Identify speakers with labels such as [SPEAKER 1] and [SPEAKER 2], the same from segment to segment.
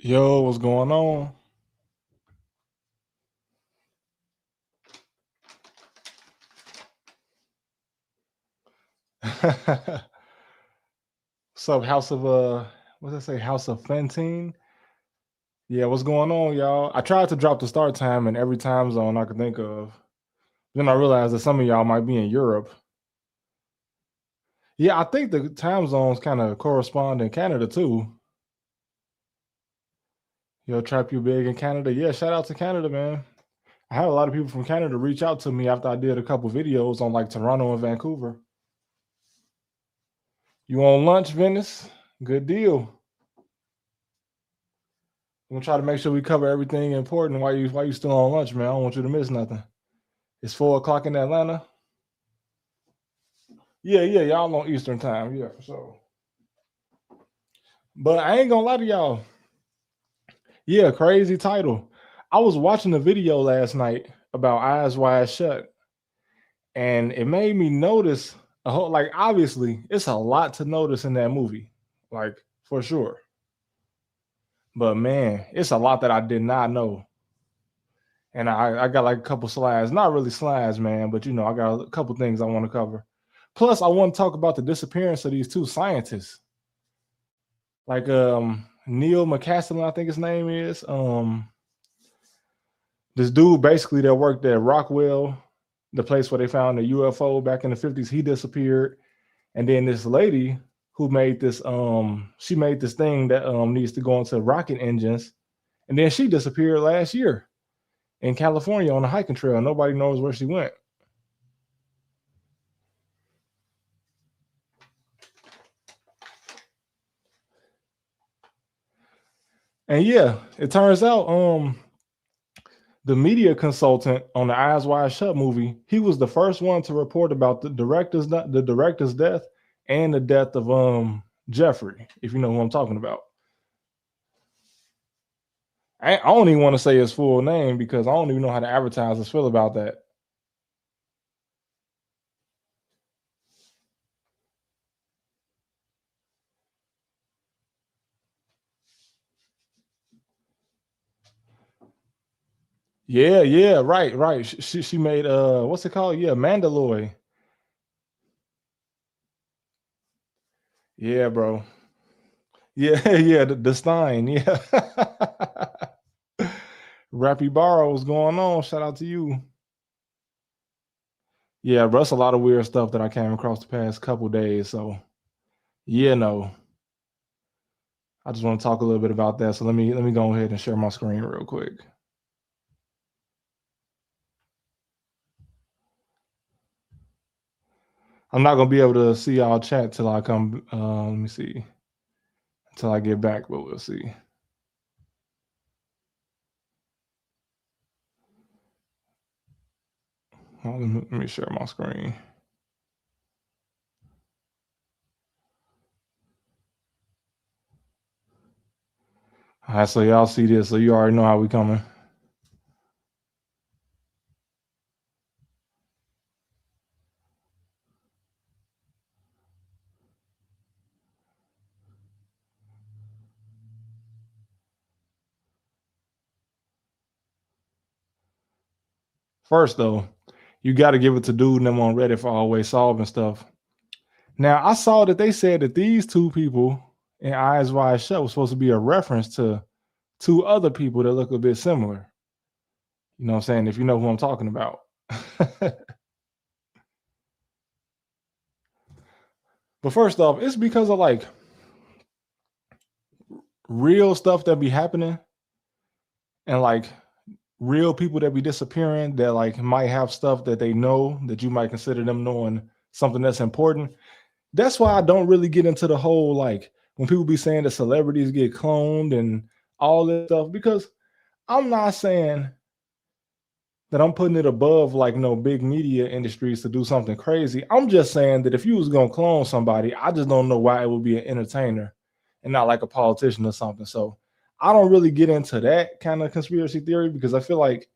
[SPEAKER 1] Yo, what's going on? What's up, House of what's that say? House of Fentine? Yeah, what's going on, y'all? I tried to drop the start time in every time zone I could think of. Then I realized that some of y'all might be in Europe. Yeah, I think the time zones kind of correspond in Canada too. Yo, Trap You Big in Canada. Yeah, shout out to Canada, man. I had a lot of people from Canada reach out to me after I did a couple videos on like Toronto and Vancouver. You on lunch, Venice? Good deal. I'm gonna try to make sure we cover everything important while you still on lunch, man. I don't want you to miss nothing. It's 4 o'clock in Atlanta. Yeah, y'all on Eastern time. Yeah, for sure. But I ain't gonna lie to y'all. Yeah, crazy title. I was watching a video last night about Eyes Wide Shut, and it made me notice a whole like obviously it's a lot to notice in that movie, like for sure. But man, it's a lot that I did not know. And I got like a couple slides, not really slides, man, but I got a couple things I want to cover. Plus, I want to talk about the disappearance of these two scientists, like Neil McCaslin, I think his name is. This dude basically that worked at Rockwell, the place where they found the UFO back in the 50s, he disappeared. And then this lady who made this, she made this thing that needs to go into rocket engines, and then she disappeared last year in California on a hiking trail. Nobody knows where she went. And yeah, it turns out the media consultant on the Eyes Wide Shut movie, he was the first one to report about the director's death and the death of Jeffrey, if you know who I'm talking about. I don't even want to say his full name because I don't even know how the advertisers feel about that. Yeah, right. She made what's it called? Yeah, Mandalorian. Yeah, bro. Yeah, yeah, the Stein. Yeah. Rappy Barrow, what's going on? Shout out to you. Yeah, bro, that's a lot of weird stuff that I came across the past couple days. So no, I just want to talk a little bit about that. So let me go ahead and share my screen real quick. I'm not gonna be able to see y'all chat till I come. Let me see until I get back, but we'll see. Let me share my screen. All right, so y'all see this, so you already know how we coming. First though, you got to give it to dude and them on Reddit for always solving stuff. Now I saw that they said that these two people in Eyes Wide Shut was supposed to be a reference to two other people that look a bit similar. You know what I'm saying? If you know who I'm talking about. But first off, it's because of like real stuff that be happening and like real people that be disappearing that like might have stuff that they know that you might consider them knowing something that's important. That's why I don't really get into the whole like when people be saying that celebrities get cloned and all this stuff because I'm not saying that I'm putting it above like no big media industries to do something crazy. I'm just saying that if you was gonna clone somebody, I just don't know why it would be an entertainer and not like a politician or something. So I don't really get into that kind of conspiracy theory because I feel like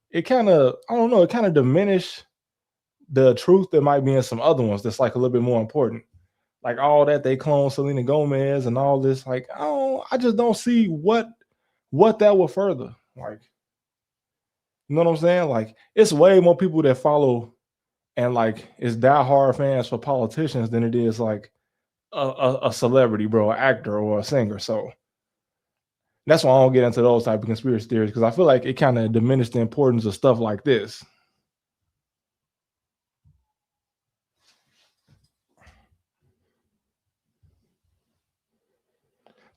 [SPEAKER 1] it kind of I don't know, it kind of diminish the truth that might be in some other ones that's like a little bit more important. Like all that they clone Selena Gomez and all this, like I just don't see what what that will further. Like, you know what I'm saying? Like, it's way more people that follow and like is diehard fans for politicians than it is like a celebrity, bro, an actor or a singer. So that's why I don't get into those type of conspiracy theories because I feel like it kind of diminished the importance of stuff like this.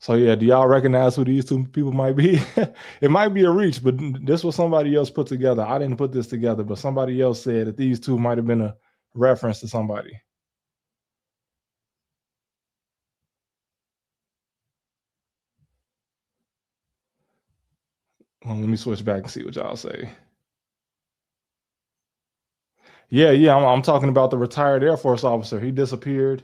[SPEAKER 1] So yeah, do y'all recognize who these two people might be? It might be a reach, but this was somebody else put together. I didn't put this together, but somebody else said that these two might have been a reference to somebody. Well, let me switch back and see what y'all say. Yeah, yeah, I'm talking about the retired Air Force officer. He disappeared.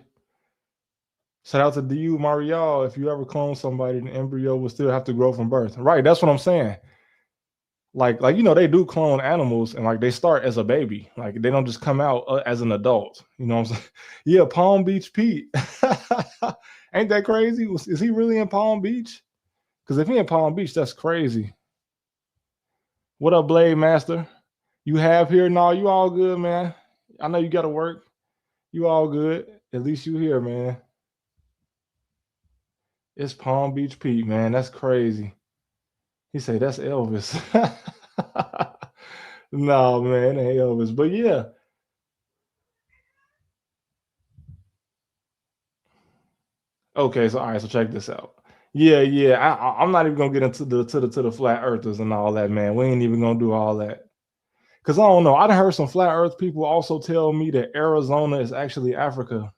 [SPEAKER 1] Shout out to DU Marial. If you ever clone somebody, the embryo will still have to grow from birth. Right, that's what I'm saying. Like they do clone animals, and like they start as a baby. Like they don't just come out as an adult. You know what I'm saying? Yeah, Palm Beach Pete. Ain't that crazy? Is he really in Palm Beach? Because if he in Palm Beach, that's crazy. What up, Blade Master? You have here? No, you all good, man. I know you got to work. You all good. At least you here, man. It's Palm Beach Pete, man. That's crazy. He say that's Elvis. No, man, it ain't Elvis. But yeah. Okay, so all right, so check this out. Yeah, yeah. I'm not even gonna get into the flat earthers and all that, man. We ain't even gonna do all that. Cause I don't know. I'd heard some flat earth people also tell me that Arizona is actually Africa.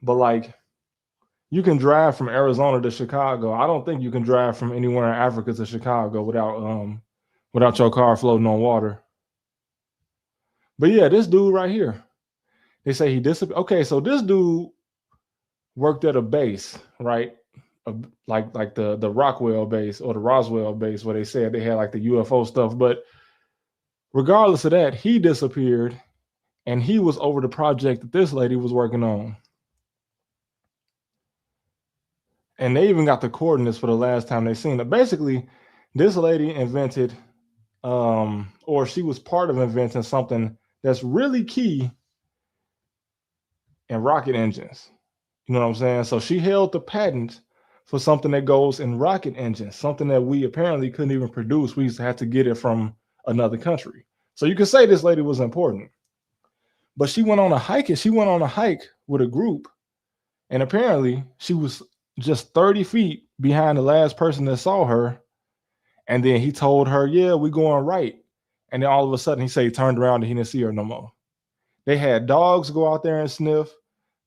[SPEAKER 1] But like you can drive from Arizona to Chicago. I don't think you can drive from anywhere in Africa to Chicago without your car floating on water. But yeah, this dude right here. They say he disappeared. Okay, so this dude worked at a base, right? Like the Rockwell base or the Roswell base, where they said they had like the UFO stuff. But regardless of that, he disappeared, and he was over the project that this lady was working on. And they even got the coordinates for the last time they seen it. Basically, this lady invented, or she was part of inventing something that's really key in rocket engines. You know what I'm saying? So she held the patent for something that goes in rocket engines, something that we apparently couldn't even produce. We used to have to get it from another country. So you could say this lady was important. But she went on a hike. She went on a hike with a group, and apparently she was just 30 feet behind the last person that saw her. And then he told her, "Yeah, we're going right." And then all of a sudden, he said he turned around and he didn't see her no more. They had dogs go out there and sniff.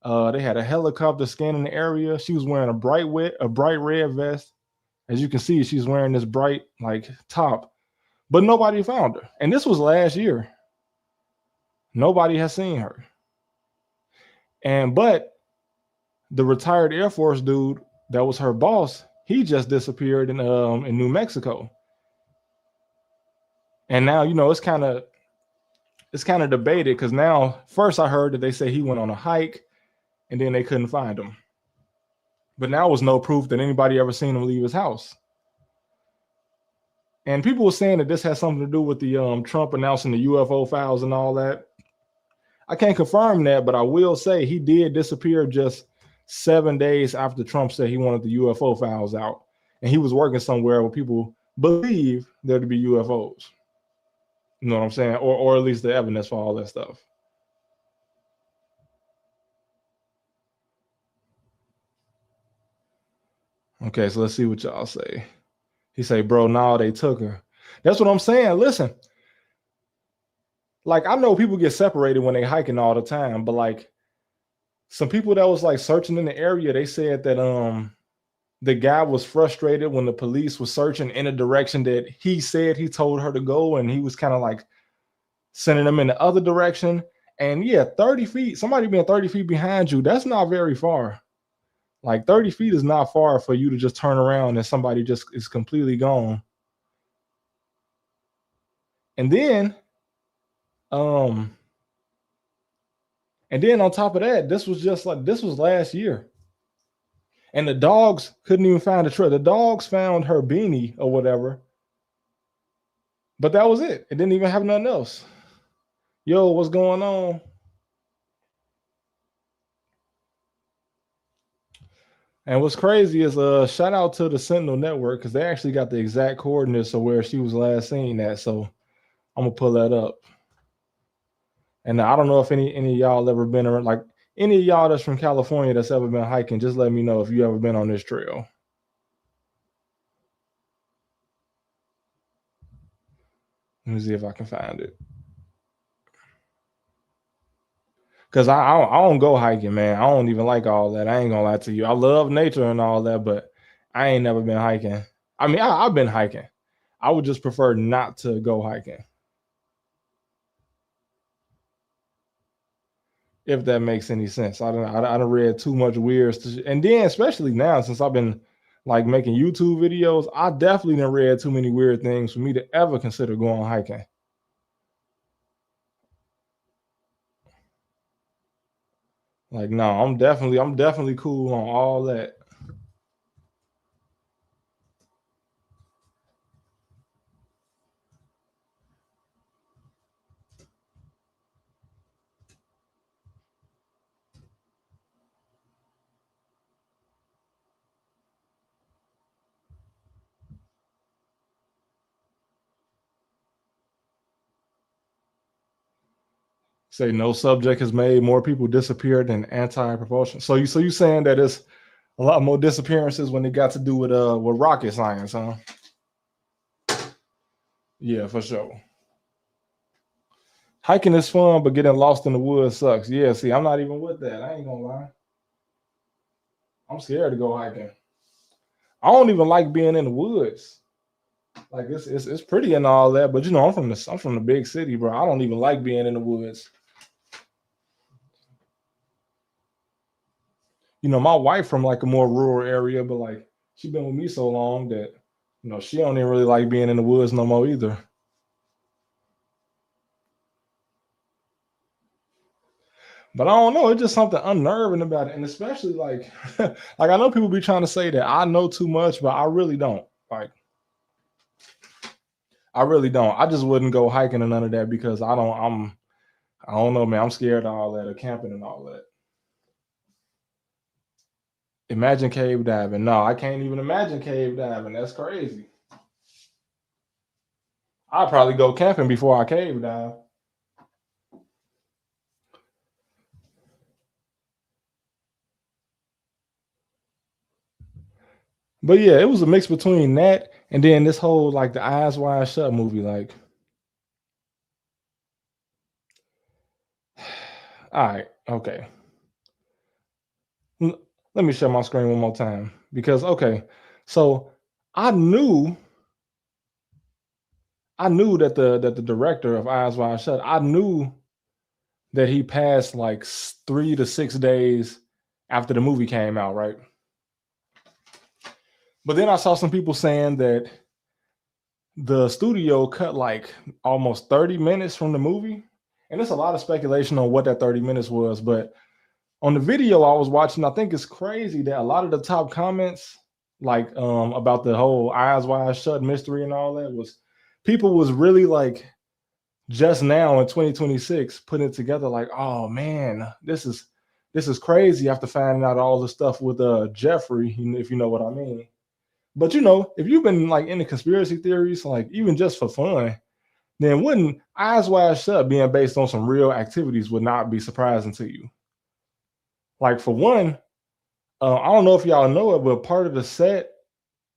[SPEAKER 1] They had a helicopter scanning the area. She was wearing a bright red vest. As you can see, she's wearing this bright like top, but nobody found her. And this was last year. Nobody has seen her. And but the retired Air Force dude that was her boss, he just disappeared in New Mexico. And now it's kind of debated because now first I heard that they say he went on a hike and then they couldn't find him. But now was no proof that anybody ever seen him leave his house. And people were saying that this has something to do with the Trump announcing the UFO files and all that. I can't confirm that, but I will say he did disappear just 7 days after Trump said he wanted the UFO files out, and he was working somewhere where people believe there to be UFOs. You know what I'm saying, or at least the evidence for all that stuff. Okay, so let's see what y'all say. He say, "Bro, now they took her." That's what I'm saying. Listen, like I know people get separated when they hiking all the time, but like some people that was like searching in the area, they said that the guy was frustrated when the police was searching in a direction that he said he told her to go, and he was kind of like sending them in the other direction. And yeah, 30 feet, somebody being 30 feet behind you, that's not very far. Like 30 feet is not far for you to just turn around and somebody just is completely gone. And then, um, and then on top of that, this was last year. And the dogs couldn't even find the trail. The dogs found her beanie or whatever, but that was it. It didn't even have nothing else. Yo, what's going on? And what's crazy is shout out to the Sentinel Network because they actually got the exact coordinates of where she was last seen at. So I'm gonna pull that up. And I don't know if any of y'all ever been around, like any of y'all that's from California that's ever been hiking, just let me know if you ever been on this trail. Let me see if I can find it. Cause I don't go hiking, man. I don't even like all that. I ain't gonna lie to you. I love nature and all that, but I ain't never been hiking. I mean, I've been hiking. I would just prefer not to go hiking, if that makes any sense. I done read too much weird stuff. And then especially now, since I've been like making YouTube videos, I definitely done read too many weird things for me to ever consider going hiking. Like, no, I'm definitely cool on all that. Say no subject has made more people disappear than anti-propulsion. So you saying that it's a lot more disappearances when it got to do with rocket science, huh? Yeah, for sure. Hiking is fun, but getting lost in the woods sucks. Yeah, see, I'm not even with that. I ain't gonna lie. I'm scared to go hiking. I don't even like being in the woods. Like it's pretty and all that, but you know, I'm from the big city, bro. I don't even like being in the woods. You know, my wife from like a more rural area, but like she been with me so long that she don't even really like being in the woods no more either. But I don't know, it's just something unnerving about it, and especially like, like I know people be trying to say that I know too much, but I really don't. Like, I really don't. I just wouldn't go hiking or none of that because I don't know, man. I'm scared of all that, of camping and all that. Imagine cave diving. No, I can't even imagine cave diving. That's crazy. I'd probably go camping before I cave dive. But yeah, it was a mix between that and then this whole like the Eyes Wide Shut movie. Like, all right, okay. Let me share my screen one more time because okay, so I knew that the director of Eyes Wide Shut, I knew that he passed like 3 to 6 days after the movie came out, right? But then I saw some people saying that the studio cut like almost 30 minutes from the movie. And there's a lot of speculation on what that 30 minutes was. But on the video I was watching, I think it's crazy that a lot of the top comments, like about the whole Eyes Wide Shut mystery and all that, was people was really like just now in 2026 putting it together like, oh man, this is crazy after finding out all the stuff with Jeffrey, if you know what I mean. But if you've been like into conspiracy theories, like even just for fun, then wouldn't Eyes Wide Shut being based on some real activities would not be surprising to you? Like for one, I don't know if y'all know it, but part of the set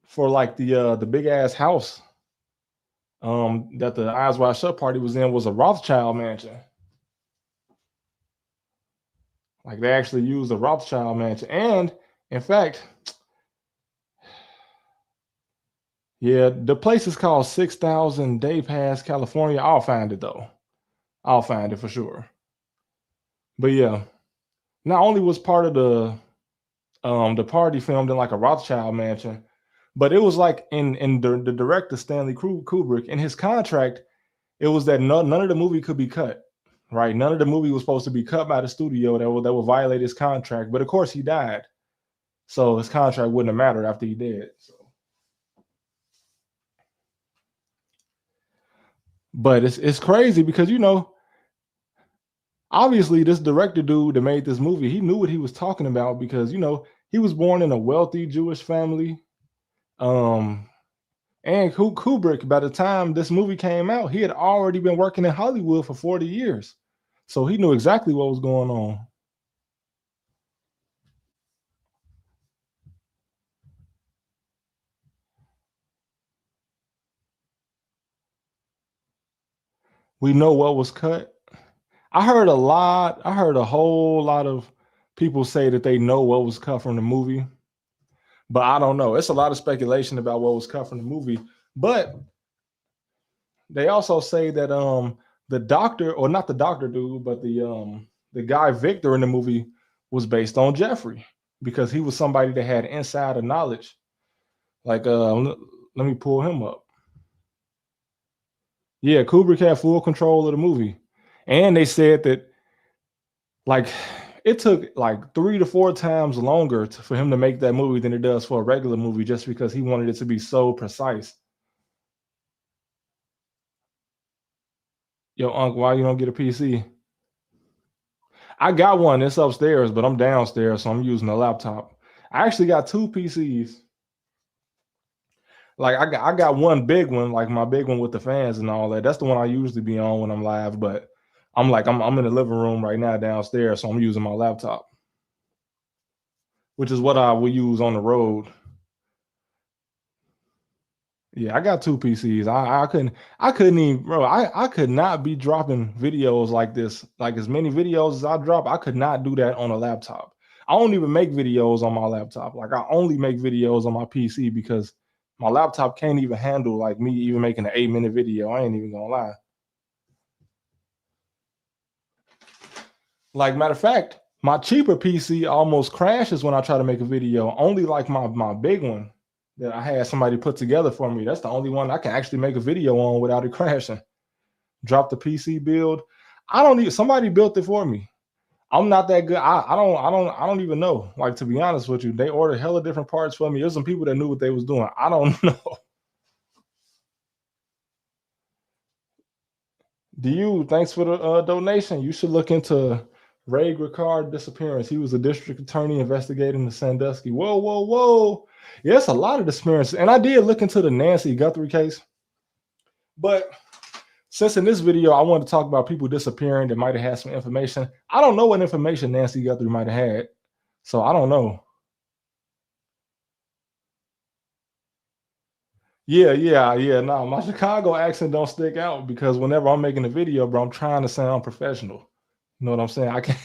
[SPEAKER 1] for like the big ass house that the Eyes Wide Shut party was in was a Rothschild mansion. Like they actually used a Rothschild mansion, and in fact, yeah, the place is called 6,000 Day Pass, California. I'll find it though. I'll find it for sure. But yeah, not only was part of the party filmed in like a Rothschild mansion, but it was like in the director Stanley Kubrick in his contract, it was that none of the movie could be cut. Right, none of the movie was supposed to be cut by the studio that would violate his contract. But of course, he died. So his contract wouldn't have mattered after he did. So. But it's crazy because obviously this director dude that made this movie, he knew what he was talking about because he was born in a wealthy Jewish family. Um, and Kubrick, by the time this movie came out, he had already been working in Hollywood for 40 years. So he knew exactly what was going on. We know what was cut. I heard a whole lot of people say that they know what was cut from the movie, but I don't know. It's a lot of speculation about what was cut from the movie. But they also say that the doctor, or not the doctor dude, but the guy Victor in the movie was based on Jeffrey because he was somebody that had insider knowledge. Like let me pull him up. Yeah, Kubrick had full control of the movie. And they said that like it took like 3 to 4 times longer for him to make that movie than it does for a regular movie just because he wanted it to be so precise. Yo, Unc, why you don't get a PC? I got one. It's upstairs, but I'm downstairs, so I'm using a laptop. I actually got two PCs. Like I got one big one, like my big one with the fans and all that. That's the one I usually be on when I'm live. But I'm in the living room right now downstairs, so I'm using my laptop, which is what I will use on the road. Yeah, I got two PCs. I couldn't even, bro. I could not be dropping videos like this, like as many videos as I drop. I could not do that on a laptop. I don't even make videos on my laptop. Like I only make videos on my PC because my laptop can't even handle like me even making an 8 minute video. I ain't even gonna lie. Like matter of fact, my cheaper PC almost crashes when I try to make a video. Only like my big one that I had somebody put together for me. That's the only one I can actually make a video on without it crashing. Drop the PC build. I don't need somebody built it for me. I'm not that good. I don't even know. Like to be honest with you, they ordered hella different parts for me. There's some people that knew what they was doing. I don't know. Do you? Thanks for the donation. You should look into Ray Ricard disappearance. He was a district attorney investigating the Sandusky. Whoa, whoa, whoa. Yes, a lot of disappearances. And I did look into the Nancy Guthrie case. But since in this video, I want to talk about people disappearing that might have had some information. I don't know what information Nancy Guthrie might have had. So I don't know. Yeah, yeah, yeah. No, my Chicago accent don't stick out because whenever I'm making a video, bro, I'm trying to sound professional. You know what I'm saying? I can't.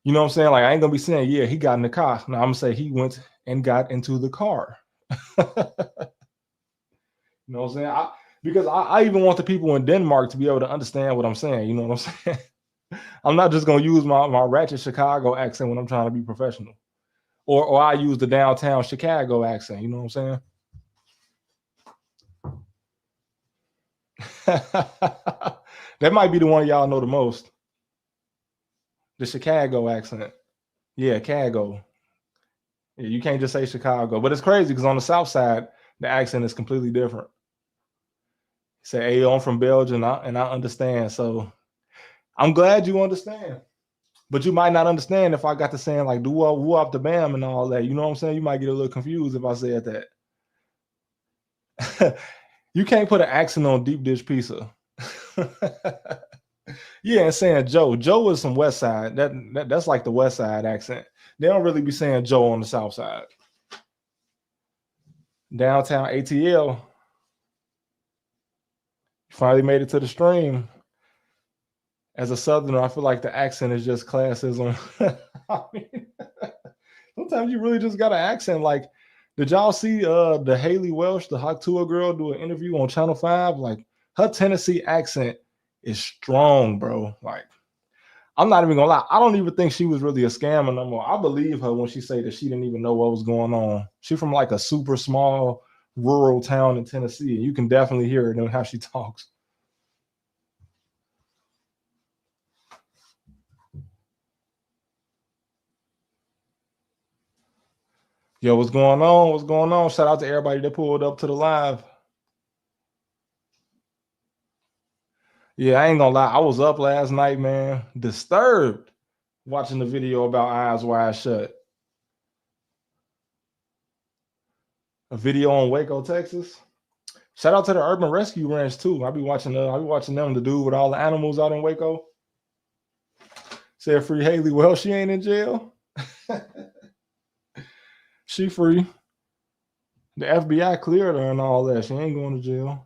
[SPEAKER 1] You know what I'm saying? Like I ain't gonna be saying, yeah, he got in the car. No, I'm gonna say he went and got into the car. You know what I'm saying? Because I even want the people in Denmark to be able to understand what I'm saying. You know what I'm saying? I'm not just gonna use my ratchet Chicago accent when I'm trying to be professional. Or I use the downtown Chicago accent. You know what I'm saying? That might be the one y'all know the most. The Chicago accent. Yeah, Chicago. Yeah, you can't just say Chicago. But it's crazy because on the South Side, the accent is completely different. Say, hey, I'm from Belgium, and I understand. So I'm glad you understand. But you might not understand if I got to saying like do woo up the bam and all that. You know what I'm saying? You might get a little confused if I said that. You can't put an accent on deep dish pizza. Yeah, and saying Joe. Joe is some West Side. That's like the West Side accent. They don't really be saying Joe on the South Side. Downtown ATL finally made it to the stream. As a Southerner, I feel like the accent is just classism. I mean, sometimes you really just got an accent. Like, did y'all see the Haley Welsh, the Haktua girl, do an interview on Channel 5? Like, her Tennessee accent is strong, bro. Like, I'm not even gonna lie. I don't even think she was really a scammer no more. I believe her when she say that she didn't even know what was going on. She from like a super small rural town in Tennessee, and you can definitely hear it in how she talks. Yo, what's going on? What's going on? Shout out to everybody that pulled up to the live. Yeah, I ain't gonna lie. I was up last night, man. Disturbed watching the video about Eyes Wide Shut. A video on Waco, Texas. Shout out to the Urban Rescue Ranch too. I be watching them, the dude with all the animals out in Waco. Said free Haley. Well, she ain't in jail. She free. The FBI cleared her and all that. She ain't going to jail.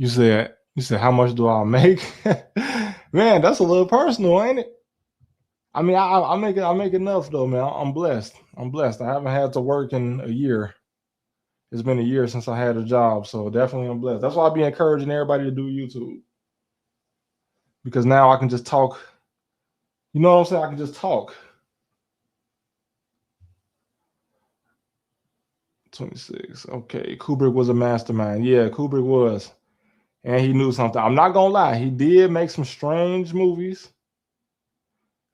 [SPEAKER 1] You said how much do I make? Man, that's a little personal, ain't it? I mean, I make enough though, man. I'm blessed. I'm blessed. I haven't had to work in a year. It's been a year since I had a job, so definitely I'm blessed. That's why I be encouraging everybody to do YouTube because now I can just talk. You know what I'm saying? I can just talk. 26. Okay, Kubrick was a mastermind. Yeah, Kubrick was, and he knew something. I'm not gonna lie. He did make some strange movies.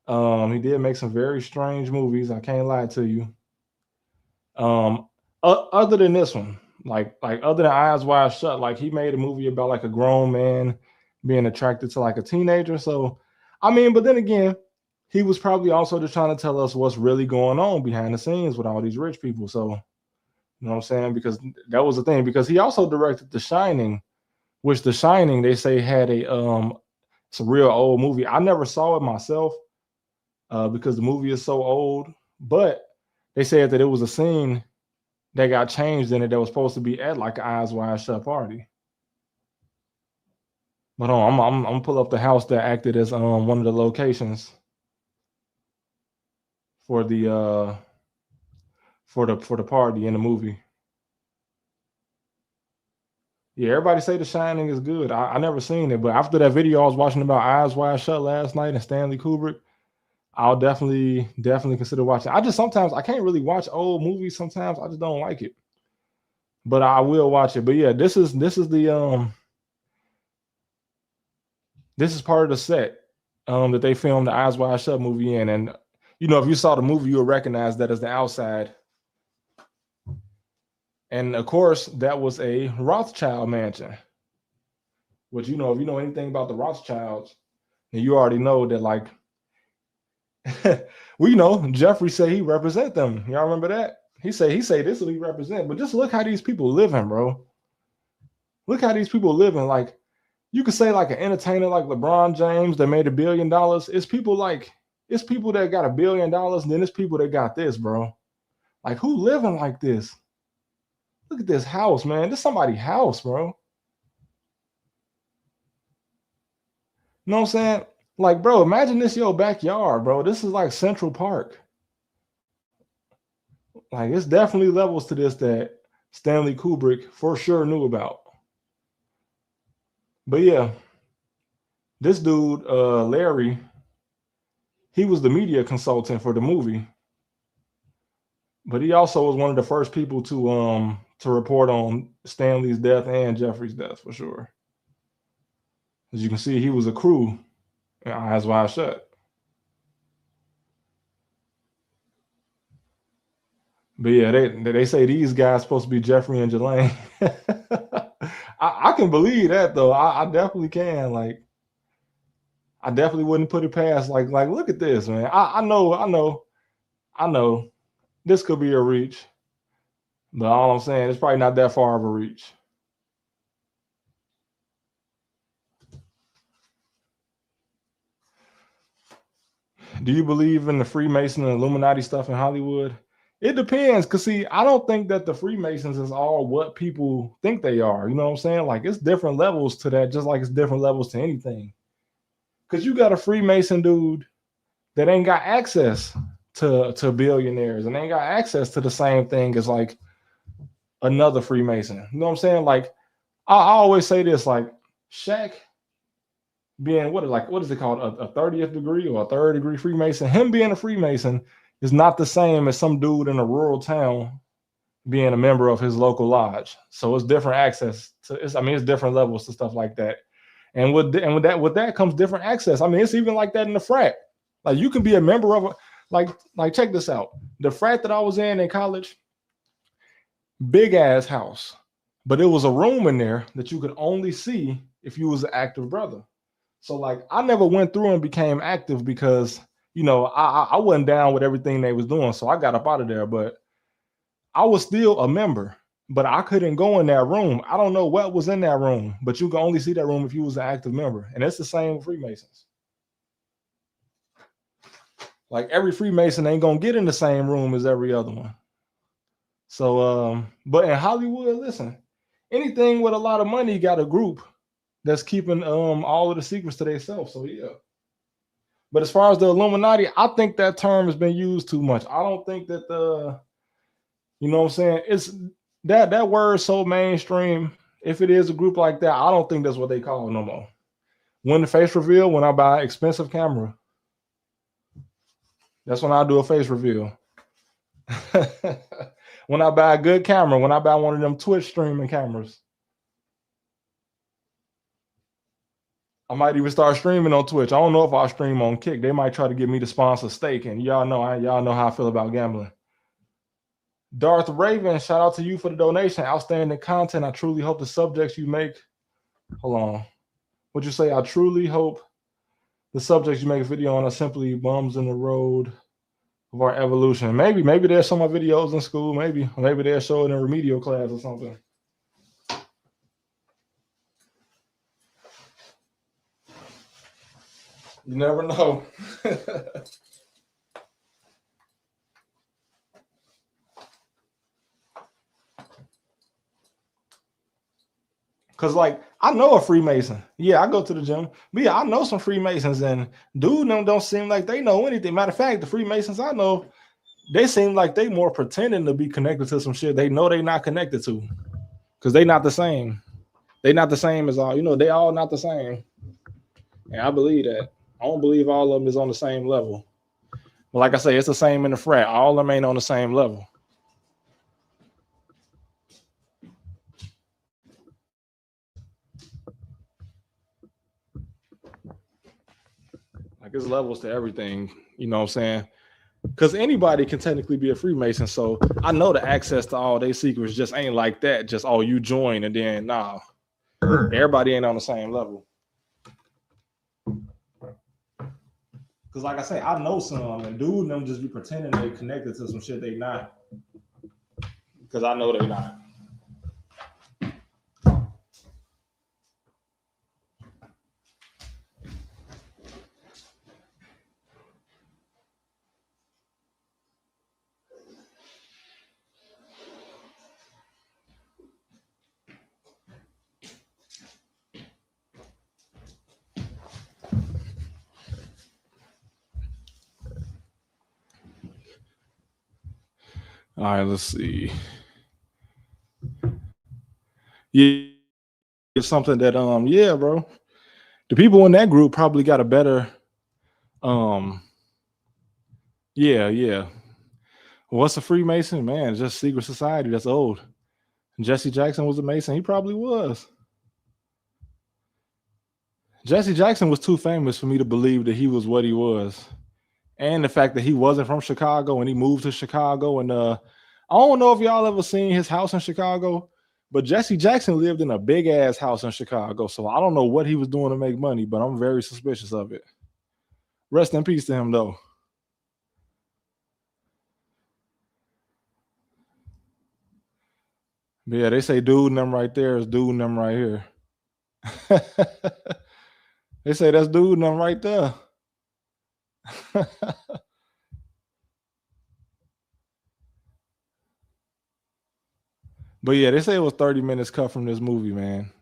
[SPEAKER 1] He did make some very strange movies. I can't lie to you. Um, Other than this one, like other than Eyes Wide Shut, like he made a movie about like a grown man being attracted to like a teenager. So, I mean, but then again, he was probably also just trying to tell us what's really going on behind the scenes with all these rich people. So, you know what I'm saying? Because that was the thing. Because he also directed The Shining, which The Shining they say had it's a real old movie. I never saw it myself because the movie is so old, but they said that it was a scene that got changed in it that was supposed to be at like an Eyes Wide Shut party. But I'm gonna pull up the house that acted as one of the locations for the party in the movie. Yeah, everybody say The Shining is good. I never seen it, but after that video I was watching about Eyes Wide Shut last night and Stanley Kubrick, I'll definitely consider watching. I just sometimes I can't really watch old movies. Sometimes I just don't like it, but I will watch it. But yeah, this is part of the set that they filmed the Eyes Wide Shut movie in, and you know if you saw the movie, you'll recognize that as the outside. And of course, that was a Rothschild mansion. Which you know, if you know anything about the Rothschilds, then you already know that like, well, you know, Jeffrey say he represent them. Y'all remember that? He say this will he represent. But just look how these people living, bro. Look how these people living. Like you could say like an entertainer like LeBron James that made $1 billion. It's people that got $1 billion, and then it's people that got this, bro. Like who living like this? Look at this house, man. This somebody's house, bro. You know what I'm saying? Like, bro, imagine this your backyard, bro. This is like Central Park. Like, it's definitely levels to this that Stanley Kubrick for sure knew about. But yeah, this dude, Larry, he was the media consultant for the movie, but he also was one of the first people to report on Stanley's death and Jeffrey's death for sure. As you can see, he was a crew in Eyes Wide Shut. But yeah, they say these guys supposed to be Jeffrey and Jelaine. I can believe that though. I definitely can. Like, I definitely wouldn't put it past. Like, look at this, man. I know. This could be a reach, but all I'm saying, it's probably not that far of a reach. Do you believe in the Freemason and Illuminati stuff in Hollywood? It depends, cause see, I don't think that the Freemasons is all what people think they are. You know what I'm saying? Like it's different levels to that, just like it's different levels to anything. Cause you got a Freemason dude that ain't got access to billionaires and ain't got access to the same thing as like another Freemason. You know what I'm saying? Like I always say this, like Shaq being what is it called, a 30th degree or a third degree Freemason? Him being a Freemason is not the same as some dude in a rural town being a member of his local lodge. So it's different access to it's, I mean, it's different levels to stuff like that. And with that comes different access. I mean, it's even like that in the frat. Like you can be a member of a like check this out. The frat that I was in college, big ass house, but it was a room in there that you could only see if you was an active brother. So like I never went through and became active because I wasn't down with everything they was doing, so I got up out of there. But I was still a member, but I couldn't go in that room. I don't know what was in that room, but you can only see that room if you was an active member, and it's the same with Freemasons. Like every Freemason ain't gonna get in the same room as every other one. So, but in Hollywood, listen, anything with a lot of money got a group that's keeping all of the secrets to themselves. So yeah. But as far as the Illuminati, I think that term has been used too much. I don't think that you know what I'm saying? It's that word so mainstream. If it is a group like that, I don't think that's what they call it no more. When the face reveal, when I buy an expensive camera, that's when I do a face reveal. When I buy a good camera, when I buy one of them Twitch streaming cameras, I might even start streaming on Twitch. I don't know if I'll stream on Kick. They might try to get me to sponsor stake, and y'all know how I feel about gambling. Darth Raven, shout out to you for the donation. Outstanding content. I truly hope the subjects you make. Hold on. What'd you say? I truly hope the subjects you make a video on are simply bums in the road of our evolution. Maybe there's some of my videos in school. Maybe they'll show it in remedial class or something. You never know. Cause like I know a Freemason. Yeah, I go to the gym. But yeah, I know some Freemasons, and dude, them don't seem like they know anything. Matter of fact, the Freemasons I know, they seem like they more pretending to be connected to some shit they know they not connected to. Cause they not the same. They not the same as all. They all not the same. And I believe that. I don't believe all of them is on the same level. But like I say, it's the same in the frat. All of them ain't on the same level. Like there's levels to everything. You know what I'm saying? Because anybody can technically be a Freemason. So I know the access to all their secrets just ain't like that. Just, oh, you join and then, nah. Everybody ain't on the same level. Because like I say, I know some, and dude, them just be pretending they connected to some shit they not. Because I know they not. All right, let's see. Yeah, it's something that yeah, bro. The people in that group probably got a better yeah. What's a Freemason? Man, it's just secret society. That's old. Jesse Jackson was a Mason. He probably was. Jesse Jackson was too famous for me to believe that he was what he was. And the fact that he wasn't from Chicago and he moved to Chicago. And I don't know if y'all ever seen his house in Chicago, but Jesse Jackson lived in a big ass house in Chicago. So I don't know what he was doing to make money, but I'm very suspicious of it. Rest in peace to him, though. But yeah, they say dude and them right there is dude and them right here. They say that's dude and them right there. But yeah, they say it was 30 minutes cut from this movie, man.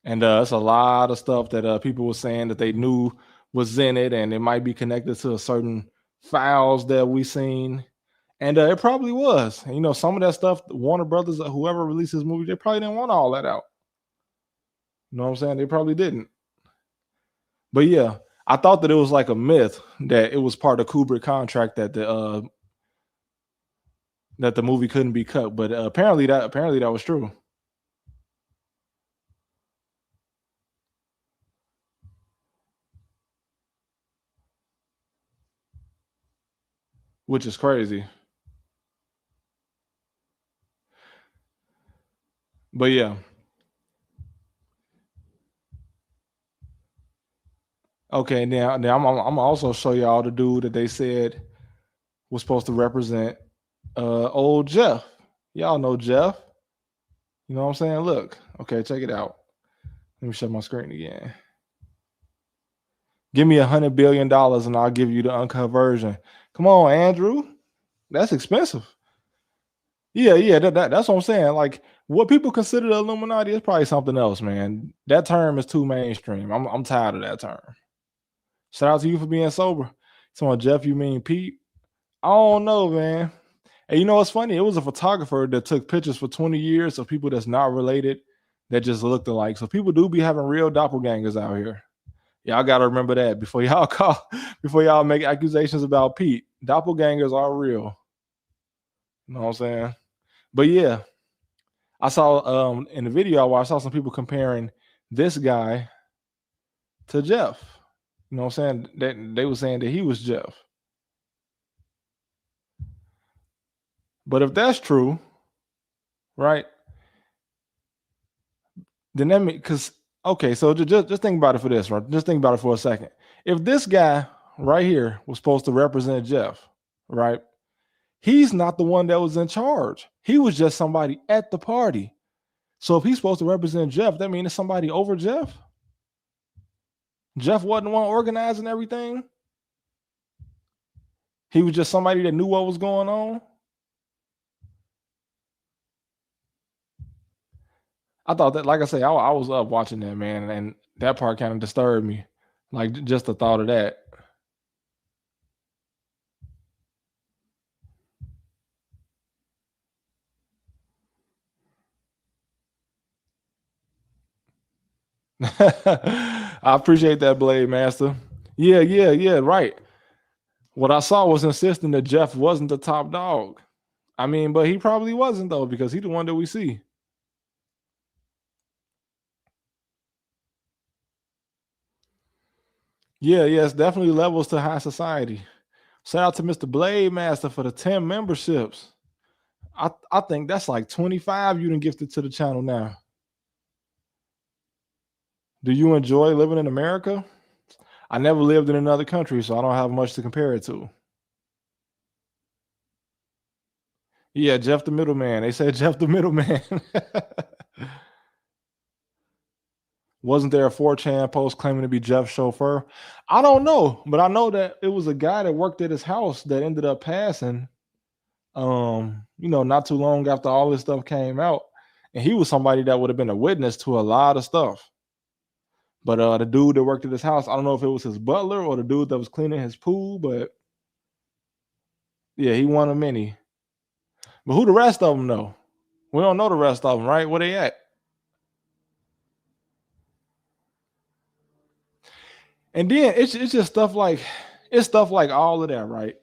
[SPEAKER 1] And it's a lot of stuff that people were saying that they knew was in it, and it might be connected to a certain files that we seen. And it probably was. And, some of that stuff, Warner Brothers or whoever released this movie, they probably didn't want all that out. You know what I'm saying? They probably didn't. But yeah, I thought that it was like a myth that it was part of Kubrick contract that the movie couldn't be cut. But apparently that was true, which is crazy. But yeah, okay. Now I'm also show y'all the dude that they said was supposed to represent old Jeff. Y'all know Jeff. You know what I'm saying? Look, okay, check it out. Let me shut my screen again. Give me $100 billion and I'll give you the uncut version. Come on, Andrew. That's expensive. Yeah, that's what I'm saying. Like, what people consider the Illuminati is probably something else, man. That term is too mainstream. I'm tired of that term. Shout out to you for being sober. Someone, Jeff, you mean Pete? I don't know, man. And you know what's funny? It was a photographer that took pictures for 20 years of people that's not related that just looked alike. So people do be having real doppelgangers out here. Y'all got to remember that before y'all before y'all make accusations about Pete. Doppelgangers are real. You know what I'm saying? But yeah, I saw in the video where I saw some people comparing this guy to Jeff. You know what I'm saying? That they were saying that he was Jeff. But if that's true, right? Then that means, because okay, so just think about it for this, right? Just think about it for a second. If this guy right here was supposed to represent Jeff, right? He's not the one that was in charge. He was just somebody at the party. So if he's supposed to represent Jeff, that means it's somebody over Jeff. Jeff wasn't the one organizing everything. He was just somebody that knew what was going on. I thought that, like I say, I was up watching that, man, and that part kind of disturbed me. Like, just the thought of that. I appreciate that, Blade Master. Yeah, right. What I saw was insisting that Jeff wasn't the top dog. I mean, but he probably wasn't though, because he's the one that we see. Yeah, it's definitely levels to high society. Shout out to Mr. Blade Master for the 10 memberships. I think that's like 25 you done gifted to the channel now. Do you enjoy living in America? I never lived in another country, so I don't have much to compare it to. Yeah, Jeff the middleman. They said Jeff the middleman. Wasn't there a 4chan post claiming to be Jeff's chauffeur? I don't know, but I know that it was a guy that worked at his house that ended up passing. Not too long after all this stuff came out, and he was somebody that would have been a witness to a lot of stuff. But the dude that worked at his house, I don't know if it was his butler or the dude that was cleaning his pool, but yeah, he won a many. But who the rest of them know? We don't know the rest of them, right? Where they at? And then it's just stuff like all of that, right?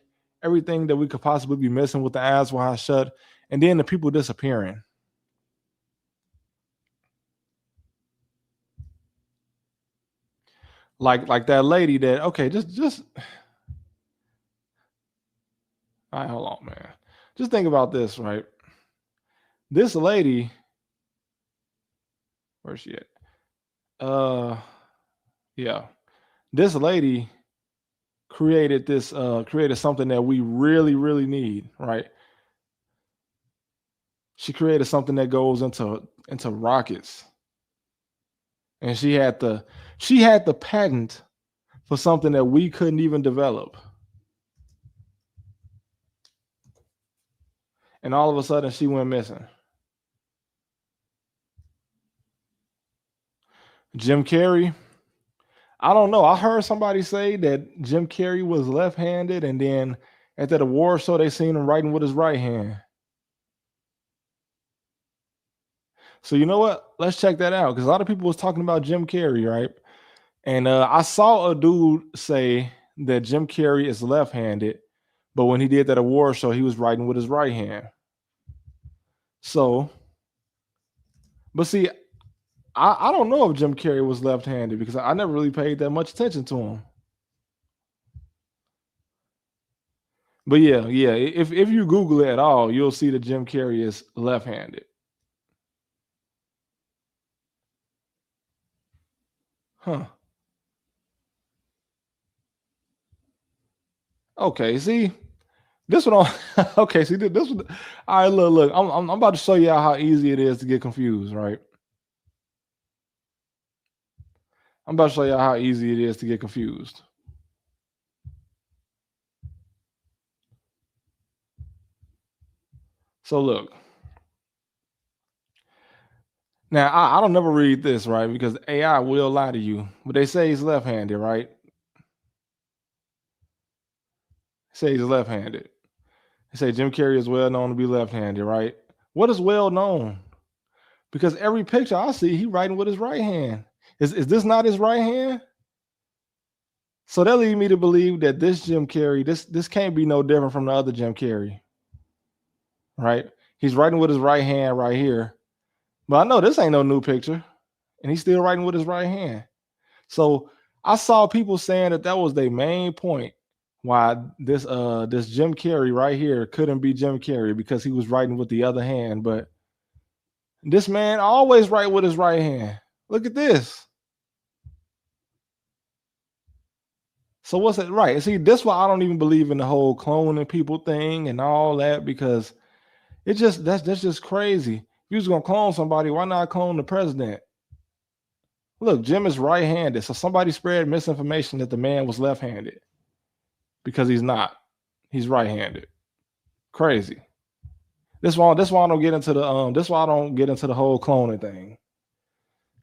[SPEAKER 1] Everything that we could possibly be missing with the eyes wide shut, and then the people disappearing. Like that lady that, okay, just all right, hold on, man. Just think about this, right? This lady, where's she at? Yeah. This lady created something that we really, really need, right? She created something that goes into rockets. And she had the patent for something that we couldn't even develop. and all of a sudden she went missing. Jim Carrey, I don't know. I heard somebody say that Jim Carrey was left-handed, and then at that award show, they seen him writing with his right hand. So you know what? Let's check that out because a lot of people was talking about Jim Carrey, right? And I saw a dude say that Jim Carrey is left-handed, but when he did that award show, he was writing with his right hand. So, but see, I don't know if Jim Carrey was left-handed because I never really paid that much attention to him. But yeah, if you Google it at all, you'll see that Jim Carrey is left-handed. Huh. Okay, see, this one. Okay, see, this one. All right, look. I'm about to show you how easy it is to get confused, right? I'm about to show you how easy it is to get confused. So look. Now I don't never read this, right? Because AI will lie to you. But they say he's left-handed, right? Say he's left-handed. They say Jim Carrey is well known to be left-handed, right? What is well known? Because every picture I see, he writing with his right hand. Is this not his right hand? So that leads me to believe that this Jim Carrey, this can't be no different from the other Jim Carrey, right? He's writing with his right hand right here. But I know this ain't no new picture, and he's still writing with his right hand. So I saw people saying that was their main point why this Jim Carrey right here couldn't be Jim Carrey because he was writing with the other hand. But this man always write with his right hand. Look at this. So what's it right? See, that's why I don't even believe in the whole cloning people thing and all that because that's just crazy. If you was gonna clone somebody, why not clone the president? Look, Jim is right-handed, so somebody spread misinformation that the man was left-handed because he's not. He's right-handed. Crazy. That's why I don't get into the That's why I don't get into the whole cloning thing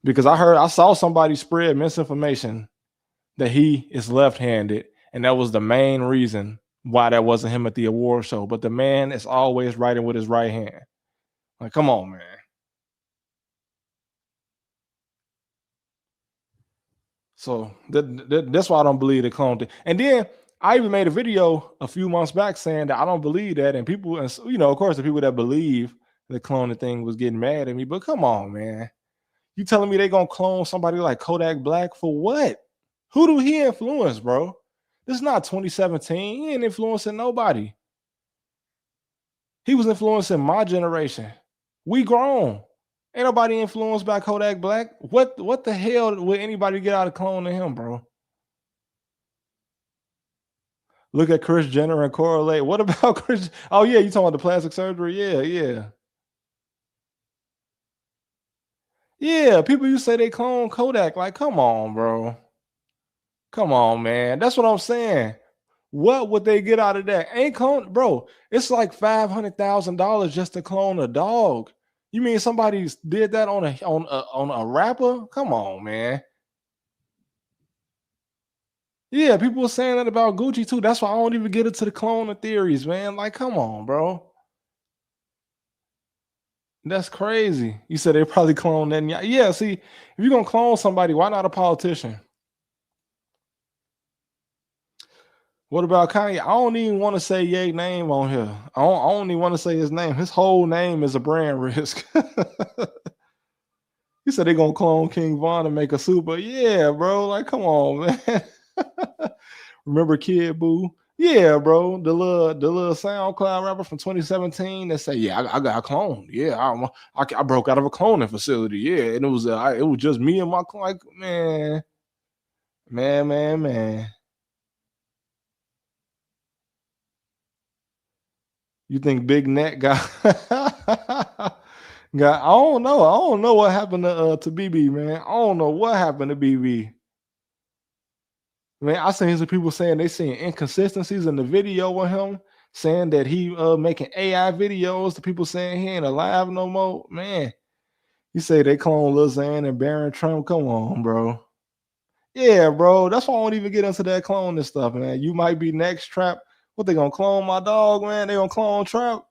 [SPEAKER 1] because I saw somebody spread misinformation that he is left-handed, and that was the main reason why that wasn't him at the award show. But the man is always writing with his right hand. Like, come on, man. So that's why I don't believe the clone thing. And then I even made a video a few months back saying that I don't believe that. And people, and of course, the people that believe the cloning thing was getting mad at me. But come on, man. You telling me they gonna clone somebody like Kodak Black for what? Who do he influence, bro? This is not 2017. He ain't influencing nobody. He was influencing my generation. We grown. Ain't nobody influenced by Kodak Black. What the hell would anybody get out of cloning him, bro? Look at Chris Jenner and correlate. What about Chris? Oh yeah, you talking about the plastic surgery? Yeah. People you say they clone Kodak. Like, come on, bro. Come on, man. That's what I'm saying. What would they get out of that? Ain't clone, bro. It's like $500,000 just to clone a dog. You mean somebody did that on a rapper? Come on, man. Yeah, people were saying that about Gucci too. That's why I don't even get into the cloning theories, man. Like, come on, bro. That's crazy. You said they probably cloned that. Yeah, see, if you're gonna clone somebody, why not a politician? What about Kanye? I don't even want to say Ye name on here. I don't even want to say his name. His whole name is a brand risk. You said they're gonna clone King Von and make a super. Yeah, bro. Like, come on, man. Remember Kid Boo? Yeah, bro. The little SoundCloud rapper from 2017 that say, "Yeah, I got cloned. Yeah, I broke out of a cloning facility. Yeah, and it was just me and my clone. Like, man. You think Big Net got got? I don't know. I don't know what happened to BB, man. I don't know what happened to BB. Man, I seen some people saying they seen inconsistencies in the video with him. saying that he making AI videos to people saying he ain't alive no more. Man, you say they clone Lil Xan and Barron Trump. Come on, bro. Yeah, bro. That's why I won't even get into that cloning stuff, man. You might be next, Trap. What, they gonna clone my dog, man? They gonna clone Trap?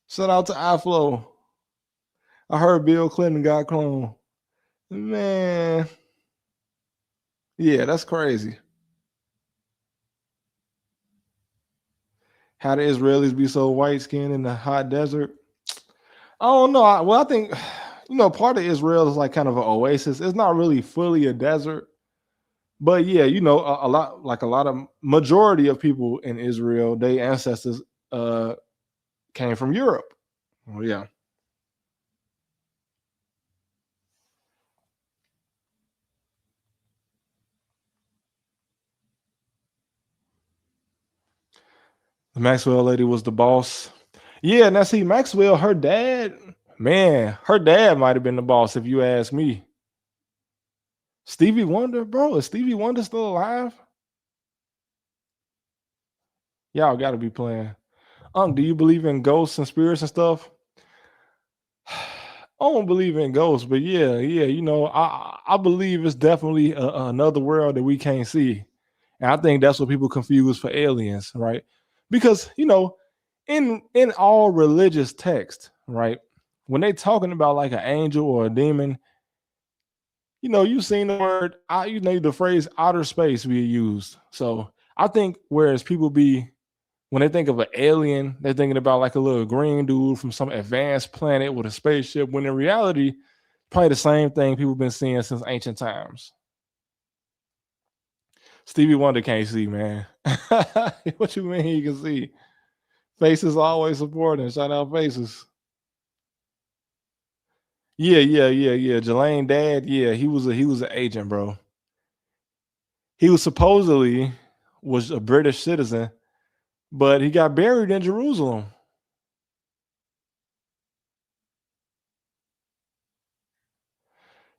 [SPEAKER 1] Shout out to iFlow. I heard Bill Clinton got cloned. Man, yeah, that's crazy. How the Israelis be so white skinned in the hot desert? I don't know. Well, I think part of Israel is like kind of an oasis. It's not really fully a desert, but yeah, a lot of majority of people in Israel, their ancestors uh came from Europe. Oh yeah. The Maxwell lady was the boss. Yeah, now see, Maxwell, her dad, man, her dad might have been the boss if you ask me. Stevie Wonder, bro, is Stevie Wonder still alive? Y'all got to be playing. Do you believe in ghosts and spirits and stuff? I don't believe in ghosts, but yeah, I believe it's definitely another world that we can't see, and I think that's what people confuse for aliens, right? Because in all religious text, right, when they talking about like an angel or a demon, you've seen the word, the phrase outer space being used. So I think whereas people be when they think of an alien, they're thinking about like a little green dude from some advanced planet with a spaceship, when in reality, probably the same thing people been seeing since ancient times. Stevie Wonder can't see, man. What you mean he can see? Faces always supporting. Shout out Faces. Yeah. Jelaine dad, yeah, he was an agent, bro. He was supposedly was a British citizen, but he got buried in Jerusalem.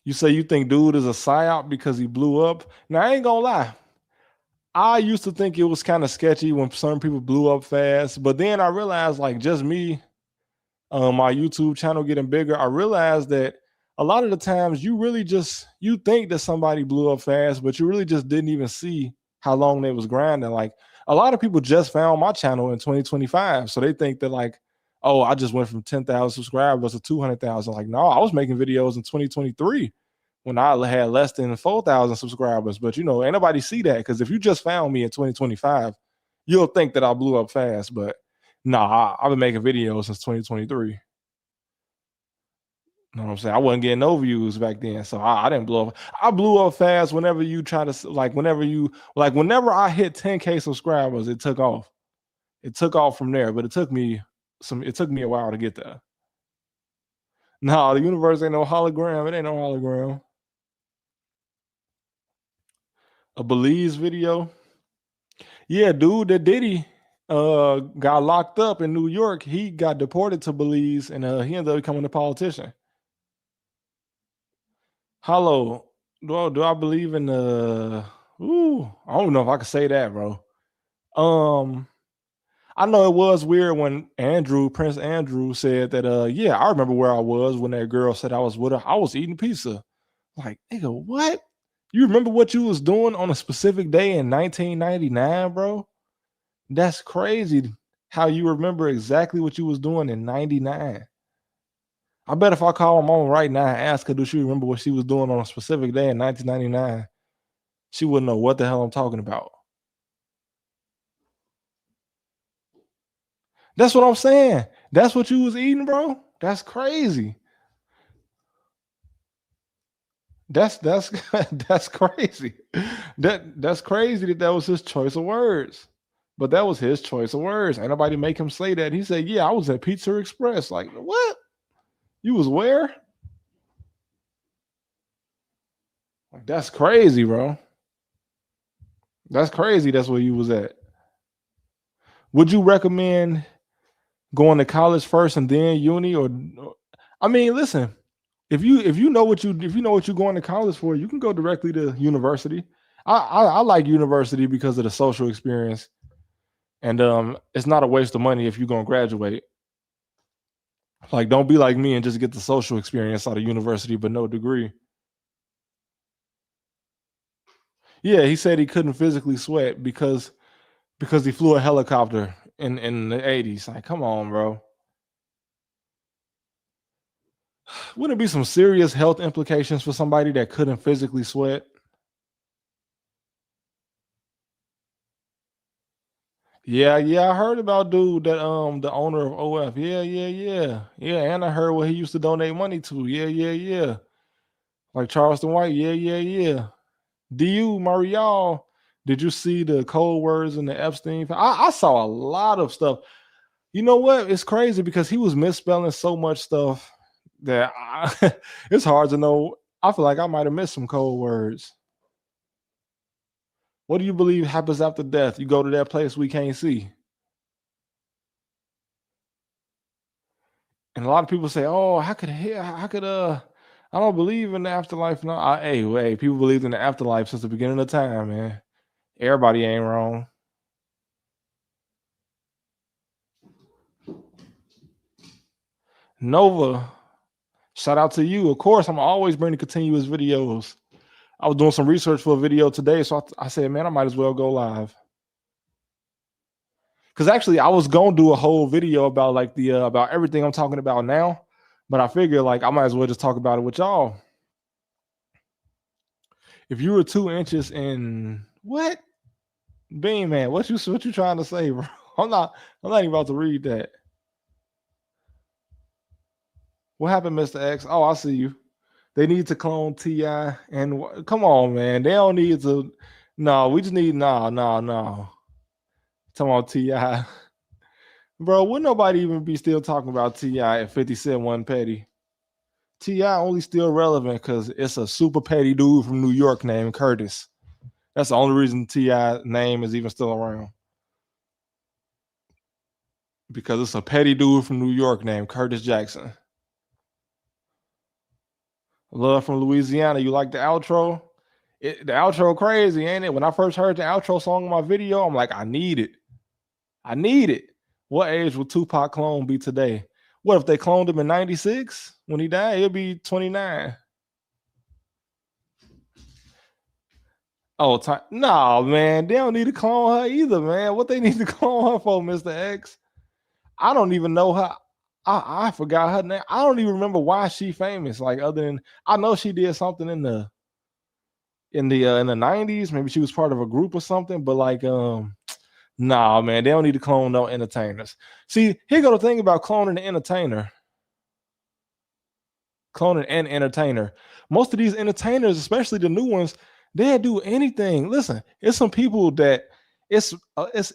[SPEAKER 1] You say you think dude is a psyop because he blew up? Now I ain't gonna lie. I used to think it was kind of sketchy when certain people blew up fast, but then I realized, like, just me, my YouTube channel getting bigger, I realized that a lot of the times you think that somebody blew up fast, but you really just didn't even see how long they was grinding. Like a lot of people just found my channel in 2025, so they think that like, oh, I just went from 10,000 subscribers to 200,000. Like, no, I was making videos in 2023 when I had less than 4,000 subscribers. But ain't nobody see that, because if you just found me in 2025, you'll think that I blew up fast. But nah, I've been making videos since 2023. You know what I'm saying? I wasn't getting no views back then, so I didn't blow up. I blew up fast whenever you try to whenever I hit 10K subscribers, it took off. It took off from there, but it took me a while to get there. No, the universe ain't no hologram. It ain't no hologram. A Belize video. Yeah, dude, that Diddy got locked up in New York. He got deported to Belize, and he ended up becoming a politician. Hollow, do I believe in the? Ooh, I don't know if I can say that, bro. Um, I know it was weird when Prince Andrew said that. Yeah, I remember where I was when that girl said I was with her. I was eating pizza. Like, nigga, what? You remember what you was doing on a specific day in 1999, bro? That's crazy. How you remember exactly what you was doing in '99. I bet if I call my mom right now and ask her, do she remember what she was doing on a specific day in 1999, she wouldn't know what the hell I'm talking about. That's what I'm saying. That's what you was eating, bro. That's crazy. That's that's crazy. That's crazy that was his choice of words. But that was his choice of words. Ain't nobody make him say that. He said, "Yeah, I was at Pizza Express." Like, what? You was where? Like, that's crazy, bro. That's crazy. That's where you was at. Would you recommend going to college first and then uni, or I mean, listen, if you know what you're going to college for, you can go directly to university. I like university because of the social experience, and it's not a waste of money if you're gonna graduate. Like, don't be like me and just get the social experience out of university, but no degree. Yeah, he said he couldn't physically sweat because he flew a helicopter in the 80s. Like, come on, bro. Wouldn't it be some serious health implications for somebody that couldn't physically sweat? Yeah, yeah, I heard about dude that the owner of OF. Yeah, yeah, yeah. Yeah, and I heard what he used to donate money to. Yeah, yeah, yeah. Like Charleston White. Yeah, yeah, yeah. DU Marial, did you see the code words in the Epstein? I saw a lot of stuff. You know what? It's crazy because he was misspelling so much stuff that it's hard to know. I feel like I might have missed some code words. What do you believe happens after death? You go to that place we can't see. And a lot of people say, "Oh, how could I don't believe in the afterlife." No, hey, people believed in the afterlife since the beginning of time, man. Everybody ain't wrong. Nova, shout out to you. Of course, I'm always bringing continuous videos. I was doing some research for a video today, so I said, man, I might as well go live. Because actually, I was gonna do a whole video about like the about everything I'm talking about now, but I figured like I might as well just talk about it with y'all. If you were 2 inches in what Bean Man, what you trying to say, bro? I'm not even about to read that. What happened, Mr. X? Oh, I see you. They need to clone Ti and come on, man. They don't need to. No, we just need no. Talking about Ti, bro. Would nobody even be still talking about Ti at 50 Cent one petty? Ti only still relevant because it's a super petty dude from New York named Curtis. That's the only reason Ti name is even still around. Because it's a petty dude from New York named Curtis Jackson. Love from Louisiana. You like the outro? The outro crazy, ain't it? When I first heard the outro song in my video, I'm like, I need it. I need it. What age will Tupac clone be today? What if they cloned him in 96? When he died, he'll be 29. Oh, no, man. They don't need to clone her either, man. What they need to clone her for, Mr. X? I don't even know her. I forgot her name. I don't even remember why she famous. Like other than I know she did something in the 90s. Maybe she was part of a group or something. But like nah, man, they don't need to clone no entertainers. See, here go the thing about cloning the entertainer. Cloning an entertainer. Most of these entertainers, especially the new ones, they'll do anything. Listen, it's some people that it's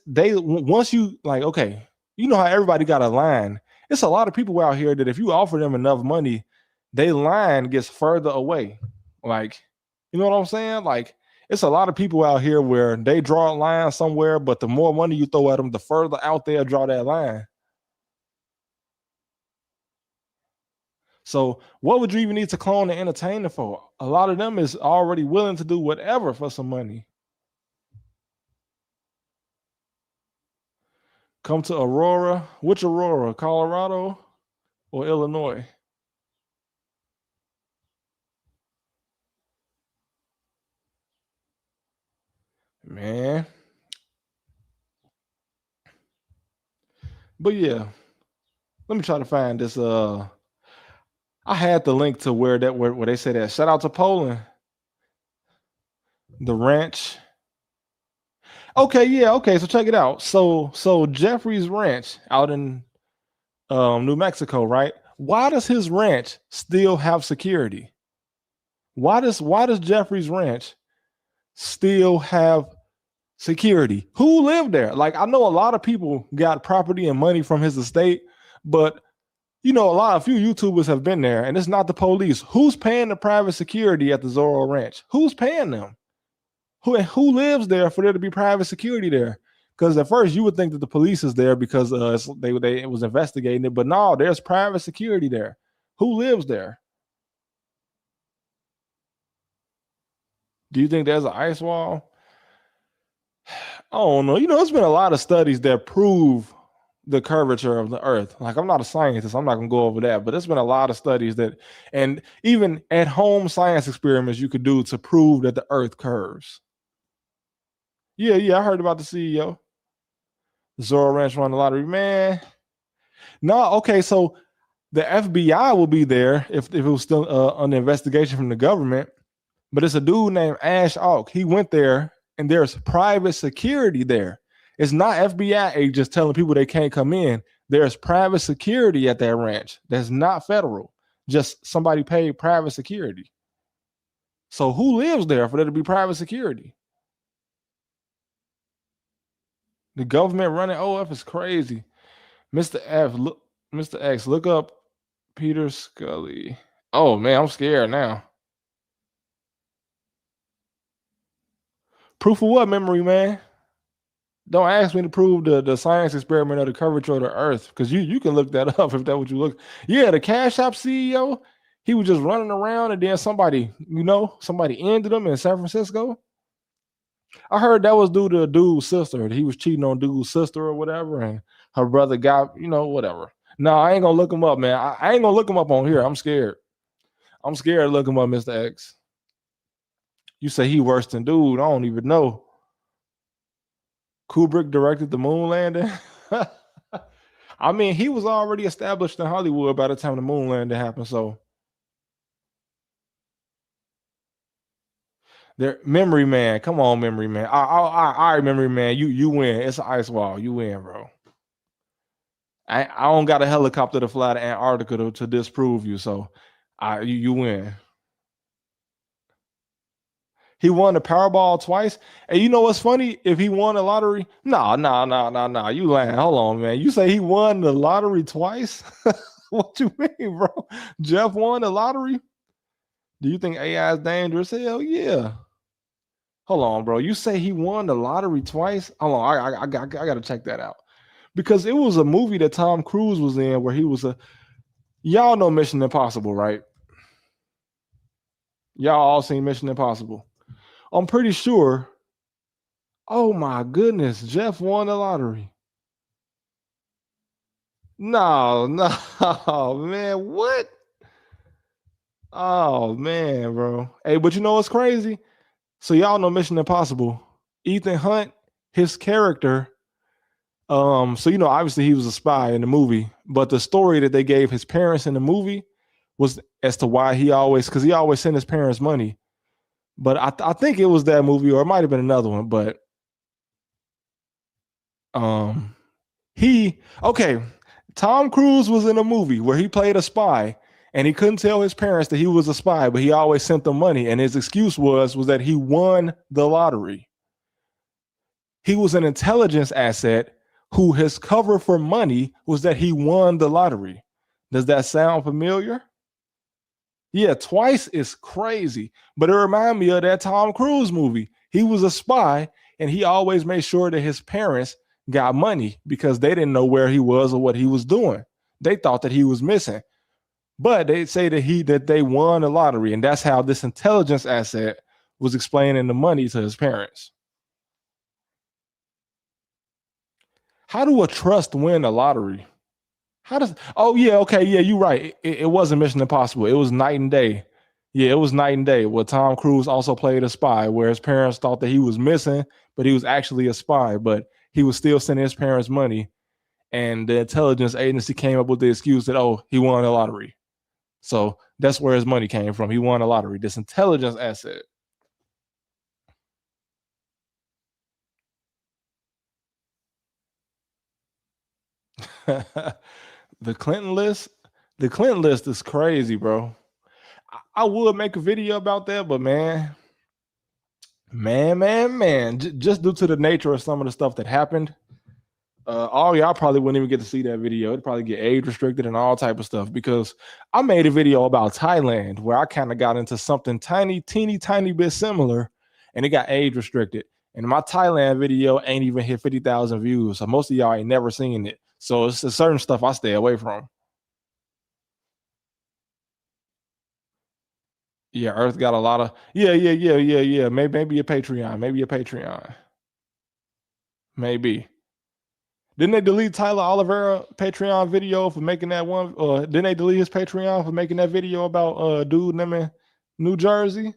[SPEAKER 1] they once you like, okay, you know how everybody got a line. It's a lot of people out here that if you offer them enough money, they line gets further away. Like, you know what I'm saying? Like, it's a lot of people out here where they draw a line somewhere, but the more money you throw at them, the further out there draw that line. So what would you even need to clone an entertainer for? A lot of them is already willing to do whatever for some money. Come to Aurora. Which Aurora? Colorado or Illinois? Man. But yeah, let me try to find this. I had the link to where they say that. Shout out to Poland. The ranch. Okay, yeah, okay. So check it out. So Jeffrey's ranch out in New Mexico, right? Why does his ranch still have security? Why does Jeffrey's ranch still have security? Who lived there? Like, I know a lot of people got property and money from his estate, but a few YouTubers have been there, and it's not the police. Who's paying the private security at the Zorro Ranch? Who's paying them? Who lives there for there to be private security there? Because at first you would think that the police is there because it was investigating it, but no, there's private security there. Who lives there? Do you think there's an ice wall? I don't know. There's been a lot of studies that prove the curvature of the earth. Like, I'm not a scientist, I'm not gonna go over that, but there's been a lot of studies that, and even at home science experiments you could do to prove that the earth curves. Yeah, yeah, I heard about the CEO. Zorro Ranch won the lottery, man. No, okay, so the FBI will be there if it was still under investigation from the government. But it's a dude named Ash Auk. He went there, and there's private security there. It's not FBI agents telling people they can't come in. There's private security at that ranch. That's not federal. Just somebody paid private security. So who lives there for there to be private security? The government running OF is crazy. Mr. F, look, Mr. X, look up Peter Scully. Oh man, I'm scared now. Proof of what, memory man? Don't ask me to prove the science experiment of the curvature of the earth, because you can look that up if that's what you look. Yeah, the Cash App CEO, he was just running around and then somebody ended him in San Francisco. I heard that was due to dude's sister. He was cheating on dude's sister or whatever, and her brother got, whatever. No, I ain't gonna look him up, man. I ain't gonna look him up on here. I'm scared. I'm scared to look him up, Mr. X. You say he worse than dude. I don't even know. Kubrick directed the moon landing. I mean, he was already established in Hollywood by the time the moon landing happened. So, there, memory man, come on, memory man. All right, memory man, you win. It's an ice wall. You win, bro. I don't got a helicopter to fly to Antarctica to disprove you. So, you win. He won the Powerball twice. And you know what's funny? If he won the lottery, no. You lying. Hold on, man. You say he won the lottery twice? What you mean, bro? Jeff won the lottery? Do you think AI is dangerous? Hell yeah. Hold on, bro. You say he won the lottery twice? Hold on, I got to check that out because it was a movie that Tom Cruise was in where he was a. Y'all know Mission Impossible, right? Y'all all seen Mission Impossible. I'm pretty sure. Oh my goodness, Jeff won the lottery. No, no, man, what? Oh man, bro. Hey, but you know what's crazy? So y'all know Mission Impossible. Ethan Hunt, his character. So obviously he was a spy in the movie, but the story that they gave his parents in the movie was as to why he always sent his parents money. But I think it was that movie, or it might have been another one. But Tom Cruise was in a movie where he played a spy, and he couldn't tell his parents that he was a spy, but he always sent them money, and his excuse was that he won the lottery. He was an intelligence asset who his cover for money was that he won the lottery. Does that sound familiar? Yeah, twice is crazy, but it reminded me of that Tom Cruise movie. He was a spy, and he always made sure that his parents got money because they didn't know where he was or what he was doing. They thought that he was missing, but they say that they won the lottery, and that's how this intelligence asset was explaining the money to his parents. How do a trust win a lottery? How does? Oh yeah, okay, yeah, you're right. It wasn't Mission Impossible. It was Night and Day. Yeah, it was Night and Day. Where Tom Cruise also played a spy, where his parents thought that he was missing, but he was actually a spy. But he was still sending his parents money, and the intelligence agency came up with the excuse that he won a lottery. So that's where his money came from. He won a lottery. This intelligence asset. The Clinton list. The Clinton list is crazy, bro. I would make a video about that, but man, just due to the nature of some of the stuff that happened, all y'all probably wouldn't even get to see that video. It'd probably get age restricted and all type of stuff because I made a video about Thailand where I kind of got into something teeny tiny bit similar, and it got age restricted. And my Thailand video ain't even hit 50,000 views, so most of y'all ain't never seen it. So it's a certain stuff I stay away from. Yeah, Earth got a lot of yeah. Maybe a Patreon. Maybe a Patreon. Maybe. Didn't they delete Tyler Oliveira Patreon video for making that one? Didn't they delete his Patreon for making that video about dude them in New Jersey?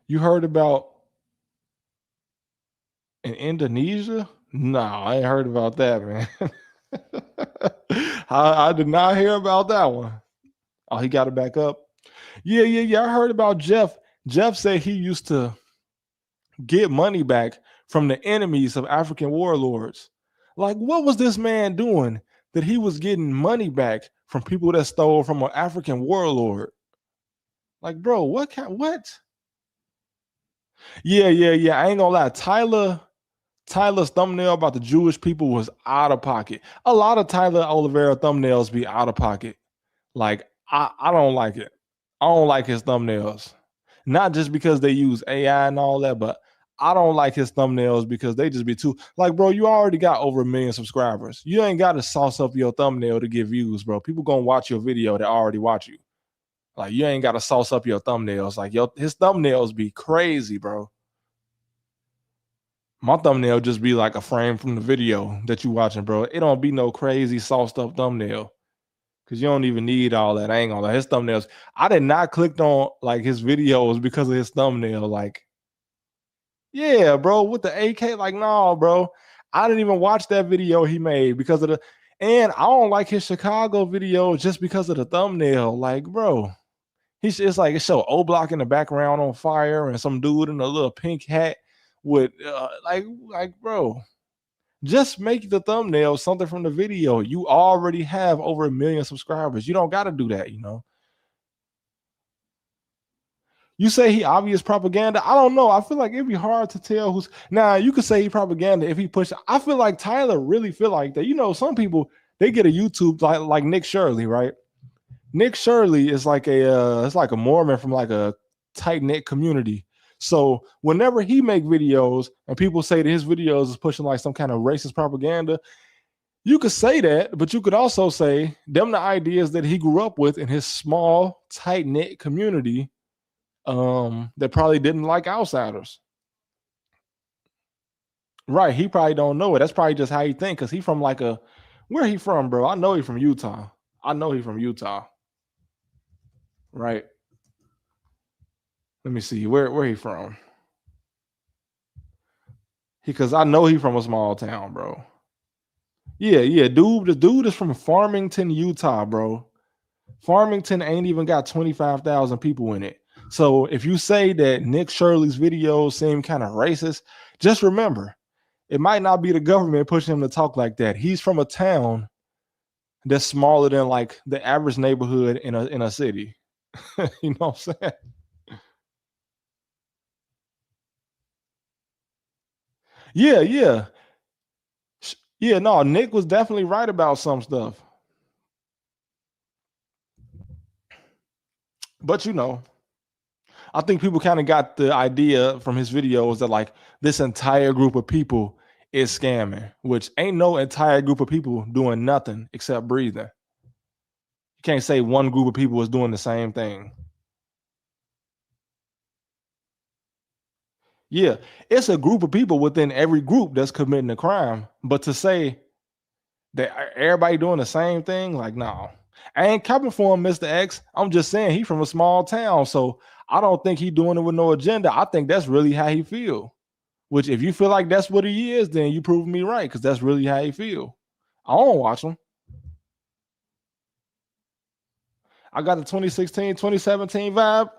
[SPEAKER 1] You heard about in Indonesia? No, I ain't heard about that, man. I did not hear about that one. Oh, he got it back up. Yeah. I heard about Jeff. Jeff said he used to get money back from the enemies of African warlords. Like, what was this man doing that he was getting money back from people that stole from an African warlord? Like, bro, what? Yeah. I ain't gonna lie. Tyler's thumbnail about the Jewish people was out of pocket. A lot of Tyler Oliveira thumbnails be out of pocket. Like, I don't like it. I don't like his thumbnails. Not just because they use AI and all that, but I don't like his thumbnails because they just be too like, bro, you already got over 1 million subscribers. You ain't got to sauce up your thumbnail to get views, bro. People gonna watch your video that already watch you. Like, you ain't got to sauce up your thumbnails. Like, his thumbnails be crazy, bro. My thumbnail just be like a frame from the video that you watching, bro. It don't be no crazy sauced up thumbnail. Cause you don't even need all that. I ain't gonna lie. His thumbnails. I did not click on like his videos because of his thumbnail. Like, yeah, bro, with the AK. Like, no, bro. I didn't even watch that video he made because of the and I don't like his Chicago video just because of the thumbnail. Like, bro, it's like it show O Block in the background on fire and some dude in a little pink hat with bro. Just make the thumbnail something from the video. You already have over 1 million subscribers. You don't got to do that, you know. You say he obvious propaganda. I don't know. I feel like it'd be hard to tell who's now. You could say he propaganda if he push. I feel like Tyler really feel like that. You know, some people they get a YouTube like Nick Shirley, right? Nick Shirley is like it's like a Mormon from like a tight knit community. So whenever he make videos and people say that his videos is pushing like some kind of racist propaganda, you could say that, but you could also say them the ideas that he grew up with in his small, tight knit community that probably didn't like outsiders. Right. He probably don't know it. That's probably just how he think because he from like a where he from, bro? I know he from Utah. I know he from Utah. Right. Let me see. Where he from? Because I know he from a small town, bro. Yeah. The dude is from Farmington, Utah, bro. Farmington ain't even got 25,000 people in it. So if you say that Nick Shirley's videos seem kind of racist, just remember, it might not be the government pushing him to talk like that. He's from a town that's smaller than like the average neighborhood in a city. You know what I'm saying? Yeah. Yeah, no, Nick was definitely right about some stuff. But you know, I think people kind of got the idea from his videos that like this entire group of people is scamming, which ain't no entire group of people doing nothing except breathing. You can't say one group of people is doing the same thing. Yeah, it's a group of people within every group that's committing a crime. But to say that everybody doing the same thing, like, no. I ain't coming for him, Mr. X. I'm just saying he from a small town. So I don't think he doing it with no agenda. I think that's really how he feel. Which, if you feel like that's what he is, then you prove me right because that's really how he feel. I don't watch him. I got the 2016, 2017 vibe.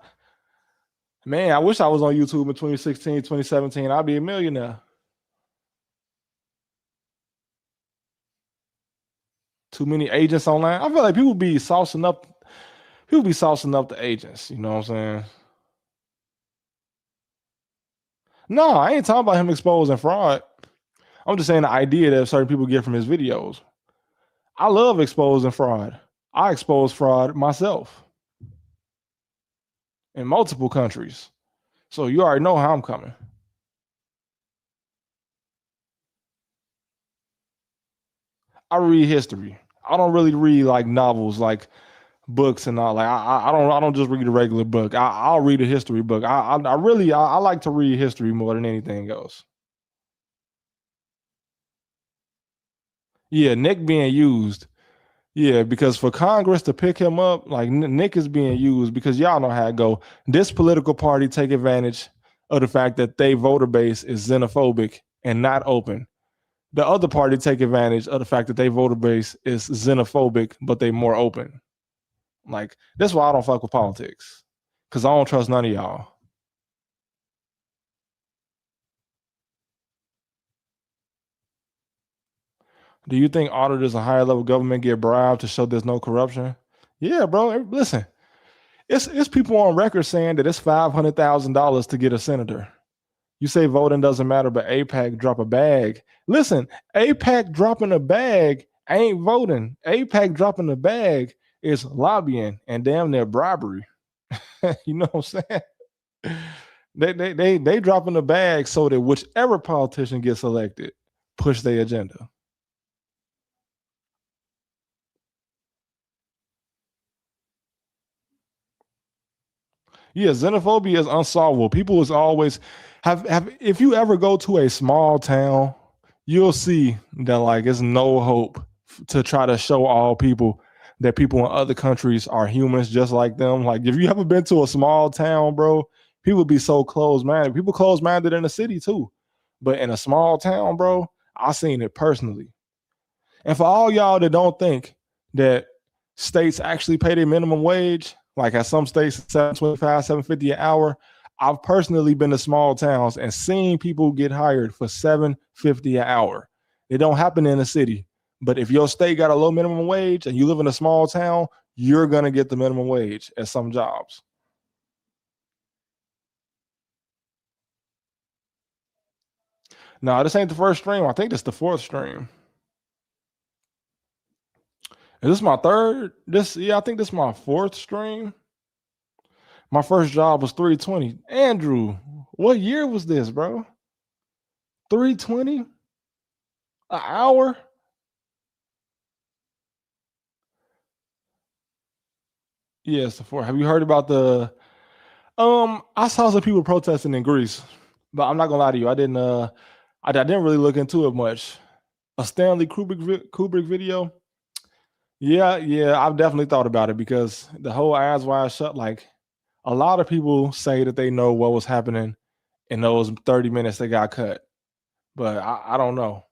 [SPEAKER 1] Man, I wish I was on YouTube in 2016, 2017. I'd be a millionaire. Too many agents online. I feel like people be saucing up. People be saucing up the agents. You know what I'm saying? No, I ain't talking about him exposing fraud. I'm just saying the idea that certain people get from his videos. I love exposing fraud. I expose fraud myself in multiple countries. So you already know how I'm coming. I read history. I don't really read like novels, like books and all. Like I don't just read a regular book. I'll read a history book. I really I like to read history more than anything else. Yeah, Nick being used. Yeah, because for Congress to pick him up, like Nick is being used because y'all know how it go. This political party take advantage of the fact that they voter base is xenophobic and not open. The other party take advantage of the fact that they voter base is xenophobic, but they more open. Like that's why I don't fuck with politics because I don't trust none of y'all. Do you think auditors and higher level government get bribed to show there's no corruption? Yeah, bro. Listen, it's people on record saying that it's $500,000 to get a senator. You say voting doesn't matter, but APAC drop a bag. Listen, APAC dropping a bag ain't voting. APAC dropping a bag is lobbying and damn near bribery. You know what I'm saying? They dropping the bag so that whichever politician gets elected push their agenda. Yeah, xenophobia is unsolvable. People is always have if you ever go to a small town, you'll see that like it's no hope to try to show all people that people in other countries are humans just like them. Like if you ever been to a small town, bro, people be so closed minded. People closed minded in the city too. But in a small town, bro, I seen it personally. And for all y'all that don't think that states actually pay their minimum wage, like at some states, 725, 750 an hour, I've personally been to small towns and seen people get hired for 750 an hour. It don't happen in a city. But if your state got a low minimum wage and you live in a small town, you're gonna get the minimum wage at some jobs. Now, this ain't the first stream. I think this the fourth stream. Is this my third? This yeah, I think this is my fourth stream. My first job was 320. Andrew, what year was this, bro? 320 an hour? Yes, the four. Have you heard about the I saw some people protesting in Greece, but I'm not gonna lie to you. I didn't really look into it much. A Stanley Kubrick video. Yeah, yeah, I've definitely thought about it because the whole eyes wide shut, like a lot of people say that they know what was happening in those 30 minutes that got cut. But I don't know.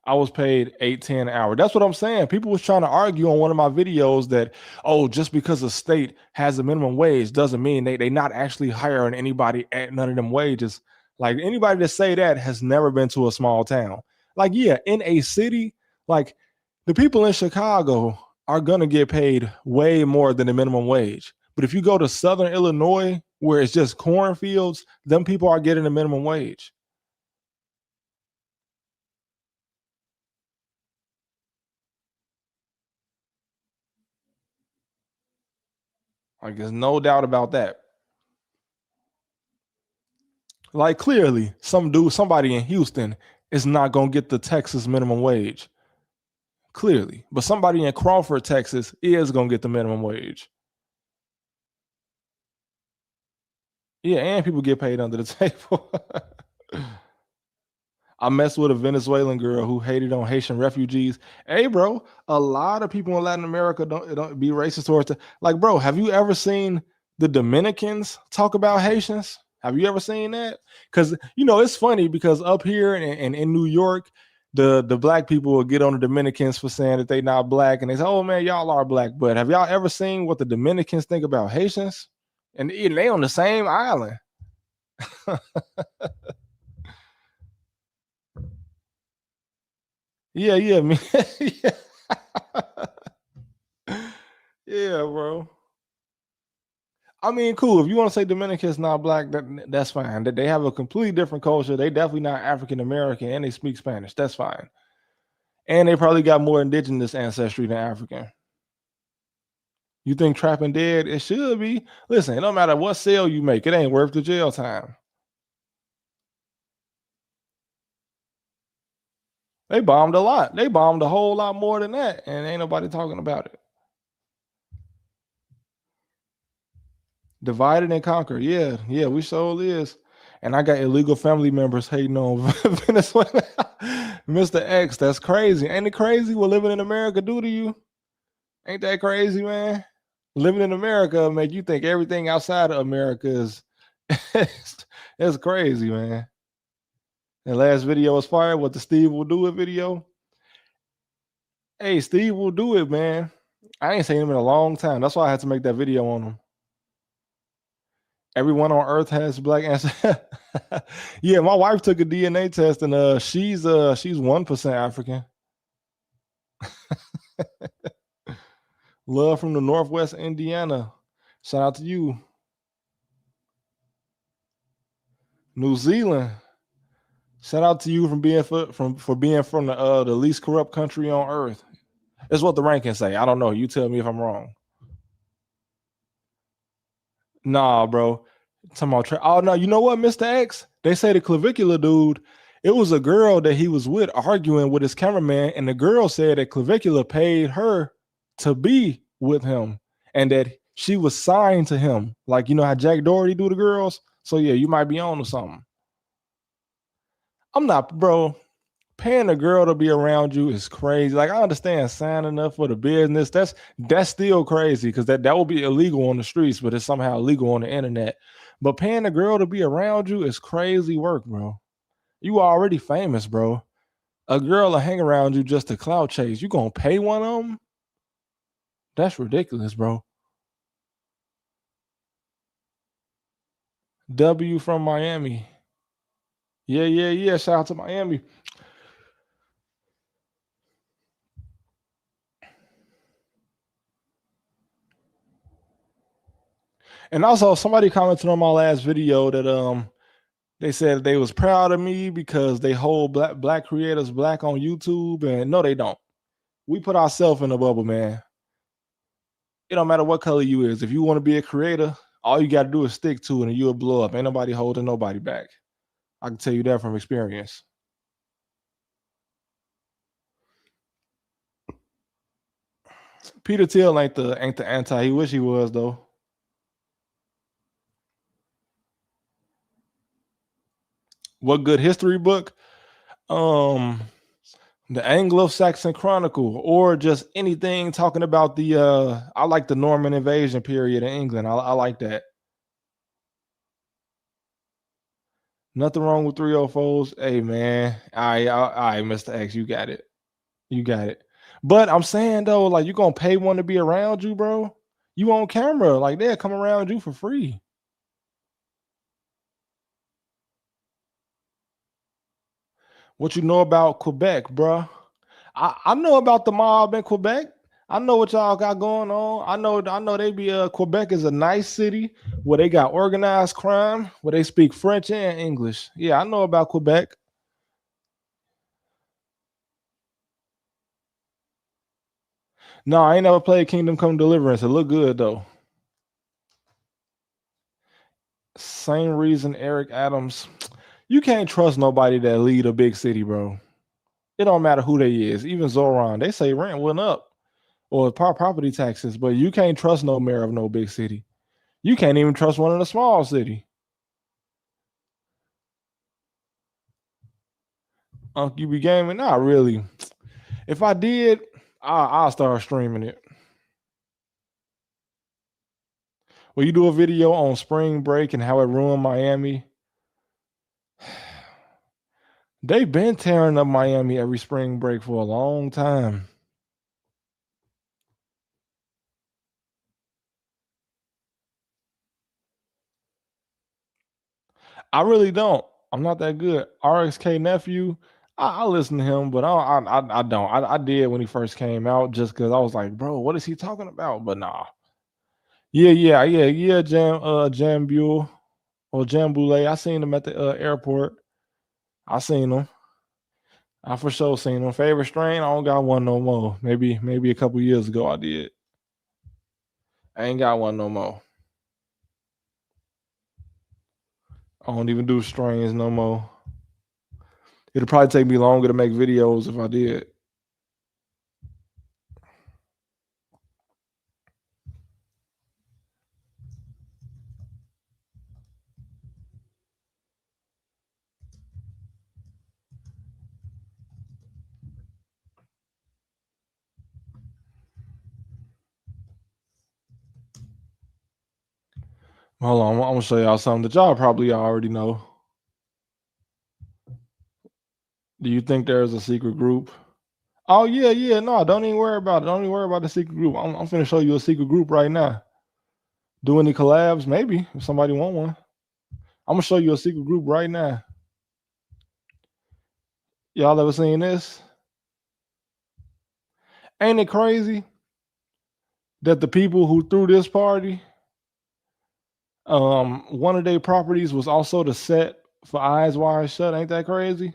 [SPEAKER 1] I was paid 810 an hour. That's what I'm saying. People was trying to argue on one of my videos that, oh, just because a state has a minimum wage doesn't mean they not actually hiring anybody at none of them wages. Like anybody that say that has never been to a small town. Like, yeah, in a city, like the people in Chicago are gonna get paid way more than the minimum wage. But if you go to Southern Illinois, where it's just cornfields, them people are getting the minimum wage. Like, there's no doubt about that. Like clearly, somebody in Houston is not gonna get the Texas minimum wage. Clearly. But somebody in Crawford, Texas is gonna get the minimum wage. Yeah, and people get paid under the table. I messed with a Venezuelan girl who hated on Haitian refugees. Hey, bro, a lot of people in Latin America don't be racist towards the, like, bro. Have you ever seen the Dominicans talk about Haitians? Have you ever seen that? Because you know it's funny because up here in New York, the black people will get on the Dominicans for saying that they not black, and they say, "Oh man, y'all are black." But have y'all ever seen what the Dominicans think about Haitians? And they on the same island. Yeah, yeah, man. Yeah. Yeah, bro. I mean, cool. If you want to say Dominicans not black, that's fine. That they have a completely different culture. They definitely not African American, and they speak Spanish. That's fine. And they probably got more indigenous ancestry than African. You think trapping dead? It should be. Listen, it don't matter what sale you make, it ain't worth the jail time. They bombed a lot. They bombed a whole lot more than that, and ain't nobody talking about it. Divided and conquer. Yeah, yeah, we sure is. And I got illegal family members hating on Venezuela. Mr. X, that's crazy. Ain't it crazy what living in America do to you? Ain't that crazy, man? Living in America make you think everything outside of America is it's crazy, man. The last video was fire. What the Steve will do it video. Hey, Steve will do it, man. I ain't seen him in a long time. That's why I had to make that video on him. Everyone on Earth has black ancestors. Yeah, my wife took a DNA test, and she's 1% African. Love from the Northwest Indiana. Shout out to you. New Zealand. Shout out to you for being from the least corrupt country on Earth. That's what the rankings say. I don't know. You tell me if I'm wrong. Nah, bro. Talking about oh no, you know what, Mr. X? They say the clavicular dude, it was a girl that he was with arguing with his cameraman, and the girl said that clavicular paid her to be with him and that she was signed to him. Like, you know how Jack Doherty do the girls? So yeah, you might be on to something. I'm not, bro. Paying a girl to be around you is crazy. Like, I understand signing up for the business. That's still crazy because that will be illegal on the streets, but it's somehow legal on the internet. But paying a girl to be around you is crazy work, bro. You already famous, bro. A girl will hang around you just to clout chase. You gonna pay one of them? That's ridiculous, bro. W from Miami. Yeah, yeah, yeah. Shout out to Miami. And also, somebody commented on my last video that they said they was proud of me because they hold black creators black on YouTube, and no, they don't. We put ourselves in a bubble, man. It don't matter what color you is. If you want to be a creator, all you got to do is stick to it, and you'll blow up. Ain't nobody holding nobody back. I can tell you that from experience. Peter Thiel ain't the anti. He wish he was though. What good history book? Um, the Anglo-Saxon Chronicle, or just anything talking about the. I like the Norman invasion period in England. I like that. Nothing wrong with 304s. Hey man, I Mr. X, you got it. You got it. But I'm saying though, like you gonna pay one to be around you, bro. You on camera, like they'll come around you for free. What you know about Quebec, bro? I know about the mob in Quebec. I know what y'all got going on. I know they be Quebec is a nice city where they got organized crime, where they speak French and English. Yeah, I know about Quebec. No, I ain't never played Kingdom Come Deliverance. It look good though. Same reason Eric Adams. You can't trust nobody that lead a big city, bro. It don't matter who they is. Even Zoran, they say rent went up or property taxes, but you can't trust no mayor of no big city. You can't even trust one in a small city. You be gaming? Not really. If I did, I'll start streaming it. Will you do a video on spring break and how it ruined Miami? They've been tearing up Miami every spring break for a long time. I really don't. I'm not that good. RXK nephew, I listen to him, but I don't. I did when he first came out just because I was like, bro, what is he talking about? But nah. Yeah, yeah, yeah, yeah. Jam Buell or Jam Boule. I seen him at the airport. I seen him. I for sure seen him. Favorite strain? I don't got one no more. Maybe a couple years ago I did. I ain't got one no more. I don't even do strains no more. It'd probably take me longer to make videos if I did. Hold on, I'm gonna show y'all something that y'all probably already know. Do you think there's a secret group? Oh yeah, yeah. No, don't even worry about it. Don't even worry about the secret group. I'm finna show you a secret group right now. Do any collabs? Maybe if somebody want one. I'm gonna show you a secret group right now. Y'all ever seen this? Ain't it crazy that the people who threw this party, one of their properties was also the set for Eyes Wide Shut? Ain't that crazy?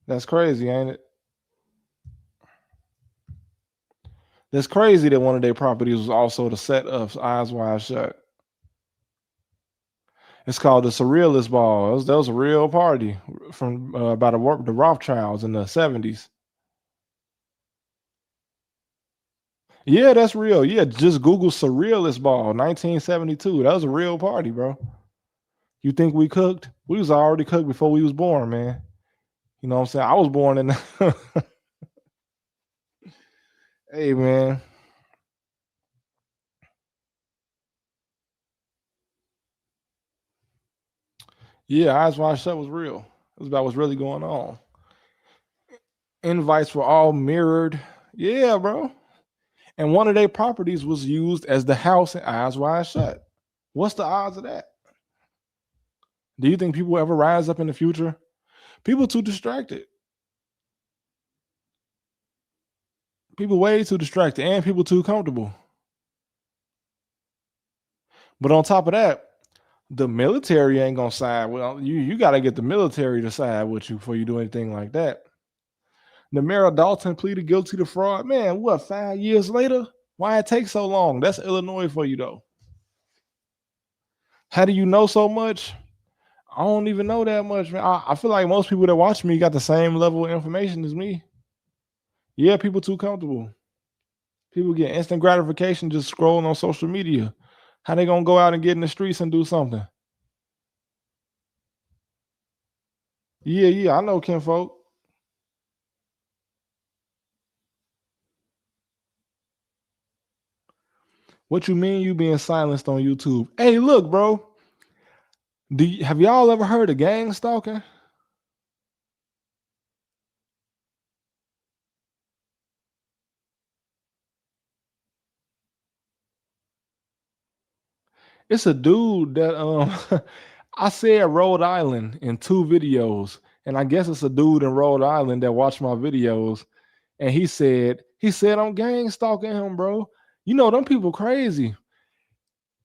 [SPEAKER 1] That's crazy, ain't it? That's crazy that one of their properties was also the set of Eyes Wide Shut. It's called the Surrealist Ball. That was a real party from by the Rothschilds in the 70s. Yeah, that's real. Yeah, just Google Surrealist Ball, 1972. That was a real party, bro. You think we cooked? We was already cooked before we was born, man. You know what I'm saying? I was born in Hey man. Yeah, Eyes Wide Shut was real. It was about what's really going on. Invites were all mirrored. Yeah, bro. And one of their properties was used as the house in Eyes Wide Shut. What's the odds of that? Do you think people will ever rise up in the future? People too distracted. People way too distracted and people too comfortable. But on top of that, the military ain't gonna side. Well, you got to get the military to side with you before you do anything like that. Namera Dalton pleaded guilty to fraud. Man, what, 5 years later? Why it take so long? That's Illinois for you, though. How do you know so much? I don't even know that much, man. I feel like most people that watch me got the same level of information as me. Yeah, people too comfortable. People get instant gratification just scrolling on social media. How they gonna go out and get in the streets and do something? Yeah, yeah, I know, kinfolk. What you mean you being silenced on YouTube? Hey, look, bro. Have y'all ever heard of gang stalking? It's a dude that I said Rhode Island in 2 videos, and I guess it's a dude in Rhode Island that watched my videos, and he said I'm gang stalking him, bro. You know them people crazy.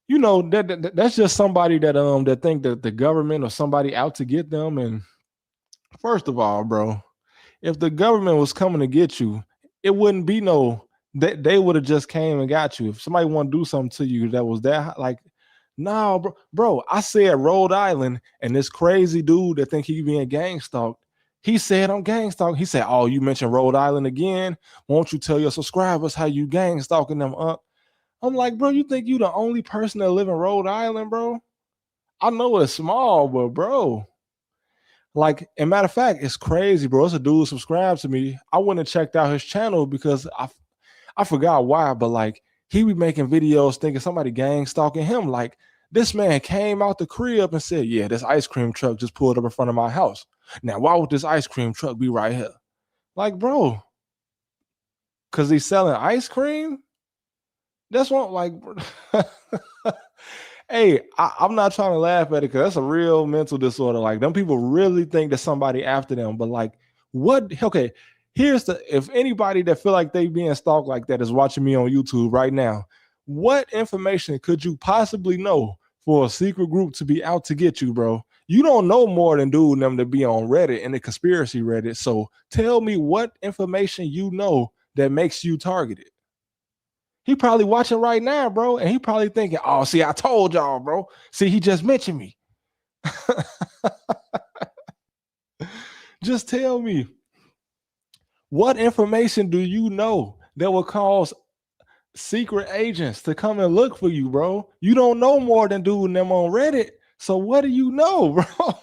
[SPEAKER 1] You know that's just somebody that think that the government or somebody out to get them. And first of all, bro, if the government was coming to get you, it wouldn't be no they would have just came and got you. If somebody want to do something to you that was that like, no, bro, I said Rhode Island, and this crazy dude that think he being gang stalked, he said I'm gang stalking. He said, "Oh, you mentioned Rhode Island again. Won't you tell your subscribers how you gang stalking them up?" I'm like, bro, you think you the only person that live in Rhode Island, bro? I know it's small, but bro, like, and matter of fact, it's crazy, bro. It's a dude subscribed to me. I went and checked out his channel because I forgot why, but like he be making videos thinking somebody gang stalking him. Like this man came out the crib and said, "Yeah, this ice cream truck just pulled up in front of my house. Now, why would this ice cream truck be right here?" Like, bro, because he's selling ice cream. That's what, like, hey, I'm not trying to laugh at it because that's a real mental disorder. Like, them people really think that somebody after them, but like, what? Okay, here's the if anybody that feel like they being stalked like that is watching me on YouTube right now, what information could you possibly know for a secret group to be out to get you, bro? You don't know more than dude and them to be on Reddit and the conspiracy Reddit. So tell me what information you know that makes you targeted. He probably watching right now, bro, and he probably thinking, "Oh, see, I told y'all, bro. See, he just mentioned me." Just tell me, what information do you know that will cause secret agents to come and look for you, bro? You don't know more than dude and them on Reddit. So what do you know, bro?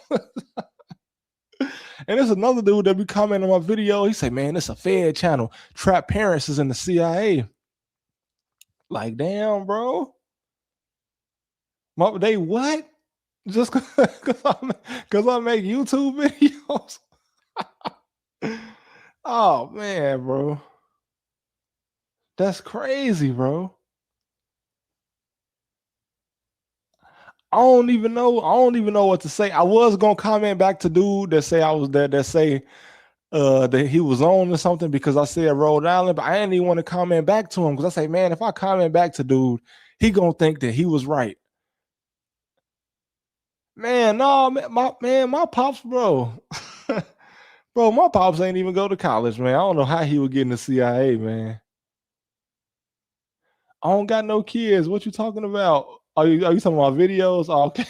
[SPEAKER 1] And there's another dude that be commenting on my video. He say, "Man, it's a Fed channel. Trap parents is in the CIA." Like, damn, bro. They what? Just because I make YouTube videos? Oh man, bro. That's crazy, bro. I don't even know what to say. I was gonna comment back to dude that say I was that say that he was on or something because I said Rhode Island, but I didn't even want to comment back to him because I say, man, if I comment back to dude, he gonna think that he was right. Man, no, my pops, bro. Bro, my pops ain't even go to college, man. I don't know how he would get in the CIA, man. I don't got no kids. What you talking about? Are you talking about videos? Oh, okay.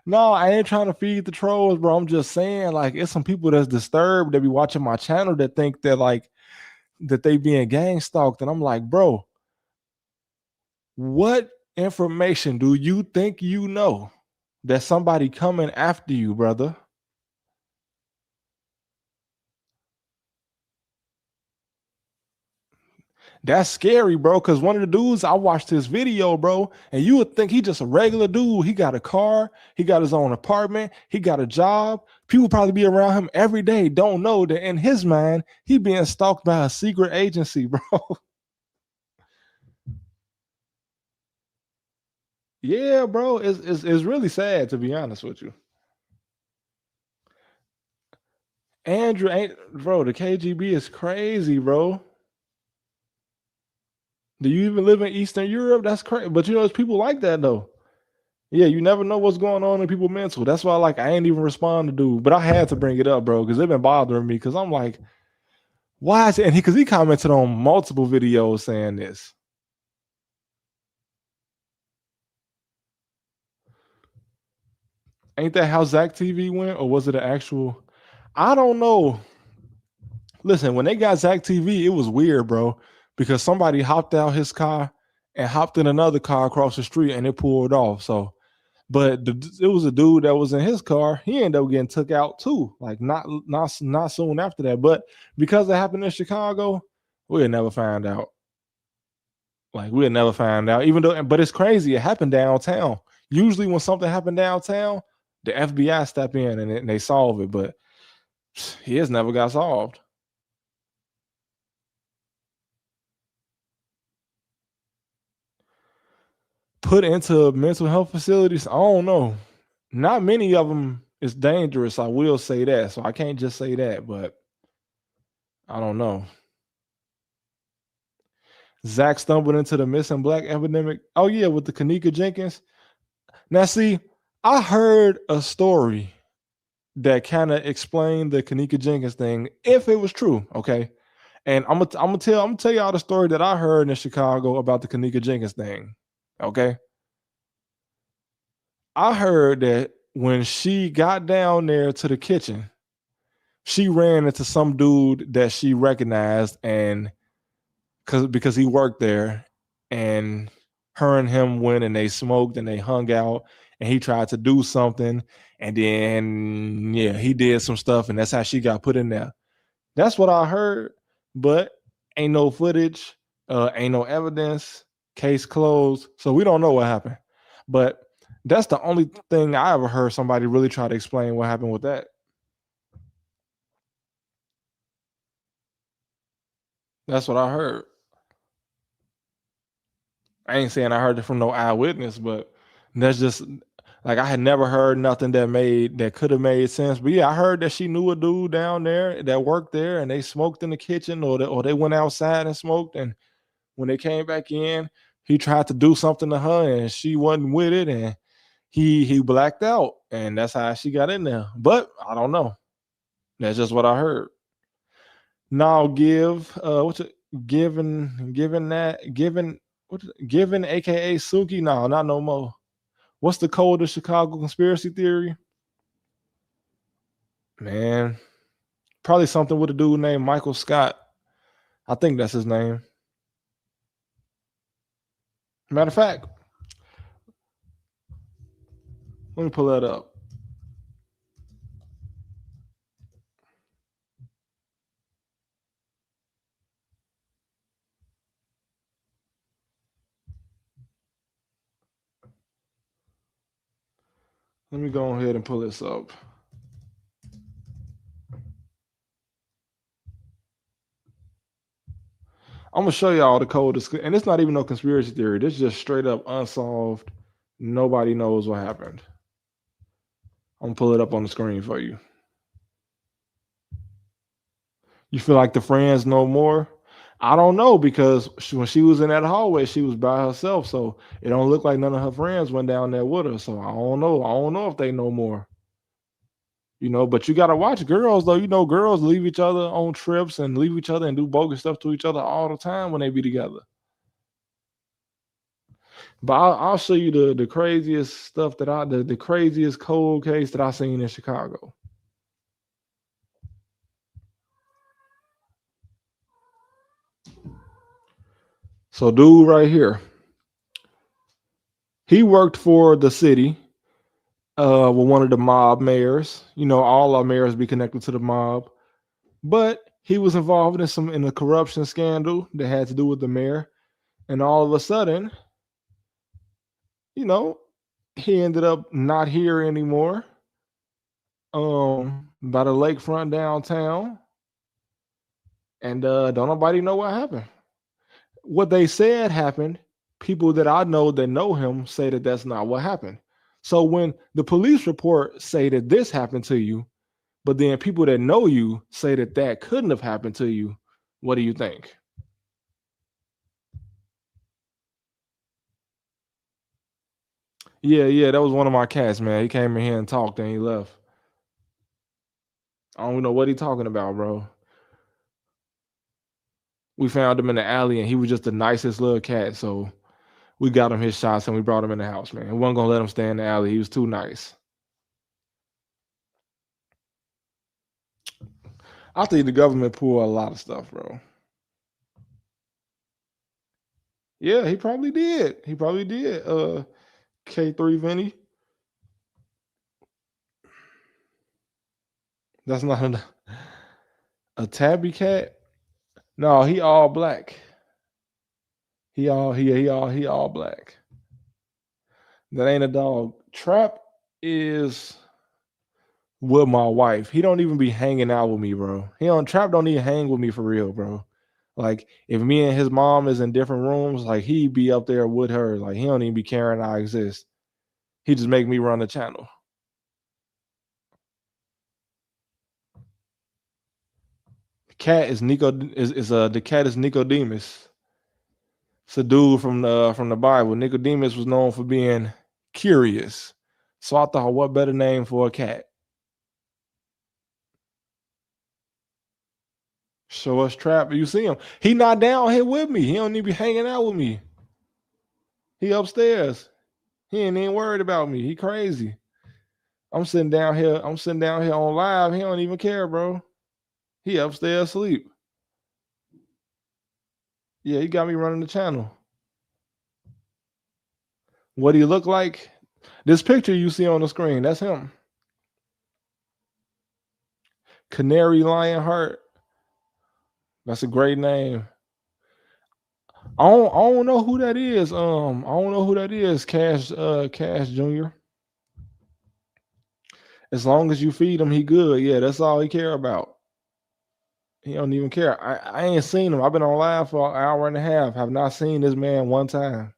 [SPEAKER 1] No, I ain't trying to feed the trolls, bro. I'm just saying, like, it's some people that's disturbed that be watching my channel that think that like that they being gang stalked. And I'm like, bro, what information do you think you know that somebody coming after you, brother? That's scary, bro. Cause one of the dudes I watched his video, bro, and you would think he just a regular dude. He got a car, he got his own apartment, he got a job. People probably be around him every day. Don't know that in his mind he being stalked by a secret agency, bro. Yeah, bro. It's really sad to be honest with you. Andrew ain't bro. The KGB is crazy, bro. Do you even live in Eastern Europe? That's crazy. But you know, it's people like that though. Yeah, you never know what's going on in people's mental. That's why, like, I ain't even respond to dude, but I had to bring it up, bro, because they've been bothering me. Because I'm like, why is it? And because he commented on multiple videos saying this. Ain't that how Zach TV went, or was it an actual? I don't know. Listen, when they got Zach TV, it was weird, bro, because somebody hopped out his car and hopped in another car across the street, and it pulled off. So but it was a dude that was in his car. He ended up getting took out too, like not soon after that. But because it happened in Chicago, we'll never find out. Like we'll never find out. Even though, but it's crazy. It happened downtown. Usually, when something happened downtown, the FBI step in and they solve it. But his never got solved. Put into mental health facilities. I don't know. Not many of them is dangerous. I will say that. So I can't just say that, but I don't know. Zach stumbled into the missing black epidemic. Oh yeah, with the Kanika Jenkins. Now see, I heard a story that kind of explained the Kanika Jenkins thing, if it was true. Okay, and I'm gonna tell y'all the story that I heard in Chicago about the Kanika Jenkins thing. Okay, I heard that when she got down there to the kitchen, she ran into some dude that she recognized, and because he worked there, and her and him went and they smoked and they hung out, and he tried to do something, and then yeah, he did some stuff, and that's how she got put in there. That's what I heard, but ain't no footage, ain't no evidence, case closed, so we don't know what happened. But that's the only thing I ever heard somebody really try to explain what happened with that. That's what I heard. I ain't saying I heard it from no eyewitness, but that's just like I had never heard nothing that could have made sense. But yeah, I heard that she knew a dude down there that worked there, and they smoked in the kitchen, or they went outside and smoked. And when they came back in, he tried to do something to her, and she wasn't with it, and he blacked out, and that's how she got in there. But I don't know. That's just what I heard. Now give Given aka Suki. No, not no more. What's the code of Chicago conspiracy theory? Man, probably something with a dude named Michael Scott. I think that's his name. Matter of fact, let me pull that up. Let me go ahead and pull this up. I'm gonna show y'all the code, and it's not even no conspiracy theory. This is just straight up unsolved. Nobody knows what happened. I'm gonna pull it up on the screen for you. You feel like the friends know more? I don't know because when she was in that hallway, she was by herself, so it don't look like none of her friends went down there with her. So I don't know. I don't know if they know more. But you gotta watch girls though. Girls leave each other on trips and leave each other and do bogus stuff to each other all the time when they be together. But I'll show you the craziest stuff the craziest cold case that I seen in Chicago. So dude right here, he worked for the city with one of the mob mayors. All our mayors be connected to the mob, but he was involved in a corruption scandal that had to do with the mayor, and all of a sudden, you know, he ended up not here anymore. By the lakefront downtown, and don't nobody know what happened. What they said happened. People that I know that know him say that that's not what happened. So when the police report say that this happened to you, but then people that know you say that that couldn't have happened to you, what do you think? Yeah, that was one of my cats, man. He came in here and talked, and he left. I don't know what he talking about, bro. We found him in the alley, and he was just the nicest little cat. So we got him his shots, and we brought him in the house, man. We wasn't gonna let him stay in the alley. He was too nice. I think the government pulled a lot of stuff, bro. Yeah, he probably did. He probably did. K3 Vinny. That's not a tabby cat. No, he all black. He all black. That ain't a dog. Trap is with my wife. He don't even be hanging out with me, bro. Trap don't even hang with me for real, bro. Like if me and his mom is in different rooms, like he be up there with her. Like he don't even be caring I exist. He just make me run the channel. Cat is Nico is the cat is Nicodemus. It's a dude from the Bible. Nicodemus was known for being curious. So I thought, what better name for a cat? Show us Trap. You see him. He not down here with me. He don't need to be hanging out with me. He upstairs. He ain't even worried about me. He crazy. I'm sitting down here. I'm sitting down here on live. He don't even care, bro. He upstairs asleep. Yeah, he got me running the channel. What he look like? This picture you see on the screen, that's him. Canary Lionheart. That's a great name. I don't know who that is. I don't know who that is. Cash Jr. As long as you feed him, he good. Yeah, that's all he care about. He don't even care. I ain't seen him. I've been on live for an hour and a half. Have not seen this man one time.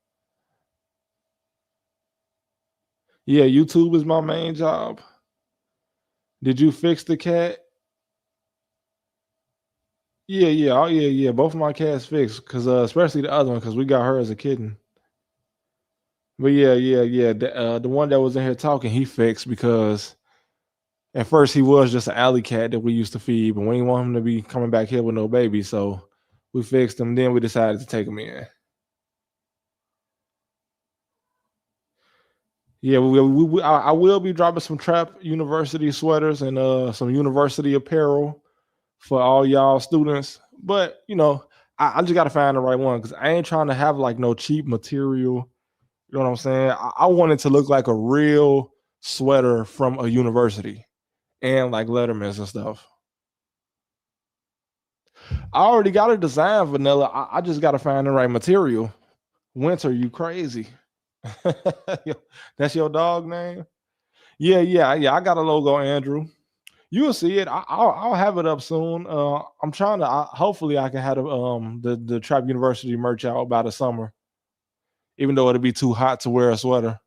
[SPEAKER 1] Yeah, YouTube is my main job. Did you fix the cat? Yeah. Oh yeah. Both of my cats fixed. Cause especially the other one, cause we got her as a kitten. But yeah. The one that was in here talking, he fixed because at first he was just an alley cat that we used to feed, but we didn't want him to be coming back here with no baby. So We fixed them, then we decided to take them in. Yeah, I will be dropping some Trap University sweaters and some university apparel for all y'all students. But I just gotta find the right one because I ain't trying to have like no cheap material. You know what I'm saying? I want it to look like a real sweater from a university and like Letterman's and stuff. I already got a design, vanilla. I just gotta find the right material. Winter, you crazy? That's your dog name? Yeah, yeah, yeah. I got a logo, Andrew. You'll see it. I'll have it up soon. I'm trying to. Hopefully, I can have the Trap University merch out by the summer. Even though it'll be too hot to wear a sweater.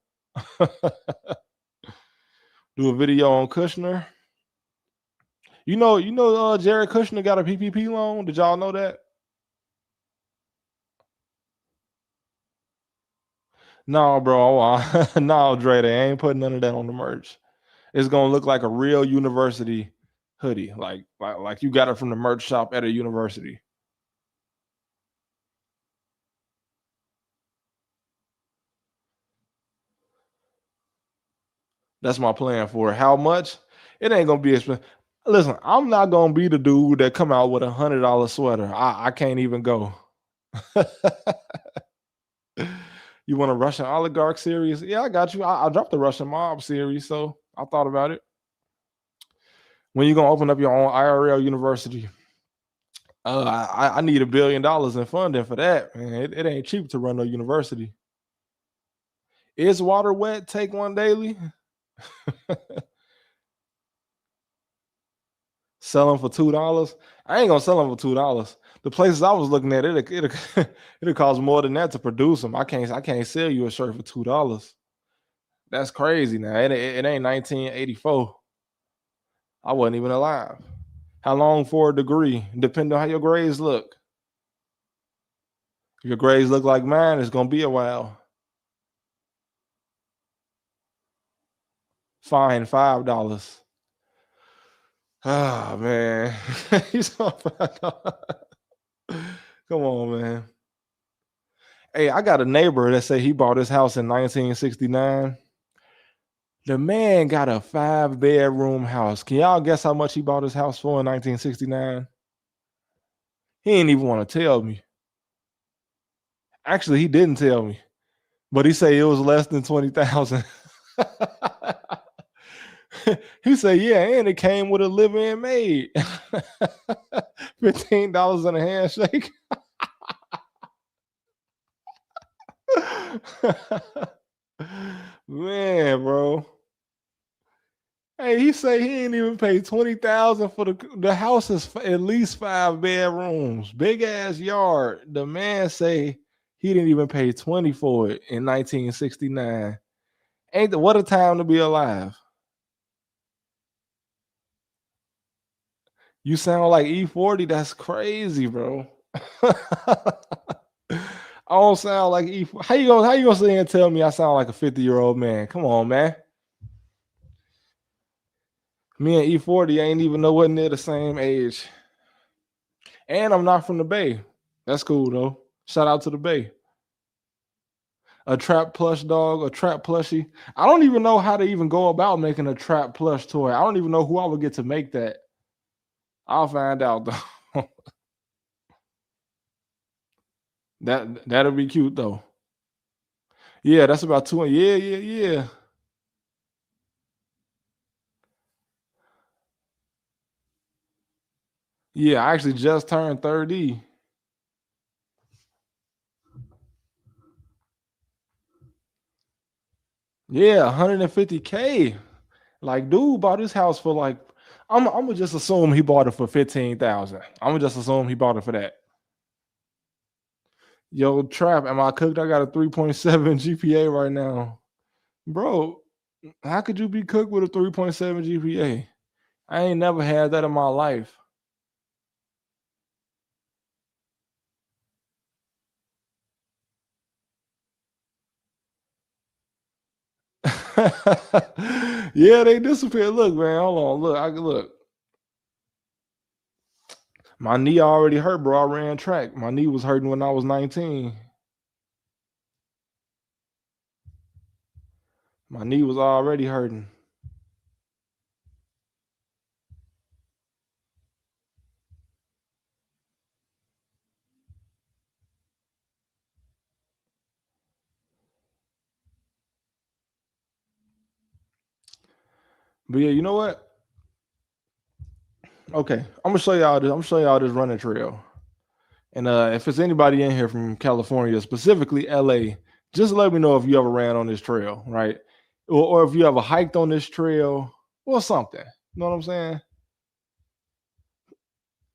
[SPEAKER 1] Do a video on Kushner. Jared Kushner got a PPP loan. Did y'all know that? No, bro. No, Dre, they ain't putting none of that on the merch. It's gonna look like a real university hoodie, like you got it from the merch shop at a university. That's my plan for it. How much? It ain't gonna be expensive. Listen, I'm not gonna be the dude that come out with $100 sweater. I can't even go. You want a Russian oligarch series? Yeah, I got you. I dropped the Russian mob series, so I thought about it. When you gonna open up your own IRL university? I need $1 billion in funding for that, man. It ain't cheap to run a university. Is water wet? Take one daily. Sell them for $2. I ain't gonna sell them for $2. The places I was looking at, it'll cost more than that to produce them. I can't sell you a shirt for $2. That's crazy. Now it ain't 1984. I wasn't even alive. How long for a degree? Depending on how your grades look. If your grades look like mine, it's gonna be a while. Fine, $5. Ah man. He's on $5. Come on, man. Hey, I got a neighbor that say he bought his house in 1969. The man got a 5-bedroom house. Can y'all guess how much he bought his house for in 1969? He didn't even want to tell me. Actually, he didn't tell me, but he said it was less than 20,000. He said, "Yeah, and it came with a live-in maid." $15 and a handshake. Man, bro. Hey, he say he ain't even pay 20,000 for the house is at least 5 bedrooms, big ass yard. The man say he didn't even pay 20 for it in 1969. What a time to be alive. You sound like E40. That's crazy, bro. I don't sound like E40. How you gonna sit here and tell me I sound like a 50-year-old man? Come on, man. Me and E40 ain't even nowhere near the same age. And I'm not from the Bay. That's cool though. Shout out to the Bay. A trap plush dog, a trap plushie. I don't even know how to even go about making a trap plush toy. I don't even know who I would get to make that. I'll find out though. That'll be cute though. Yeah, that's about 2. Yeah, yeah, yeah. Yeah, I actually just turned 30. Yeah, 150K. Like, dude bought his house for like, I'm gonna just assume he bought it for 15,000. I'm gonna just assume he bought it for that. Yo, Trap, am I cooked? I got a 3.7 GPA right now. Bro, how could you be cooked with a 3.7 GPA? I ain't never had that in my life. Yeah, they disappeared. Look, man, hold on. Look. My knee already hurt, bro. I ran track. My knee was hurting when I was 19. My knee was already hurting. But yeah, you know what? Okay, I'm gonna show y'all this. I'm gonna show y'all this running trail. And if it's anybody in here from California, specifically LA, just let me know if you ever ran on this trail, right? Or if you ever hiked on this trail or something. You know what I'm saying?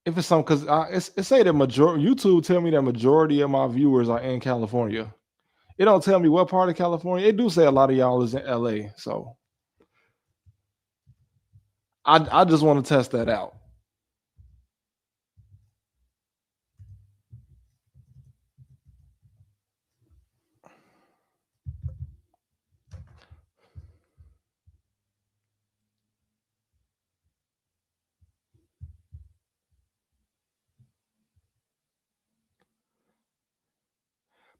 [SPEAKER 1] If it's something, because it say that majority YouTube tell me that majority of my viewers are in California. It don't tell me what part of California. It do say a lot of y'all is in LA. So I just want to test that out.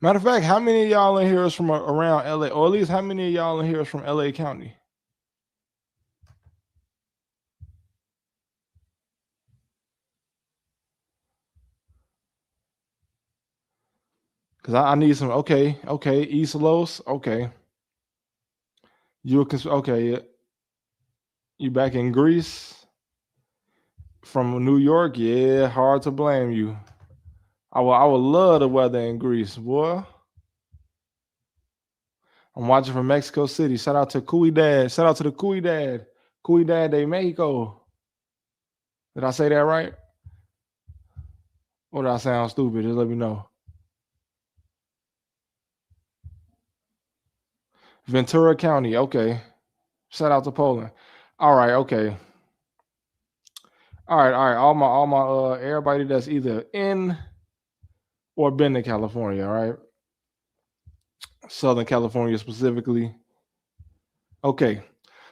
[SPEAKER 1] Matter of fact, how many of y'all in here is from around LA? Or at least how many of y'all in here is from LA County? Because I need some. Okay, East Los. Okay, okay. You back in Greece from New York? Yeah, hard to blame you. I would love the weather in Greece, boy. I'm watching from Mexico City. Shout out to Cuidad. Shout out to the Cuidad. Cuidad de Mexico. Did I say that right? Or did I sound stupid? Just let me know. Ventura County. Okay. Shout out to Poland. All right. Okay. All right. All right. All my everybody that's either in or been to California. All right. Southern California specifically. Okay.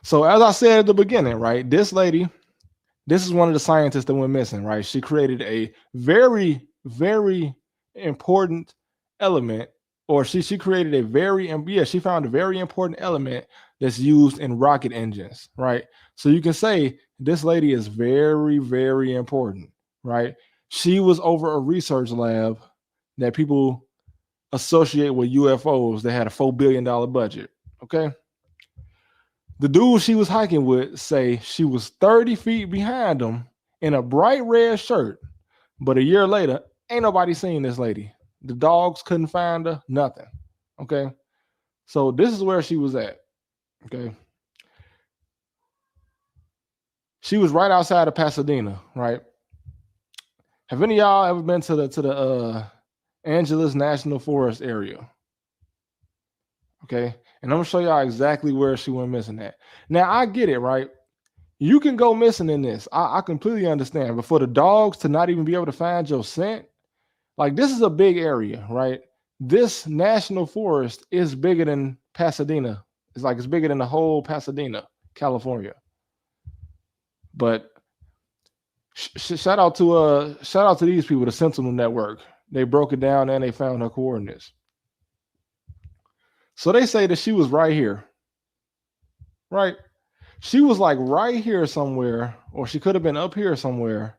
[SPEAKER 1] So as I said at the beginning, right? This is one of the scientists that went missing, right? She created a very, very important element, or she created a very yeah, she found a very important element that's used in rocket engines, right? So you can say this lady is very, very important, right? She was over a research lab that people associate with UFOs that had a $4 billion budget. Okay. The dude she was hiking with say she was 30 feet behind him in a bright red shirt. But a year later, ain't nobody seen this lady. The dogs couldn't find her, nothing. Okay. So this is where she was at. Okay. She was right outside of Pasadena, right? Have any of y'all ever been to the Angeles National Forest area? Okay. And I'm gonna show y'all exactly where she went missing at. Now I get it, right? You can go missing in this. I completely understand. But for the dogs to not even be able to find your scent, like this is a big area, right? This national forest is bigger than Pasadena. It's bigger than the whole Pasadena, California. But shout out to these people, the Sentinel Network. They broke it down and they found her coordinates. So they say that she was right here, right? She was like right here somewhere, or she could have been up here somewhere,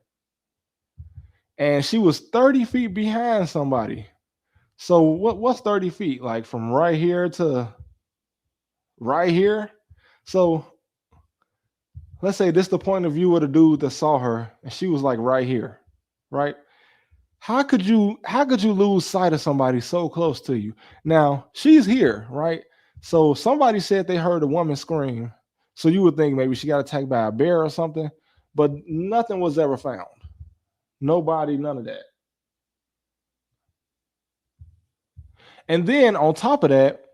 [SPEAKER 1] and she was 30 feet behind somebody. So what's 30 feet? Like from right here to right here? So let's say this is the point of view of the dude that saw her, and she was like right here, right? How could you lose sight of somebody so close to you? Now she's here, right? So somebody said they heard a woman scream. So you would think maybe she got attacked by a bear or something, but nothing was ever found. Nobody, none of that. And then on top of that,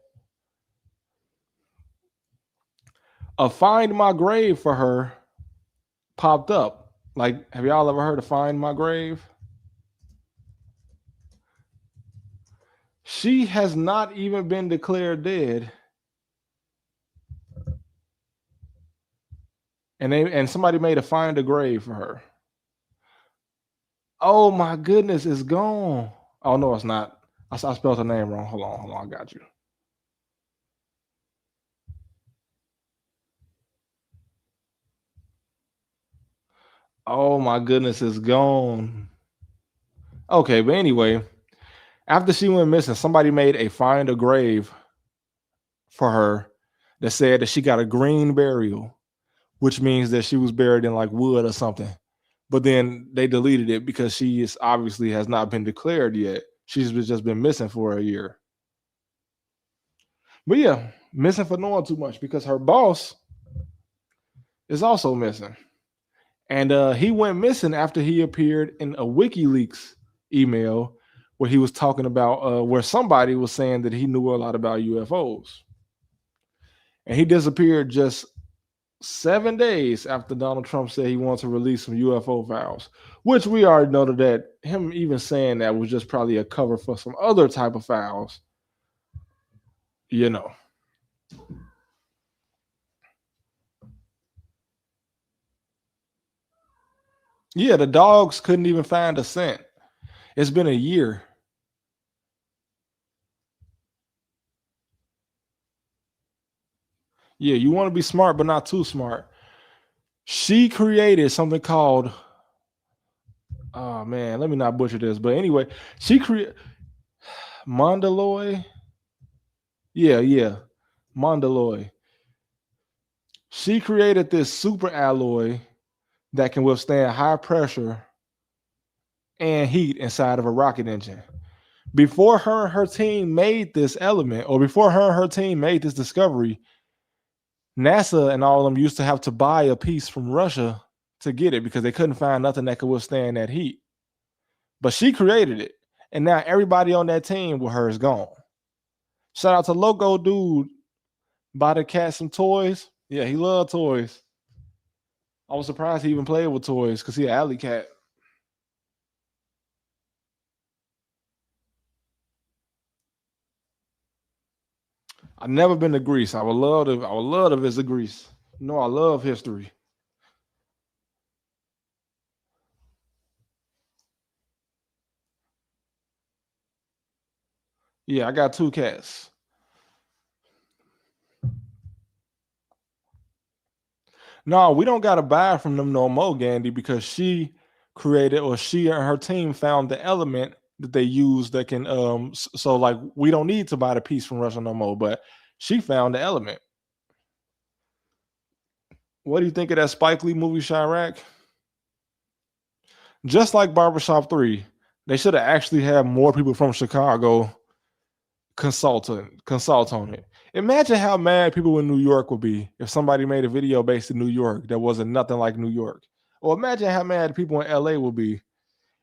[SPEAKER 1] a find my grave for her popped up. Like, have y'all ever heard of Find My Grave? She has not even been declared dead. And somebody made a find a grave for her. Oh my goodness, it's gone. Oh no, it's not. I spelled her name wrong. Hold on, I got you. Oh my goodness, it's gone. Okay, but anyway, after she went missing, somebody made a find a grave for her that said that she got a green burial, which means that she was buried in like wood or something. But then they deleted it because she is obviously has not been declared yet. Just been missing for a year. But yeah, missing for knowing too much because her boss is also missing. And he went missing after he appeared in a WikiLeaks email where he was talking about where somebody was saying that he knew a lot about UFOs. And he disappeared just 7 days after Donald Trump said he wanted to release some UFO files, which we already know that him even saying that was just probably a cover for some other type of files, you know. Yeah, the dogs couldn't even find a scent. It's been a year. Yeah, you want to be smart, but not too smart. She created something called, oh man, let me not butcher this, but anyway, she created Mondaloy. Yeah, Mondaloy. She created this super alloy that can withstand high pressure and heat inside of a rocket engine. Before her and her team made this element, or before her and her team made this discovery, NASA and all of them used to have to buy a piece from Russia to get it because they couldn't find nothing that could withstand that heat. But she created it, and now everybody on that team with her is gone. Shout out to Loco Dude, buy the cat some toys. Yeah, he loved toys. I was surprised he even played with toys because he an alley cat. I've never been to Greece. I would love to visit Greece. You know, I love history. Yeah, I got two cats. No, we don't gotta buy from them no more, Gandhi, because she created or she and her team found the element that they use that can so like we don't need to buy the piece from Russia no more, but she found the element. What do you think of that Spike Lee movie Chirac? Just like Barbershop 3, they should have actually had more people from Chicago consult on it. Imagine how mad people in New York would be if somebody made a video based in New York that wasn't nothing like New York. Or imagine how mad people in LA would be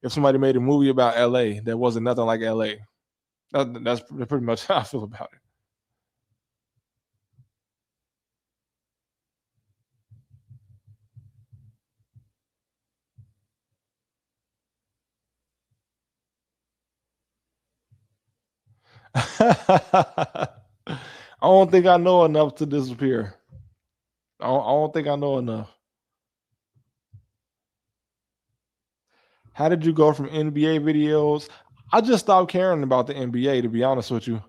[SPEAKER 1] if somebody made a movie about LA that wasn't nothing like LA. That's pretty much how I feel about it. I don't think I know enough to disappear. I don't think I know enough. How did you go from NBA videos? I just stopped caring about the NBA, to be honest with you.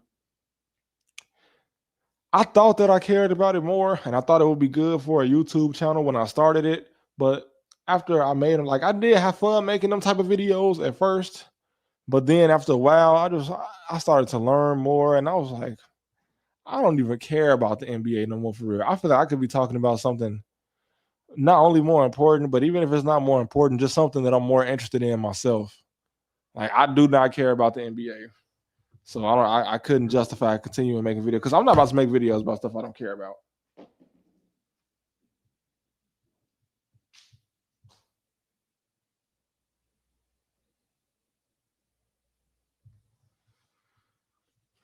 [SPEAKER 1] I thought that I cared about it more and I thought it would be good for a YouTube channel when I started it. But after I made them, like I did have fun making them type of videos at first. But then after a while, I started to learn more and I was like, I don't even care about the NBA no more for real. I feel like I could be talking about something not only more important, but even if it's not more important, just something that I'm more interested in myself. Like I do not care about the NBA. So I couldn't justify continuing making videos because I'm not about to make videos about stuff I don't care about.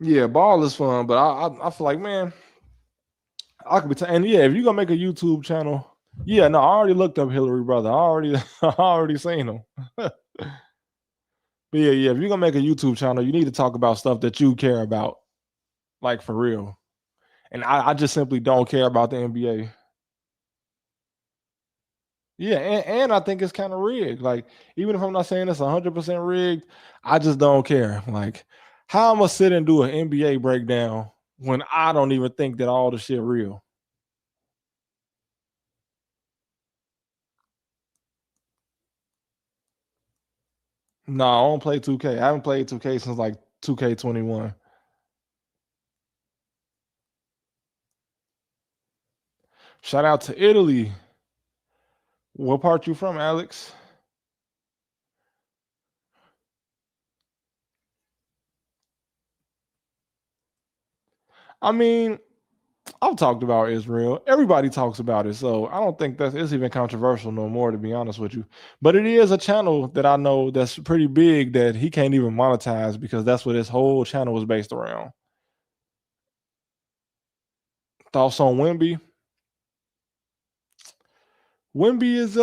[SPEAKER 1] Yeah, ball is fun, but I feel like, man, I could be and yeah, if you're gonna make a YouTube channel, yeah, no, I already looked up Hillary brother. I already I already seen him. But yeah, if you're gonna make a YouTube channel, you need to talk about stuff that you care about, like for real. And I just simply don't care about the NBA. Yeah, and I think it's kind of rigged. Like, even if I'm not saying it's 100% rigged, I just don't care. Like, how I'm gonna sit and do an NBA breakdown when I don't even think that all the shit real? No, I don't play 2K. I haven't played 2K since like 2K21. Shout out to Italy. What part you from, Alex? I mean, I've talked about Israel. Everybody talks about it, so I don't think that it's even controversial no more, to be honest with you. But it is a channel that I know that's pretty big that he can't even monetize because that's what his whole channel was based around. Thoughts on Wimby? Wimby is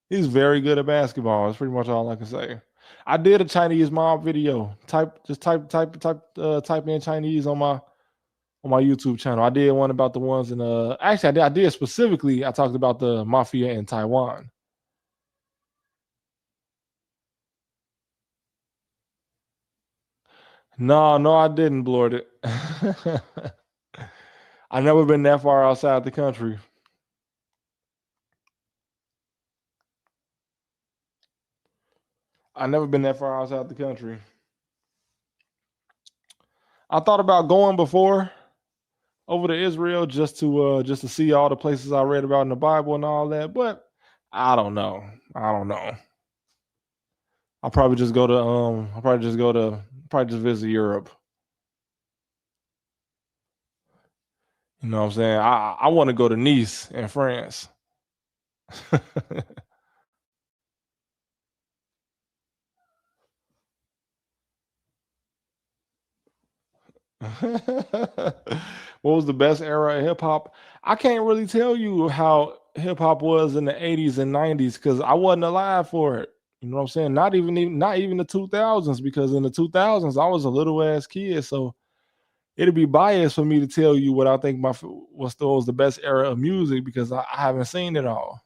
[SPEAKER 1] he's very good at basketball. That's pretty much all I can say. I did a Chinese mob video. Type in Chinese on my YouTube channel. I did one about the ones in actually I did specifically I talked about the mafia in Taiwan. No, no, I didn't blurt it. I never been that far outside the country. I never been that far outside the country. I thought about going before over to Israel just to see all the places I read about in the Bible and all that, but I don't know. I don't know. I'll probably just go to I'll probably just go to probably just visit Europe. You know what I'm saying? I want to go to Nice in France. What was the best era of hip hop? I can't really tell you how hip hop was in the 80s and 90s because I wasn't alive for it. You know what I'm saying? Not even the 2000s because in the 2000s I was a little ass kid, so it'd be biased for me to tell you what I think was the best era of music because I haven't seen it all.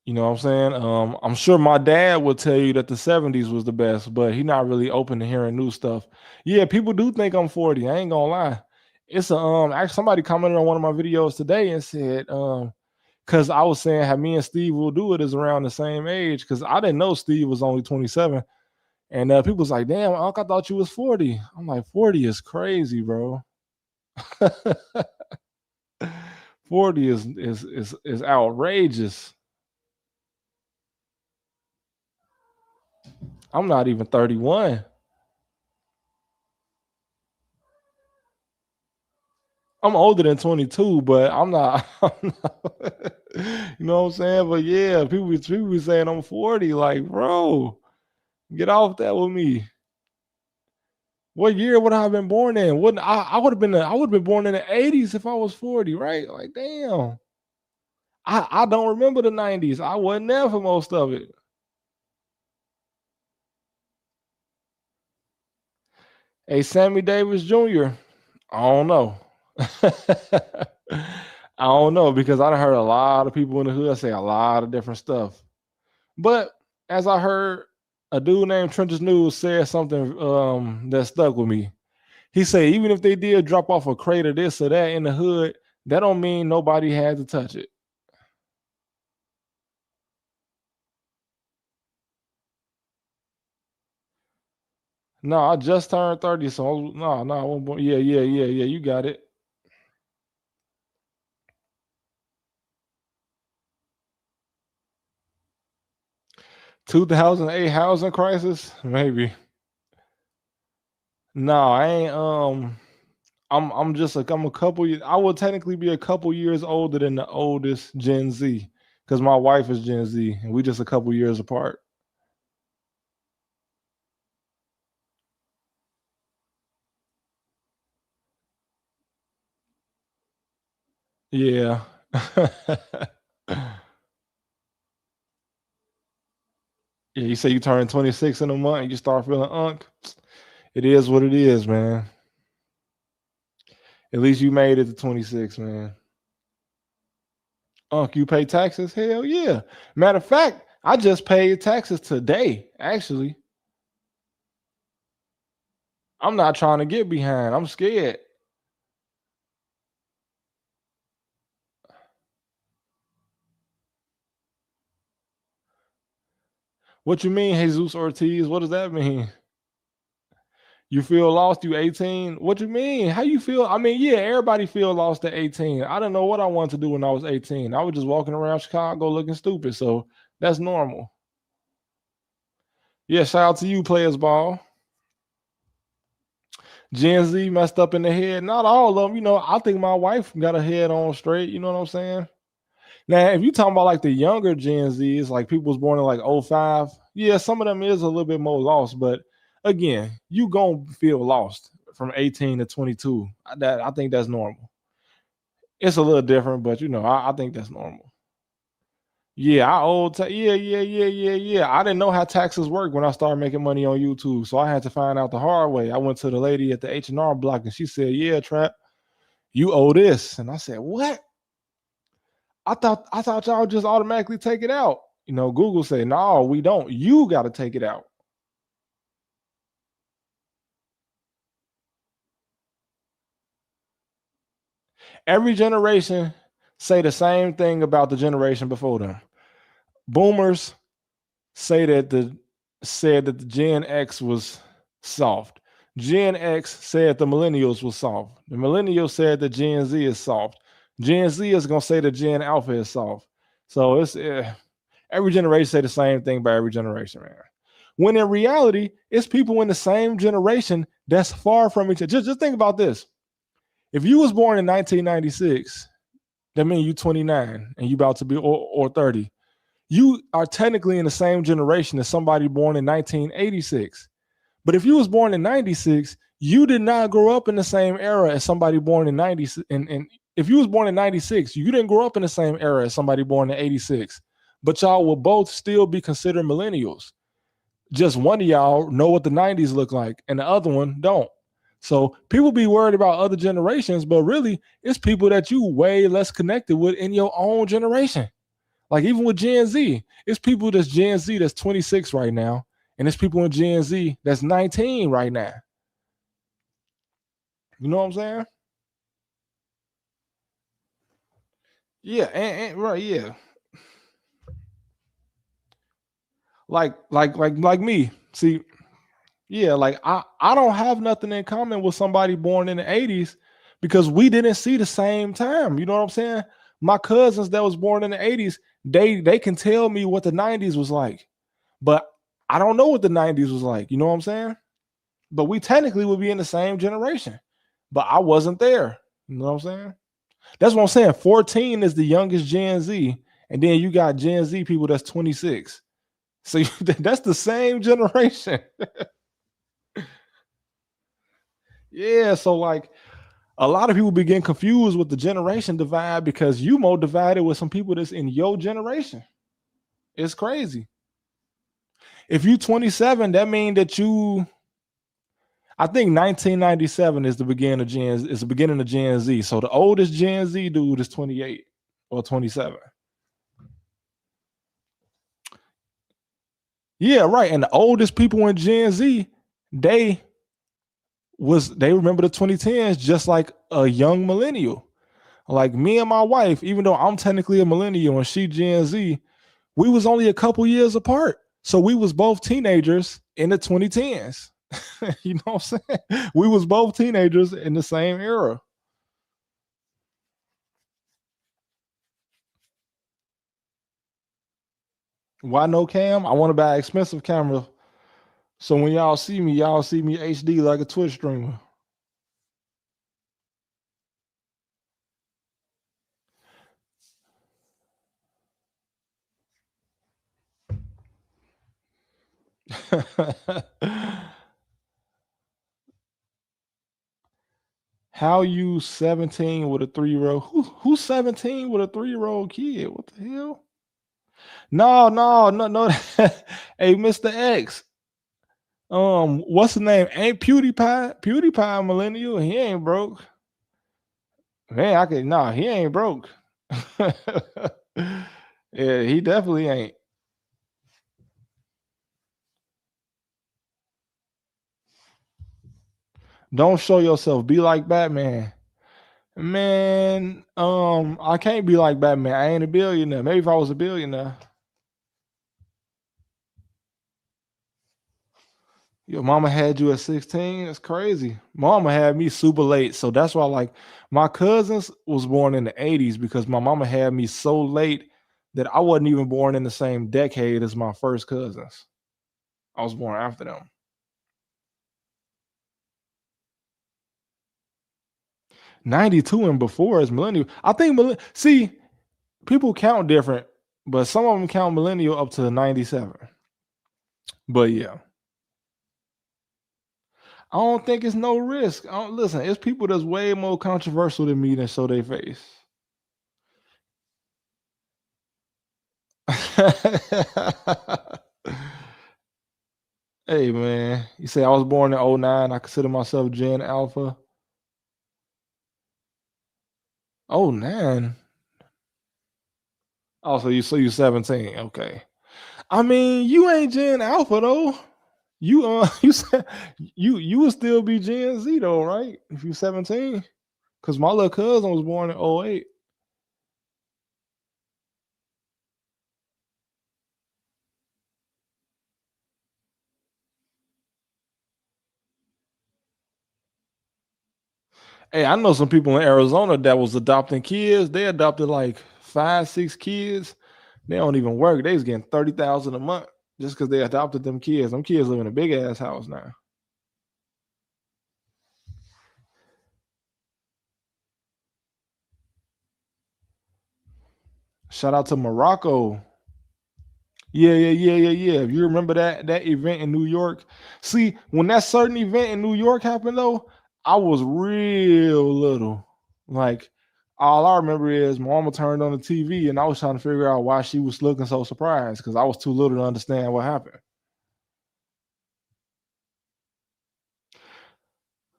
[SPEAKER 1] You know what I'm saying? I'm sure my dad would tell you that the 70s was the best, but he's not really open to hearing new stuff. Yeah, people do think I'm 40. I ain't gonna lie. It's a actually somebody commented on one of my videos today and said, because I was saying how me and Steve will do it is around the same age. Cause I didn't know Steve was only 27. And people was like, damn, Uncle, I thought you was 40. I'm like, 40 is crazy, bro. 40 is outrageous. I'm not even 31. I'm older than 22, but I'm not, you know what I'm saying? But yeah, people be saying I'm 40. Like, bro, get off that with me. What year would I have been born in? Wouldn't I I would have been born in the 80s if I was 40, right? Like, damn. I don't remember the 90s. I wasn't there for most of it. Hey, Sammy Davis Jr. I don't know. I don't know because I done heard a lot of people in the hood say a lot of different stuff. But as I heard, a dude named Trenches News said something that stuck with me. He said even if they did drop off a crate of this or that in the hood, that don't mean nobody had to touch it. No, I just turned 30, so no, I won't, yeah, yeah. You got it. 2008 housing crisis, maybe. No, I ain't. I'm just like I'm a couple. I would technically be a couple years older than the oldest Gen Z because my wife is Gen Z and we just a couple years apart. Yeah. Yeah, you say you turn 26 in a month and you start feeling unk. It is what it is, man. At least you made it to 26, man. Unk, you pay taxes? Hell yeah. Matter of fact, I just paid taxes today, actually. I'm not trying to get behind. I'm scared. What you mean, Jesus Ortiz? What does that mean? You feel lost? You 18? What you mean? How you feel? I mean, yeah, everybody feel lost at 18. I didn't know what I wanted to do when I was 18. I was just walking around Chicago looking stupid. So that's normal. Yeah, shout out to you, players ball. Gen Z messed up in the head. Not all of them. I think my wife got her head on straight. You know what I'm saying? Now, if you talking about like the younger Gen Zs, like people was born in like '05, yeah, some of them is a little bit more lost. But again, you gonna feel lost from 18 to 22. I think that's normal. It's a little different, but I think that's normal. Yeah, I didn't know how taxes work when I started making money on YouTube, so I had to find out the hard way. I went to the lady at the H&R Block, and she said, "Yeah, Trap, you owe this," and I said, "What?" I thought y'all just automatically take it out. Google said, "No, we don't. You got to take it out." Every generation say the same thing about the generation before them. Boomers say that the said that the Gen X was soft. Gen X said the millennials was soft. The millennials said that Gen Z is soft. Gen Z is gonna say that Gen Alpha is soft. So it's every generation say the same thing by every generation, man. When in reality, it's people in the same generation that's far from each other. Just think about this. If you was born in 1996, that means you 29 and you about to be or 30. You are technically in the same generation as somebody born in 1986. But if you was born in 96, you did not grow up in the same era as somebody born in 90. And if you was born in 96, you didn't grow up in the same era as somebody born in 86. But y'all will both still be considered millennials. Just one of y'all know what the 90s look like and the other one don't. So people be worried about other generations, but really it's people that you way less connected with in your own generation. Like even with Gen Z, it's people that's Gen Z that's 26 right now, and it's people in Gen Z that's 19 right now. You know what I'm saying? Yeah, right, yeah. Like me. See, yeah, like I don't have nothing in common with somebody born in the 80s because we didn't see the same time. You know what I'm saying? My cousins that was born in the 80s, they can tell me what the 90s was like, but I don't know what the 90s was like. You know what I'm saying? But we technically would be in the same generation. But I wasn't there. You know what I'm saying? That's what I'm saying. 14 is the youngest Gen Z, and then you got Gen Z people that's 26. So that's the same generation. Yeah. So like a lot of people begin confused with the generation divide because you more divided with some people that's in your generation. It's crazy. If you 27, that means that I think 1997 is the beginning of Gen Z. So the oldest Gen Z dude is 28 or 27. Yeah, right. And the oldest people in Gen Z, they they remember the 2010s just like a young millennial. Like me and my wife, even though I'm technically a millennial and she Gen Z, we was only a couple years apart. So we was both teenagers in the 2010s. You know what I'm saying? We was both teenagers in the same era. Why no cam? I want to buy an expensive camera. So when y'all see me HD like a Twitch streamer. How you 17 with a 3-year old? Who's 17 with a 3-year old kid? What the hell? No, no, no, no. Hey, Mr. X. What's his name? Ain't PewDiePie? PewDiePie a millennial? He ain't broke. Man, I could nah, he ain't broke. Yeah, he definitely ain't. Don't show yourself. Be like Batman. Man, I can't be like Batman. I ain't a billionaire. Maybe if I was a billionaire. Your mama had you at 16. That's crazy. Mama had me super late. So that's why like my cousins was born in the 80s because my mama had me so late that I wasn't even born in the same decade as my first cousins. I was born after them. 92 and before is millennial. I think see, people count different, but some of them count millennial up to 97. But yeah, I don't think it's no risk. I don't listen. It's people that's way more controversial than me that show their face. Hey man, you say I was born in '09. I consider myself Gen Alpha. '09. Oh, so you 17. Okay. I mean, you ain't Gen Alpha though. You you said you would still be Gen Z though, right? If you 17. Cause my little cousin was born in '08. Hey, I know some people in Arizona that was adopting kids. They adopted like 5, 6 kids. They don't even work. They was getting 30,000 a month just because they adopted them kids. Them kids live in a big ass house now. Shout out to Morocco. Yeah, yeah, yeah, yeah, yeah. If you remember that event in New York, see when that certain event in New York happened though, I was real little. Like all I remember is my mama turned on the TV and I was trying to figure out why she was looking so surprised because I was too little to understand what happened.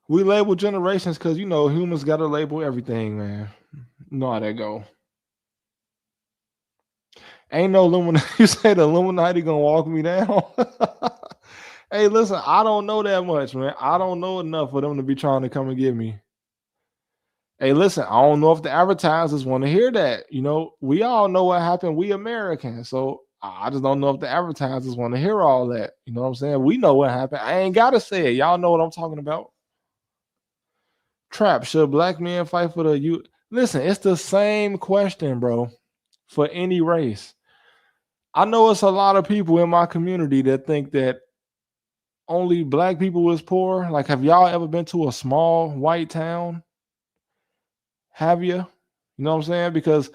[SPEAKER 1] We label generations because you know humans got to label everything, man. You know how that go. Ain't no Illuminati. You say the Illuminati gonna walk me down? Hey, listen, I don't know that much, man. I don't know enough for them to be trying to come and get me. Hey, listen, I don't know if the advertisers want to hear that. You know, we all know what happened. We Americans, so I just don't know if the advertisers want to hear all that. You know what I'm saying? We know what happened. I ain't gotta say it. Y'all know what I'm talking about. Trap, should black men fight for the you? Listen, it's the same question, bro, for any race. I know it's a lot of people in my community that think that only black people is poor. Like, have y'all ever been to a small white town? Have you? You know what I'm saying? Because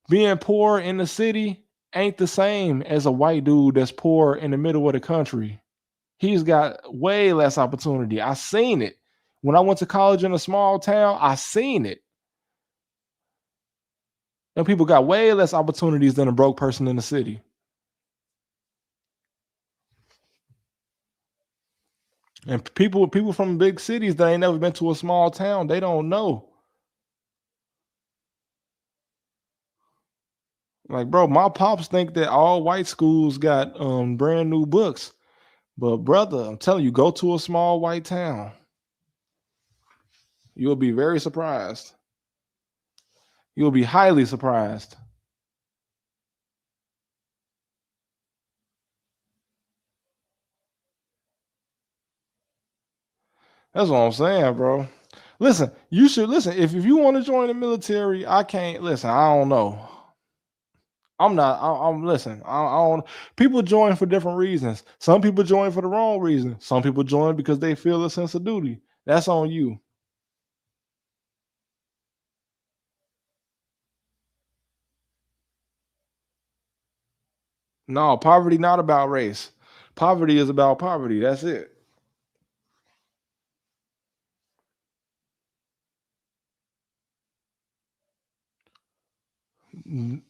[SPEAKER 1] being poor in the city ain't the same as a white dude that's poor in the middle of the country. He's got way less opportunity. I seen it. When I went to college in a small town, I seen it. And people got way less opportunities than a broke person in the city. And people from big cities that ain't never been to a small town, they don't know. Like, bro, my pops think that all white schools got brand new books. But brother, I'm telling you, go to a small white town. You'll be very surprised. You'll be highly surprised. That's what I'm saying, bro. Listen, you should listen. If you want to join the military, I can't listen. I don't know. I'm not. I'm listen. I don't. People join for different reasons. Some people join for the wrong reason. Some people join because they feel a sense of duty. That's on you. No, poverty not about race. Poverty is about poverty. That's it. Mm,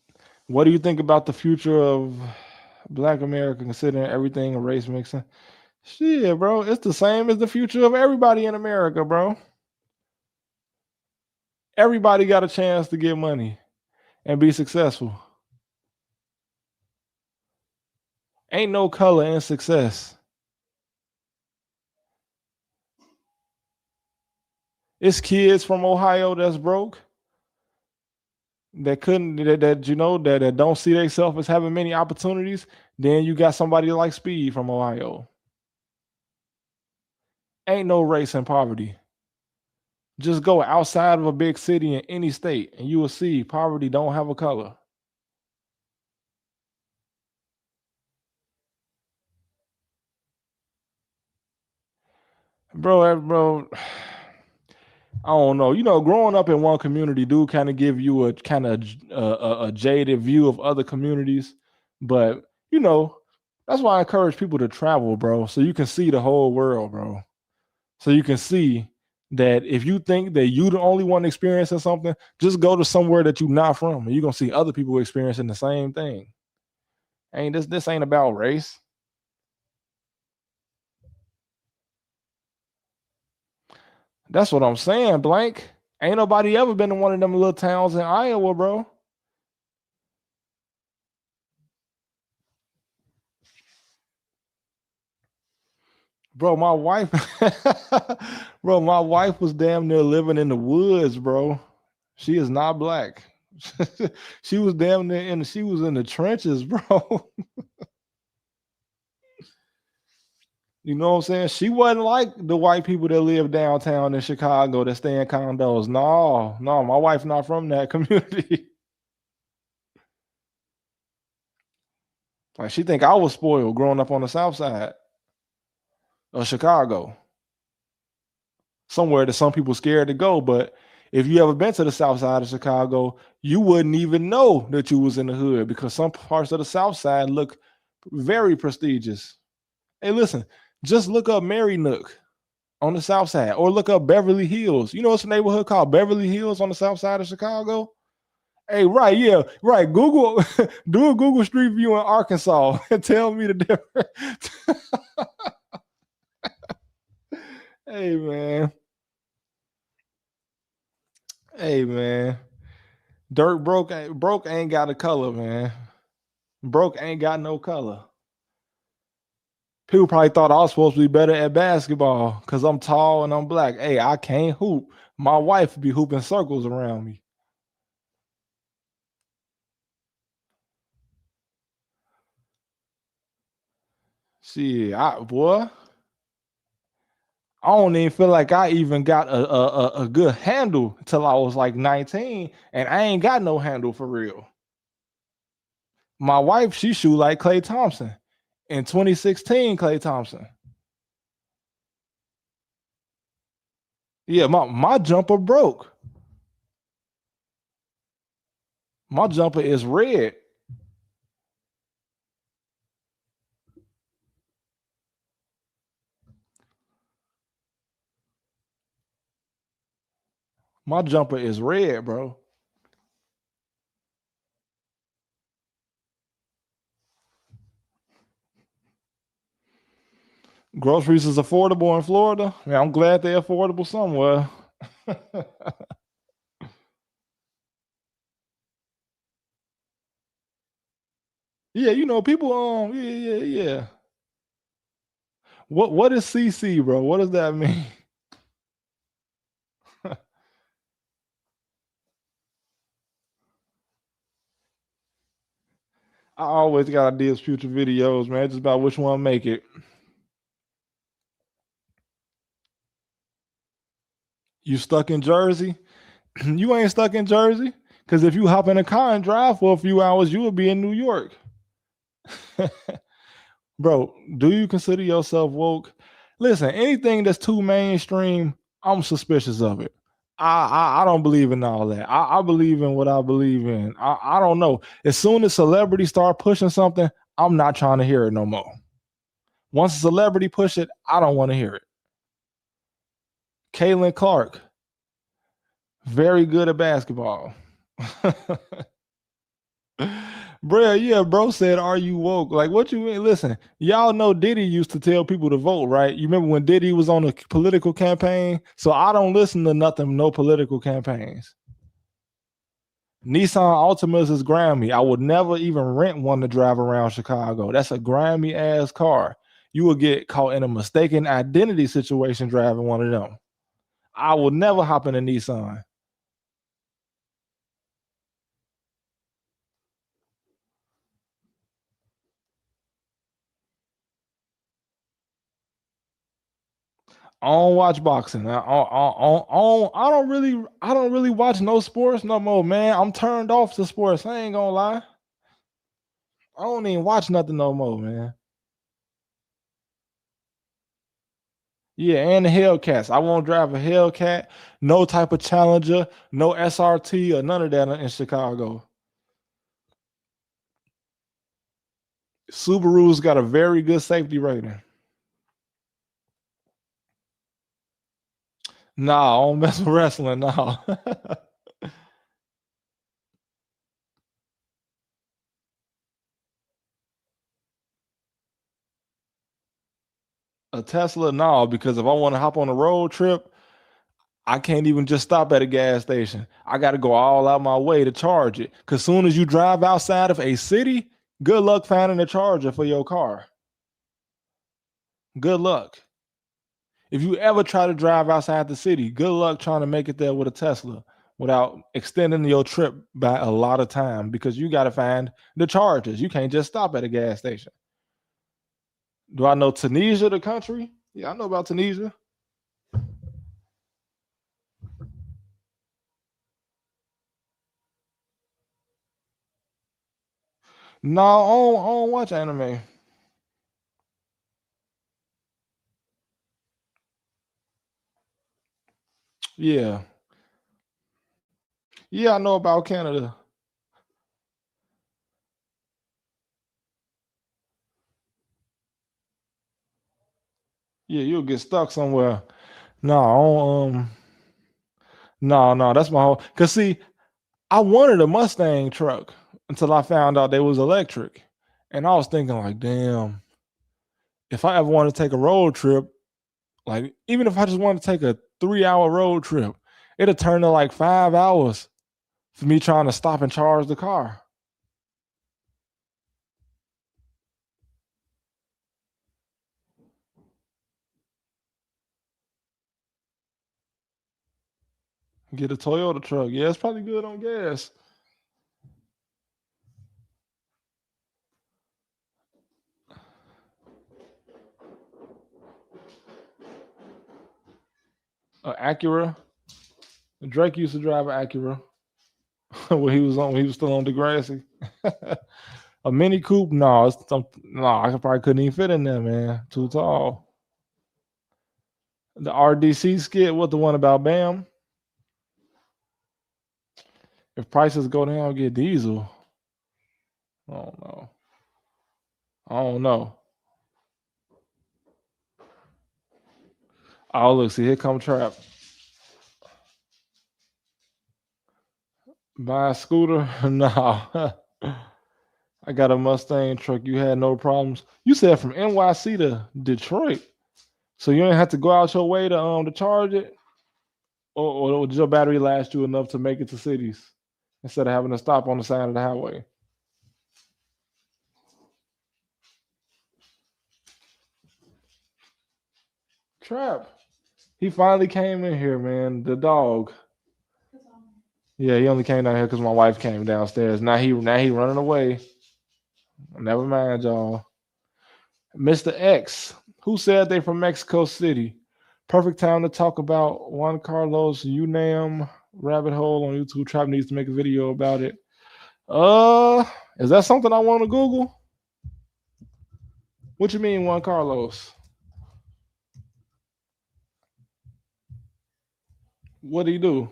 [SPEAKER 1] what do you think about the future of Black America considering everything a race mixing. Shit, bro, it's the same as the future of everybody in America, bro. Everybody got a chance to get money and be successful. Ain't no color in success. It's kids from Ohio that's broke that couldn't that don't see themselves as having many opportunities. Then you got somebody like Speed from Ohio. Ain't no race in poverty. Just go outside of a big city in any state and you will see poverty don't have a color. Bro, I don't know. Growing up in one community do kind of give you a kind of a jaded view of other communities, but that's why I encourage people to travel, bro, so you can see the whole world, bro. So you can see that if you think that you the only one experiencing something, just go to somewhere that you're not from, and you're gonna see other people experiencing the same thing. Ain't this ain't about race? That's what I'm saying, blank. Ain't nobody ever been to one of them little towns in Iowa, bro. Bro, my wife, bro, my wife was damn near living in the woods, bro. She is not black. She was damn near she was in the trenches, bro. You know what I'm saying? She wasn't like the white people that live downtown in Chicago that stay in condos. No, no, my wife not from that community. Like she think I was spoiled growing up on the south side of Chicago. Somewhere that some people scared to go. But if you ever been to the south side of Chicago, you wouldn't even know that you was in the hood because some parts of the south side look very prestigious. Hey, listen, just look up Mary Nook on the south side or look up Beverly Hills. You know what's a neighborhood called Beverly Hills on the south side of Chicago? Hey, right, yeah, right. Google, do a Google Street View in Arkansas and tell me the difference. Hey, man. Hey, man. Dirt broke ain't got a color, man. Broke ain't got no color. People probably thought I was supposed to be better at basketball because I'm tall and I'm black. Hey, I can't hoop. My wife be hooping circles around me. See, I don't even feel like I even got a good handle until I was like 19, and I ain't got no handle for real. My wife, she shoot like Klay Thompson. In 2016, Klay Thompson. Yeah, my jumper broke. My jumper is red. My jumper is red, bro. Groceries is affordable in Florida. Yeah, I'm glad they're affordable somewhere. Yeah, people. Yeah. What is CC, bro? What does that mean? I always got ideas, future videos, man. Just about which one make it. You stuck in Jersey? You ain't stuck in Jersey. Because if you hop in a car and drive for a few hours, you would be in New York. Bro, do you consider yourself woke? Listen, anything that's too mainstream, I'm suspicious of it. I don't believe in all that. I believe in what I believe in. I don't know. As soon as celebrities start pushing something, I'm not trying to hear it no more. Once a celebrity push it, I don't want to hear it. Caitlin Clark, very good at basketball. Bruh, yeah, bro said, "Are you woke?" Like, what you mean? Listen, y'all know Diddy used to tell people to vote, right? You remember when Diddy was on a political campaign? So I don't listen to nothing, no political campaigns. Nissan Altimas is grimy. I would never even rent one to drive around Chicago. That's a grimy ass car. You will get caught in a mistaken identity situation driving one of them. I will never hop in a Nissan. I don't watch boxing. I don't really watch no sports no more, man. I'm turned off to sports. I ain't gonna lie. I don't even watch nothing no more, man. Yeah, and the Hellcats. I won't drive a Hellcat, no type of Challenger, no SRT or none of that in Chicago. Subaru's got a very good safety rating. Nah, I don't mess with wrestling. Nah. A Tesla, no, because if I want to hop on a road trip, I can't even just stop at a gas station. I got to go all out my way to charge it. Because soon as you drive outside of a city, good luck finding a charger for your car. Good luck. If you ever try to drive outside the city, good luck trying to make it there with a Tesla without extending your trip by a lot of time because you got to find the chargers. You can't just stop at a gas station. Do I know Tunisia, the country? Yeah, I know about Tunisia. No, I don't watch anime. Yeah. Yeah, I know about Canada. Yeah, you'll get stuck somewhere. No, I don't, no, that's my whole. Cause see, I wanted a Mustang truck until I found out they was electric, and I was thinking like, damn, if I ever want to take a road trip, like even if I just want to take a 3 hour road trip, it'll turn to like 5 hours for me trying to stop and charge the car. Get a Toyota truck. Yeah, it's probably good on gas. Acura. Drake used to drive an Acura when he was still on Degrassi. A Mini Coupe? No, no, I probably couldn't even fit in there, man. Too tall. The RDC skit, what the one about Bam? If prices go down, I'll get diesel. I don't know. I don't know. Oh, look, see, here come Trap. Buy a scooter? No. I got a Mustang truck. You had no problems. You said from NYC to Detroit. So you didn't have to go out your way to charge it? Or did your battery last you enough to make it to cities instead of having to stop on the side of the highway? Trap. He finally came in here, man. The dog. Yeah, he only came down here because my wife came downstairs. Now he running away. Never mind, y'all. Mr. X, who said they from Mexico City? Perfect time to talk about Juan Carlos Unam rabbit hole on YouTube. Trap needs to make a video about it. Is that something I want to Google? What you mean, Juan Carlos? What did he do?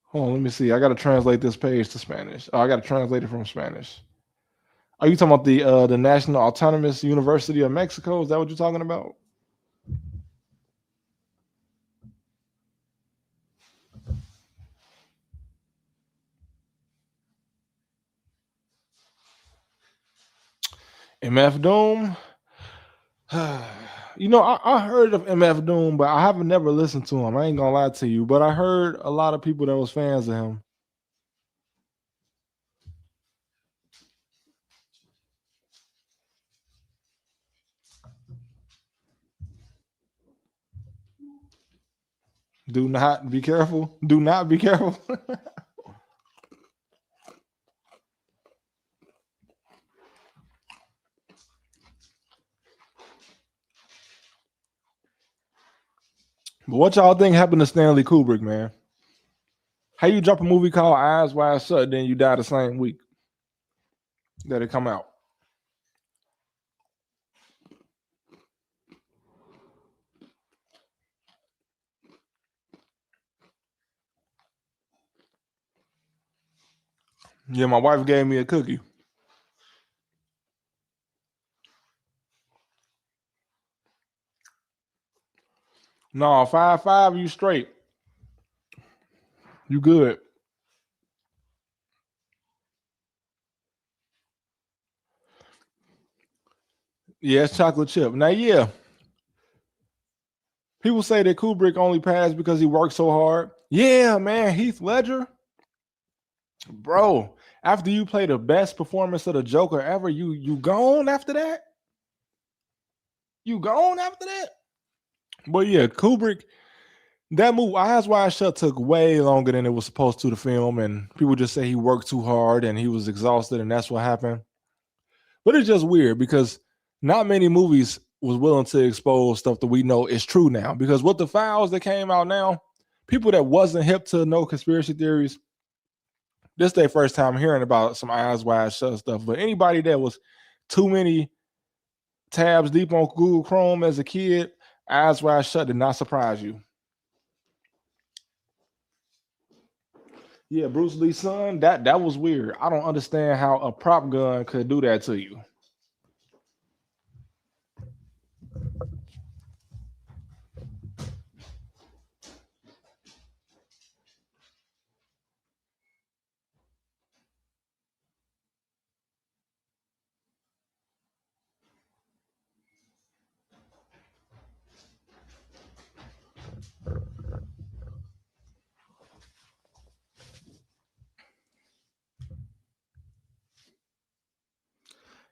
[SPEAKER 1] Hold on, let me see. I gotta translate this page to Spanish. Oh, I gotta translate it from Spanish. Are you talking about the National Autonomous University of Mexico? Is that what you're talking about? MF Doom. You know, I heard of MF Doom, but I haven't never listened to him. I ain't gonna lie to you, but I heard a lot of people that was fans of him. Do not be careful. Do not be careful. But what y'all think happened to Stanley Kubrick, man? How you drop a movie called Eyes Wide Shut, then you die the same week that it come out? Yeah, my wife gave me a cookie. No, 5-5, you straight. You good. Yeah, it's chocolate chip. Now, yeah, people say that Kubrick only passed because he worked so hard. Yeah, man, Heath Ledger, bro. After you play the best performance of the Joker ever, you gone after that. You gone after that. But yeah, Kubrick, that movie Eyes Wide Shut took way longer than it was supposed to film, and people just say he worked too hard and he was exhausted, and that's what happened. But it's just weird because not many movies was willing to expose stuff that we know is true now. Because with the files that came out now, people that wasn't hip to no conspiracy theories, this their first time hearing about some Eyes Wide Shut stuff. But anybody that was too many tabs deep on Google Chrome as a kid, Eyes Wide Shut did not surprise you. Yeah, Bruce Lee's son, that was weird. I don't understand how a prop gun could do that to you.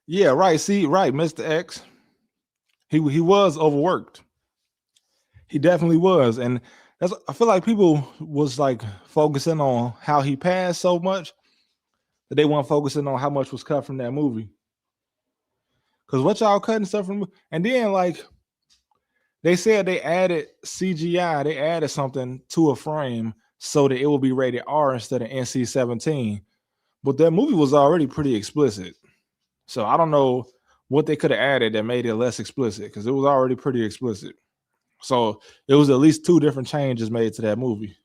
[SPEAKER 1] Yeah, right. See, right, Mr. X. He was overworked. He definitely was, and that's I feel like people was like focusing on how he passed so much that they weren't focusing on how much was cut from that movie. Because what y'all cutting stuff from, and then like they said they added CGI, they added something to a frame so that it will be rated R instead of NC-17. But that movie was already pretty explicit, so I don't know what they could have added that made it less explicit because it was already pretty explicit. So it was at least two different changes made to that movie.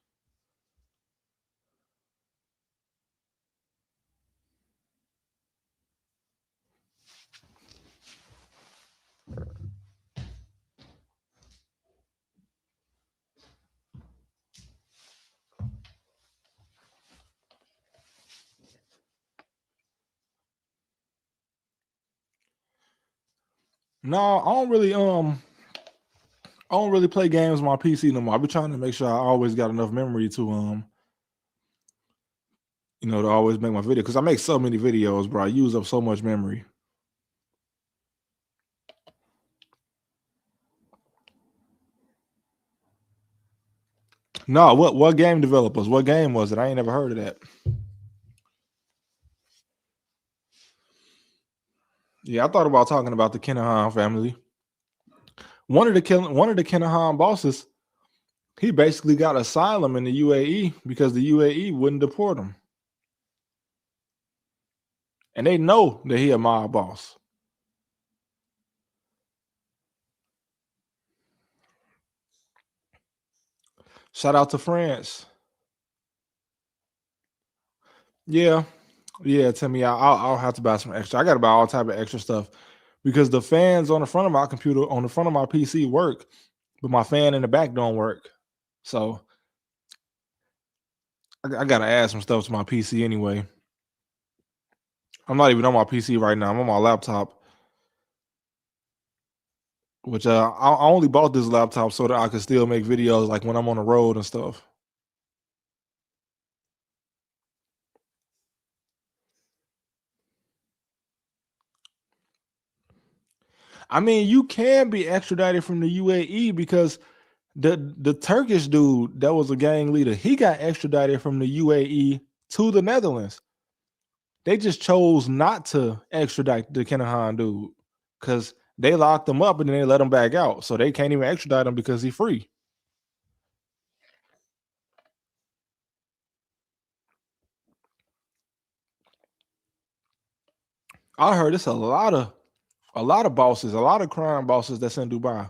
[SPEAKER 1] No, I don't really play games on my PC no more. I be trying to make sure I always got enough memory to to always make my video because I make so many videos, bro. I use up so much memory. No, what game developers? What game was it? I ain't never heard of that. Yeah, I thought about talking about the Kinahan family. One of the Kinahan bosses, he basically got asylum in the UAE because the UAE wouldn't deport him. And they know that he a mob boss. Shout out to France. Yeah, yeah, Timmy. I'll have to buy some extra. I got to buy all type of extra stuff because the fans on the front of my computer, on the front of my PC, work, but my fan in the back don't work. So I got to add some stuff to my PC anyway. I'm not even on my PC right now. I'm on my laptop. Which I only bought this laptop so that I could still make videos like when I'm on the road and stuff. I mean, you can be extradited from the UAE because the Turkish dude that was a gang leader, he got extradited from the UAE to the Netherlands. They just chose not to extradite the Kinahan dude because they locked him up and then they let him back out. So they can't even extradite him because he's free. I heard it's a lot of bosses, a lot of crime bosses that's in Dubai.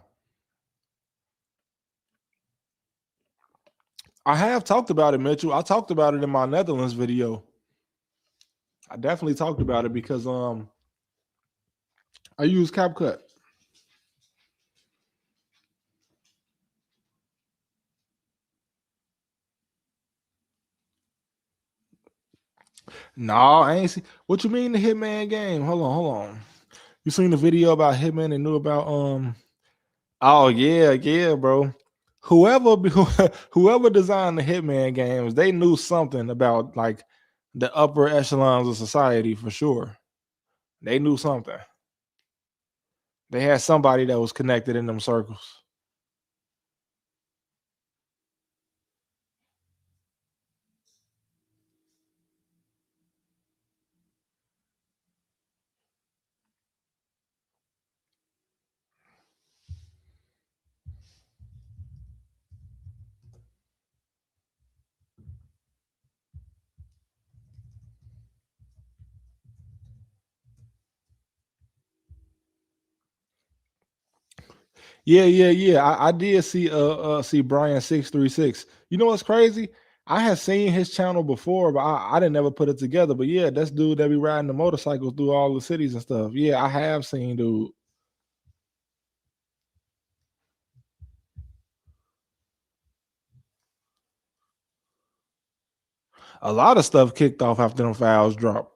[SPEAKER 1] I have talked about it, Mitchell. I talked about it in my Netherlands video. I definitely talked about it because I use CapCut. No, I ain't see. What you mean the Hitman game? Hold on. You seen the video about Hitman and knew about Oh yeah, bro. Whoever whoever designed the Hitman games, they knew something about like the upper echelons of society for sure. They knew something. They had somebody that was connected in them circles. Yeah. I did see Brian 636. You know what's crazy? I had seen his channel before, but I didn't ever put it together. But yeah, that's dude that be riding the motorcycles through all the cities and stuff. Yeah, I have seen dude. A lot of stuff kicked off after them files dropped.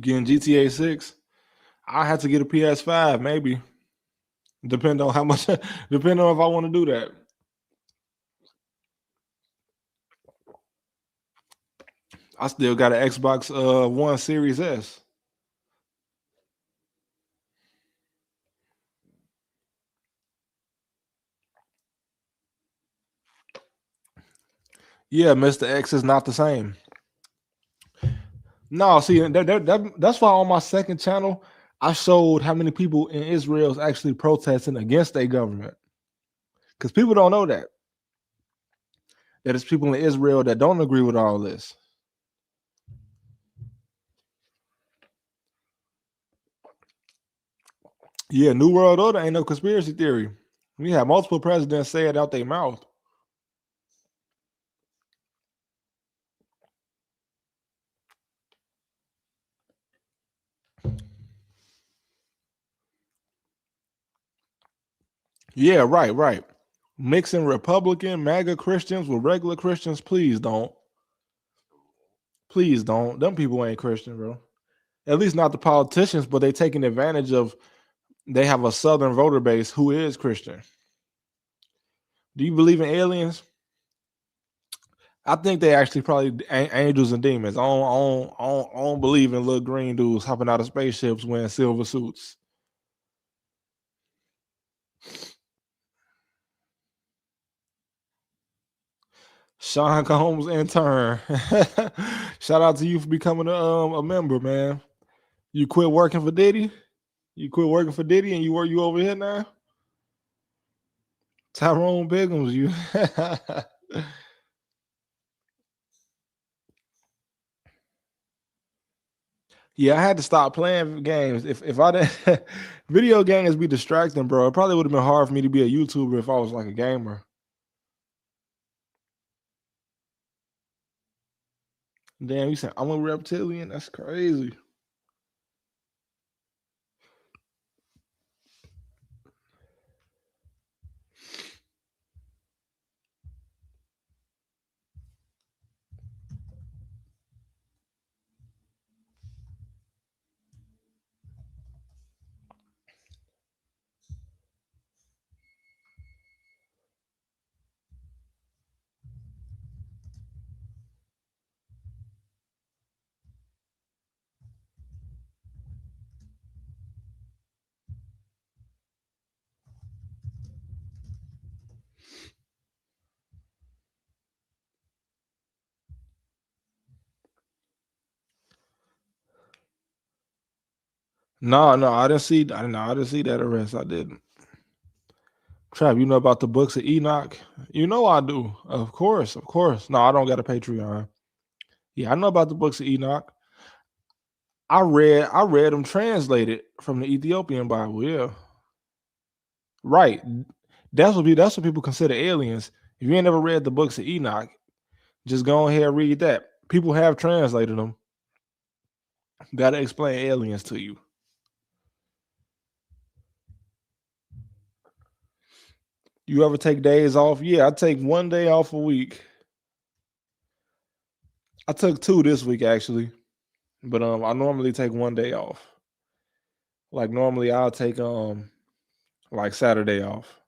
[SPEAKER 1] Getting GTA 6. I had to get a PS5, maybe. Depend on how much depending on if I want to do that. I still got an Xbox One Series S. Yeah, Mr. X is not the same. No, see, that's why on my second channel, I showed how many people in Israel is actually protesting against their government. Because people don't know that. That it's people in Israel that don't agree with all this. Yeah, New World Order ain't no conspiracy theory. We have multiple presidents say it out their mouth. Yeah, right. Mixing Republican MAGA Christians with regular Christians, please don't. Please don't. Them people ain't Christian, bro. At least not the politicians, but they taking advantage of they have a southern voter base who is Christian. Do you believe in aliens? I think they actually probably angels and demons. I don't believe in little green dudes hopping out of spaceships wearing silver suits. Sean Combs intern. Shout out to you for becoming a member, man. You quit working for Diddy. You quit working for Diddy, and you over here now. Tyrone Biggums, you. Yeah, I had to stop playing games. If I didn't, video games be distracting, bro. It probably would have been hard for me to be a YouTuber if I was like a gamer. Damn, you said I'm a reptilian? That's crazy. No, no, I didn't see. I didn't see that arrest. I didn't. Trap, you know about the books of Enoch? You know I do. Of course, of course. No, I don't got a Patreon. Yeah, I know about the books of Enoch. I read them translated from the Ethiopian Bible. Yeah, right. That's what people consider aliens. If you ain't never read the books of Enoch, just go ahead and read that. People have translated them. Got to explain aliens to you. You ever take days off? Yeah, I take one day off a week. I took two this week actually, but I normally take one day off. Like normally I'll take like Saturday off.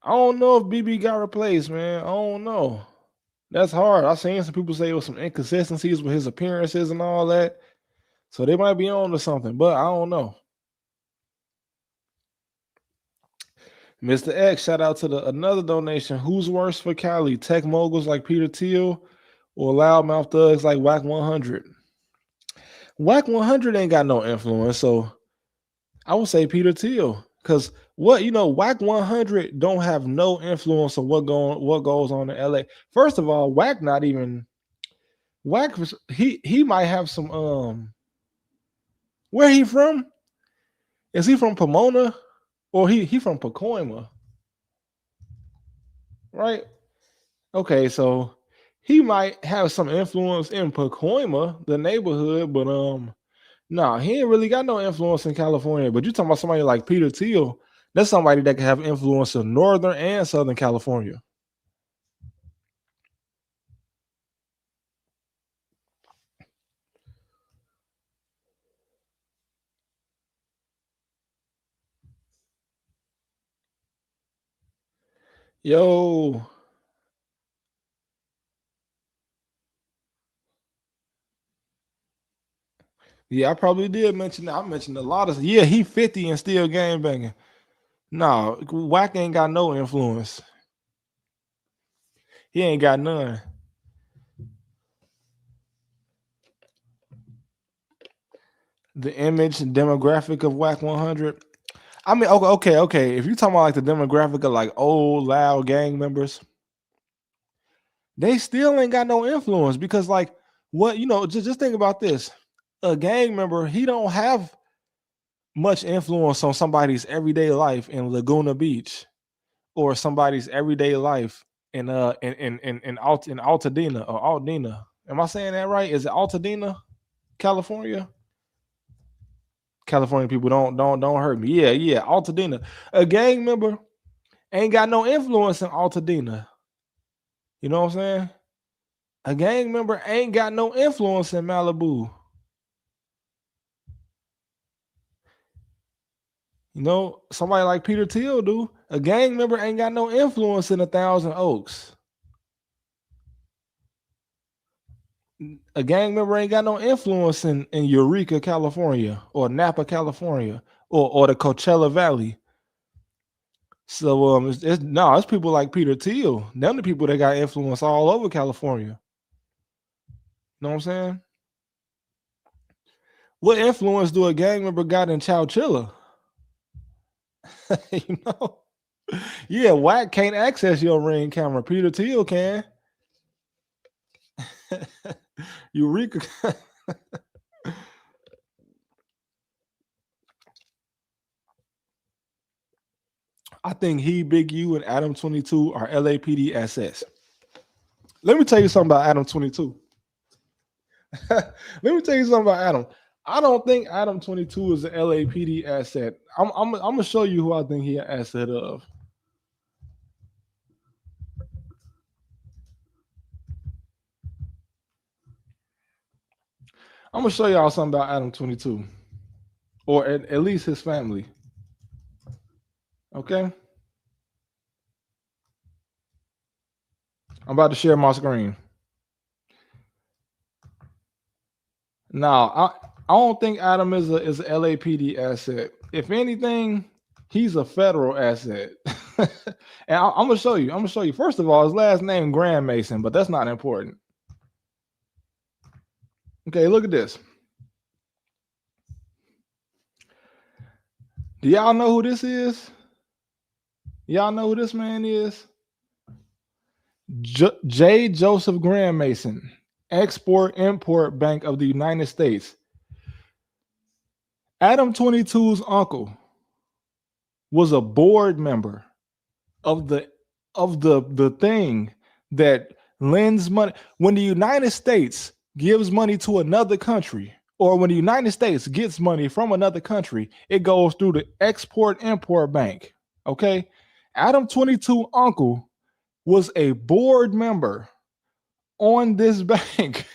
[SPEAKER 1] I don't know if BB got replaced, man. I don't know. That's hard. I seen some people say it was some inconsistencies with his appearances and all that. So they might be on to something, but I don't know. Mr. X, shout out to the another donation. Who's worse for Cali? Tech moguls like Peter Thiel or loudmouth thugs like Whack 100? Whack 100 ain't got no influence, so I would say Peter Thiel. Cause Whack 100 don't have no influence on what goes on in LA. First of all, Whack not even Whack he might have some where he from? Is he from Pomona? Or he from Pacoima? Right? Okay, so he might have some influence in Pacoima, the neighborhood, but nah, he ain't really got no influence in California. But you talking about somebody like Peter Thiel, that's somebody that can have influence in Northern and Southern California. Yo, yeah, I probably did mention that. I mentioned a lot of yeah, he 50 and still gang banging. Nah, Whack ain't got no influence. He ain't got none. The image and demographic of Whack 100. I mean, okay. If you talking about like the demographic of like old loud gang members, they still ain't got no influence because like what just think about this. A gang member, he don't have much influence on somebody's everyday life in Laguna Beach or somebody's everyday life in Altadena or Altadena. Am I saying that right? Is it Altadena, California? California people don't hurt me. Yeah, Altadena. A gang member ain't got no influence in Altadena. You know what I'm saying? A gang member ain't got no influence in Malibu. Somebody like Peter Thiel do. A gang member ain't got no influence in 1,000 Oaks. A gang member ain't got no influence in Eureka, California, or Napa, California, or the Coachella Valley. So it's people like Peter Thiel. Them the people that got influence all over California. You know what I'm saying? What influence do a gang member got in Chowchilla? you know? Yeah, Whack can't access your ring camera. Peter Thiel can. Eureka. I think he, Big U, and Adam 22 are LAPD assets. Let me tell you something about Adam 22. Let me tell you something about Adam. I don't think Adam 22 is an LAPD asset. I'm gonna show you who I think he an asset of. I'm gonna show y'all something about Adam 22, or at least his family. Okay, I'm about to share my screen. Now, I don't think Adam is a LAPD asset. If anything, he's a federal asset. And I'm gonna show you. I'm gonna show you. First of all, his last name Graham Mason, but that's not important. Okay, look at this. Do y'all know who this is? Y'all know who this man is? J. Joseph Graham Mason, Export Import Bank of the United States. Adam 22's uncle was a board member of the thing that lends money. When the United States gives money to another country, or when the United States gets money from another country, it goes through the Export Import Bank. Okay, Adam 22 uncle was a board member on this bank.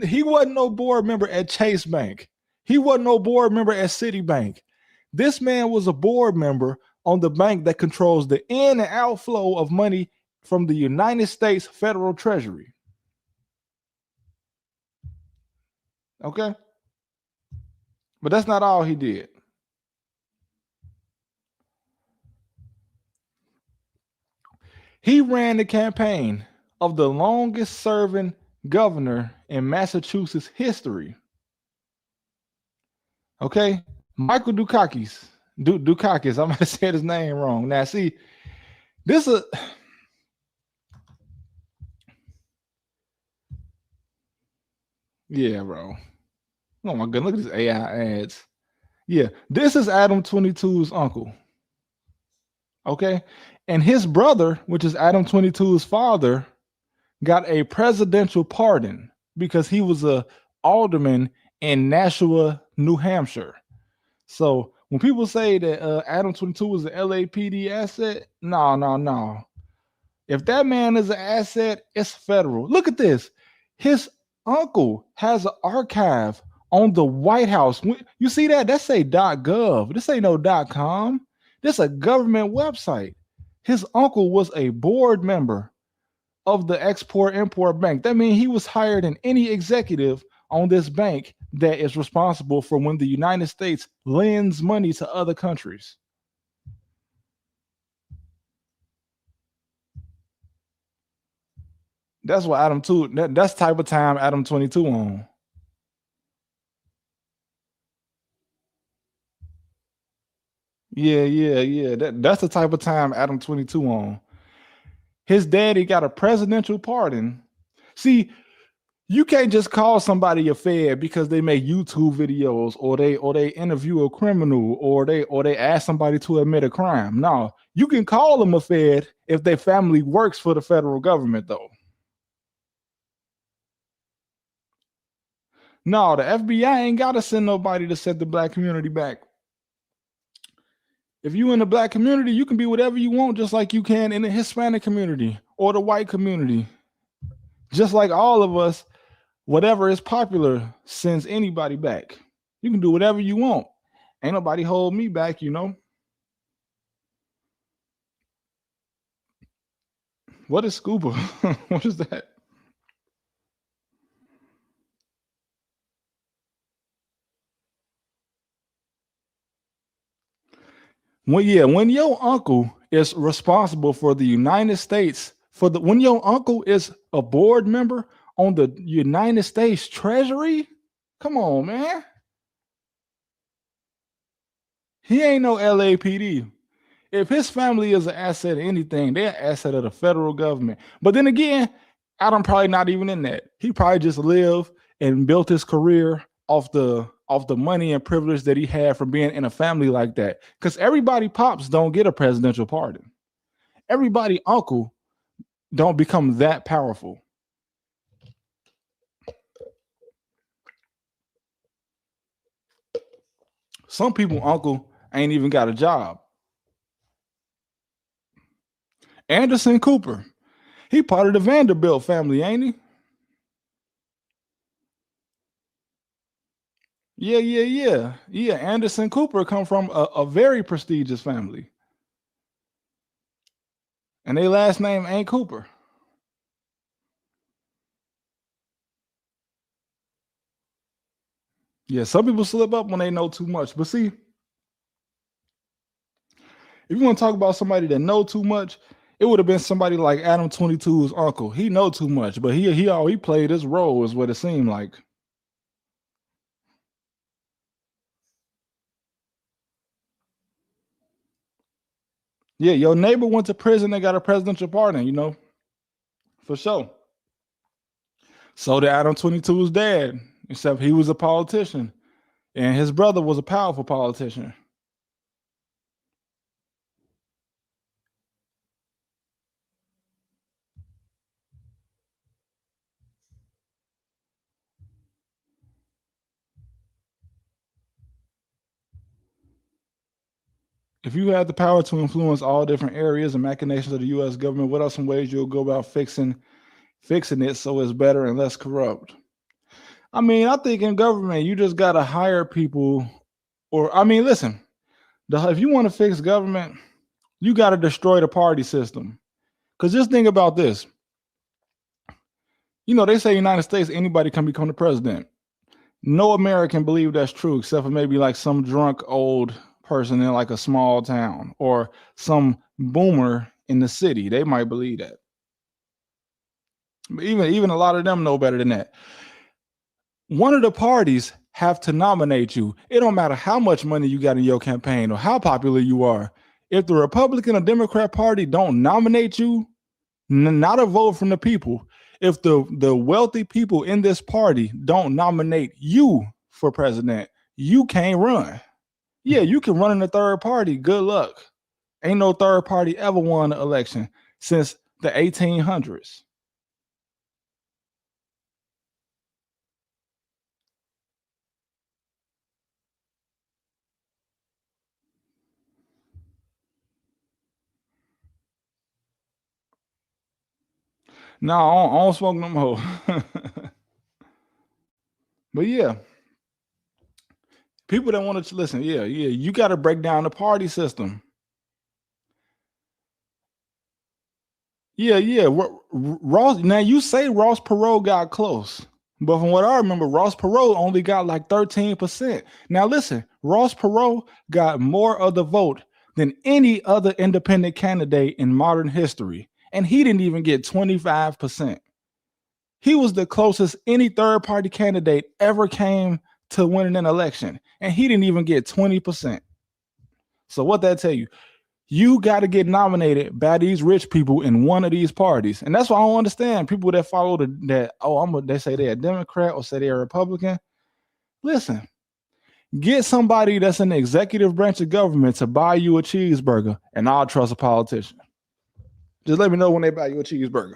[SPEAKER 1] He wasn't no board member at Chase Bank. He wasn't no board member at Citibank. This man was a board member on the bank that controls the in and outflow of money from the United States Federal Treasury. Okay? But that's not all he did. He ran the campaign of the longest serving governor in Massachusetts history. Okay? Michael Dukakis. Dukakis. I might have said his name wrong. Now, see, this is yeah, bro. Oh my god, look at this AI ads. Yeah, this is Adam 22's uncle. Okay. And his brother, which is Adam 22's father, got a presidential pardon because he was a alderman in Nashua, New Hampshire. So when people say that Adam 22 is an LAPD asset, no. If that man is an asset, it's federal. Look at this. His uncle has an archive on the White House. You see that? That say .gov. This ain't no .com. This a government website. His uncle was a board member of the Export-Import Bank. That means he was higher than any executive on this bank that is responsible for when the United States lends money to other countries. That's what Adam 2, that's the type of time Adam 22 on. Yeah. That's the type of time Adam 22 on. His daddy got a presidential pardon. See, you can't just call somebody a fed because they make YouTube videos or they interview a criminal or they ask somebody to admit a crime. No, you can call them a fed if their family works for the federal government, though. No, the FBI ain't got to send nobody to set the black community back. If you in the black community, you can be whatever you want, just like you can in the Hispanic community or the white community. Just like all of us, whatever is popular sends anybody back. You can do whatever you want. Ain't nobody hold me back, you know. What is scuba? What is that? When your uncle is responsible for the United States, when your uncle is a board member on the United States Treasury, come on, man. He ain't no LAPD. If his family is an asset of anything, they're an asset of the federal government. But then again, Adam probably not even in that. He probably just lived and built his career off the money and privilege that he had from being in a family like that. Because everybody pops don't get a presidential pardon. Everybody uncle don't become that powerful. Some people, uncle, ain't even got a job. Anderson Cooper, he part of the Vanderbilt family, ain't he? Yeah. Anderson Cooper come from a very prestigious family, and their last name ain't Cooper. Yeah, some people slip up when they know too much. But see, if you want to talk about somebody that know too much, it would have been somebody like Adam 22's uncle. He know too much, but he played his role is what it seemed like. Yeah, your neighbor went to prison and got a presidential pardon, for sure. So did Adam 22's dad, except he was a politician, and his brother was a powerful politician. If you had the power to influence all different areas and machinations of the U.S. government, what are some ways you'll go about fixing it so it's better and less corrupt? I mean, I think in government, you just got to hire people, or I mean, listen, if you want to fix government, you got to destroy the party system. Because just think about this. They say United States, anybody can become the president. No American believe that's true, except for maybe like some drunk old person in like a small town or some boomer in the city. They might believe that. But even a lot of them know better than that. One of the parties have to nominate you. It don't matter how much money you got in your campaign or how popular you are. If the Republican or Democrat Party don't nominate you, not a vote from the people. If the wealthy people in this party don't nominate you for president, you can't run. Yeah, you can run in the third party. Good luck. Ain't no third party ever won an election since the 1800s. No, I don't smoke no more. But yeah, people that want to listen, yeah, you got to break down the party system. Yeah. Ross. Now you say Ross Perot got close, but from what I remember, Ross Perot only got like 13%. Now listen, Ross Perot got more of the vote than any other independent candidate in modern history, and he didn't even get 25%. He was the closest any third party candidate ever came to winning an election, and he didn't even get 20%. So what that tell you? You got to get nominated by these rich people in one of these parties, and that's why I don't understand people that follow that. Oh, they say they're a Democrat or say they're a Republican. Listen, get somebody that's in the executive branch of government to buy you a cheeseburger, and I'll trust a politician. Just let me know when they buy you a cheeseburger.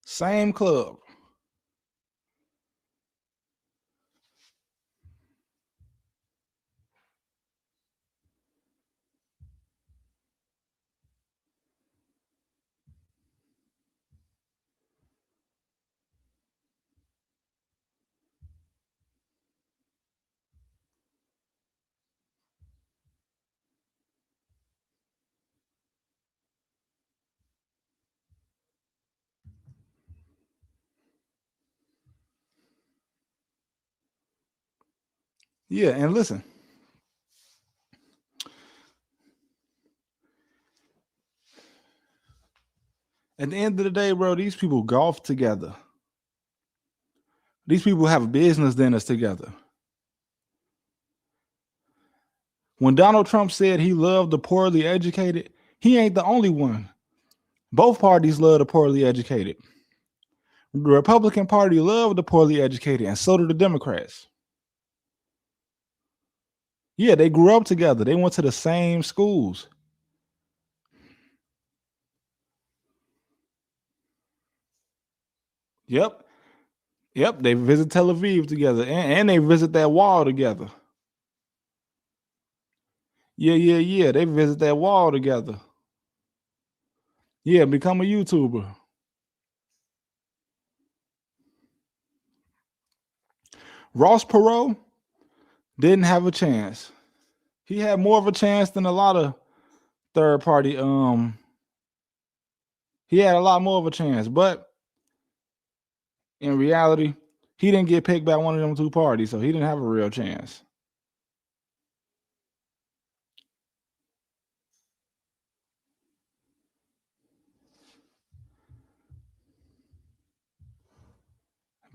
[SPEAKER 1] Same club. Yeah, and listen, at the end of the day, bro, these people golf together. These people have business dinners together. When Donald Trump said he loved the poorly educated, he ain't the only one. Both parties love the poorly educated. The Republican Party loved the poorly educated, and so do the Democrats. Yeah, they grew up together. They went to the same schools. Yep. Yep. They visit Tel Aviv together, and they visit that wall together. Yeah. They visit that wall together. Yeah, become a YouTuber. Ross Perot didn't have a chance. He had more of a chance than a lot of third party. He had a lot more of a chance, but in reality, he didn't get picked by one of them two parties, so he didn't have a real chance.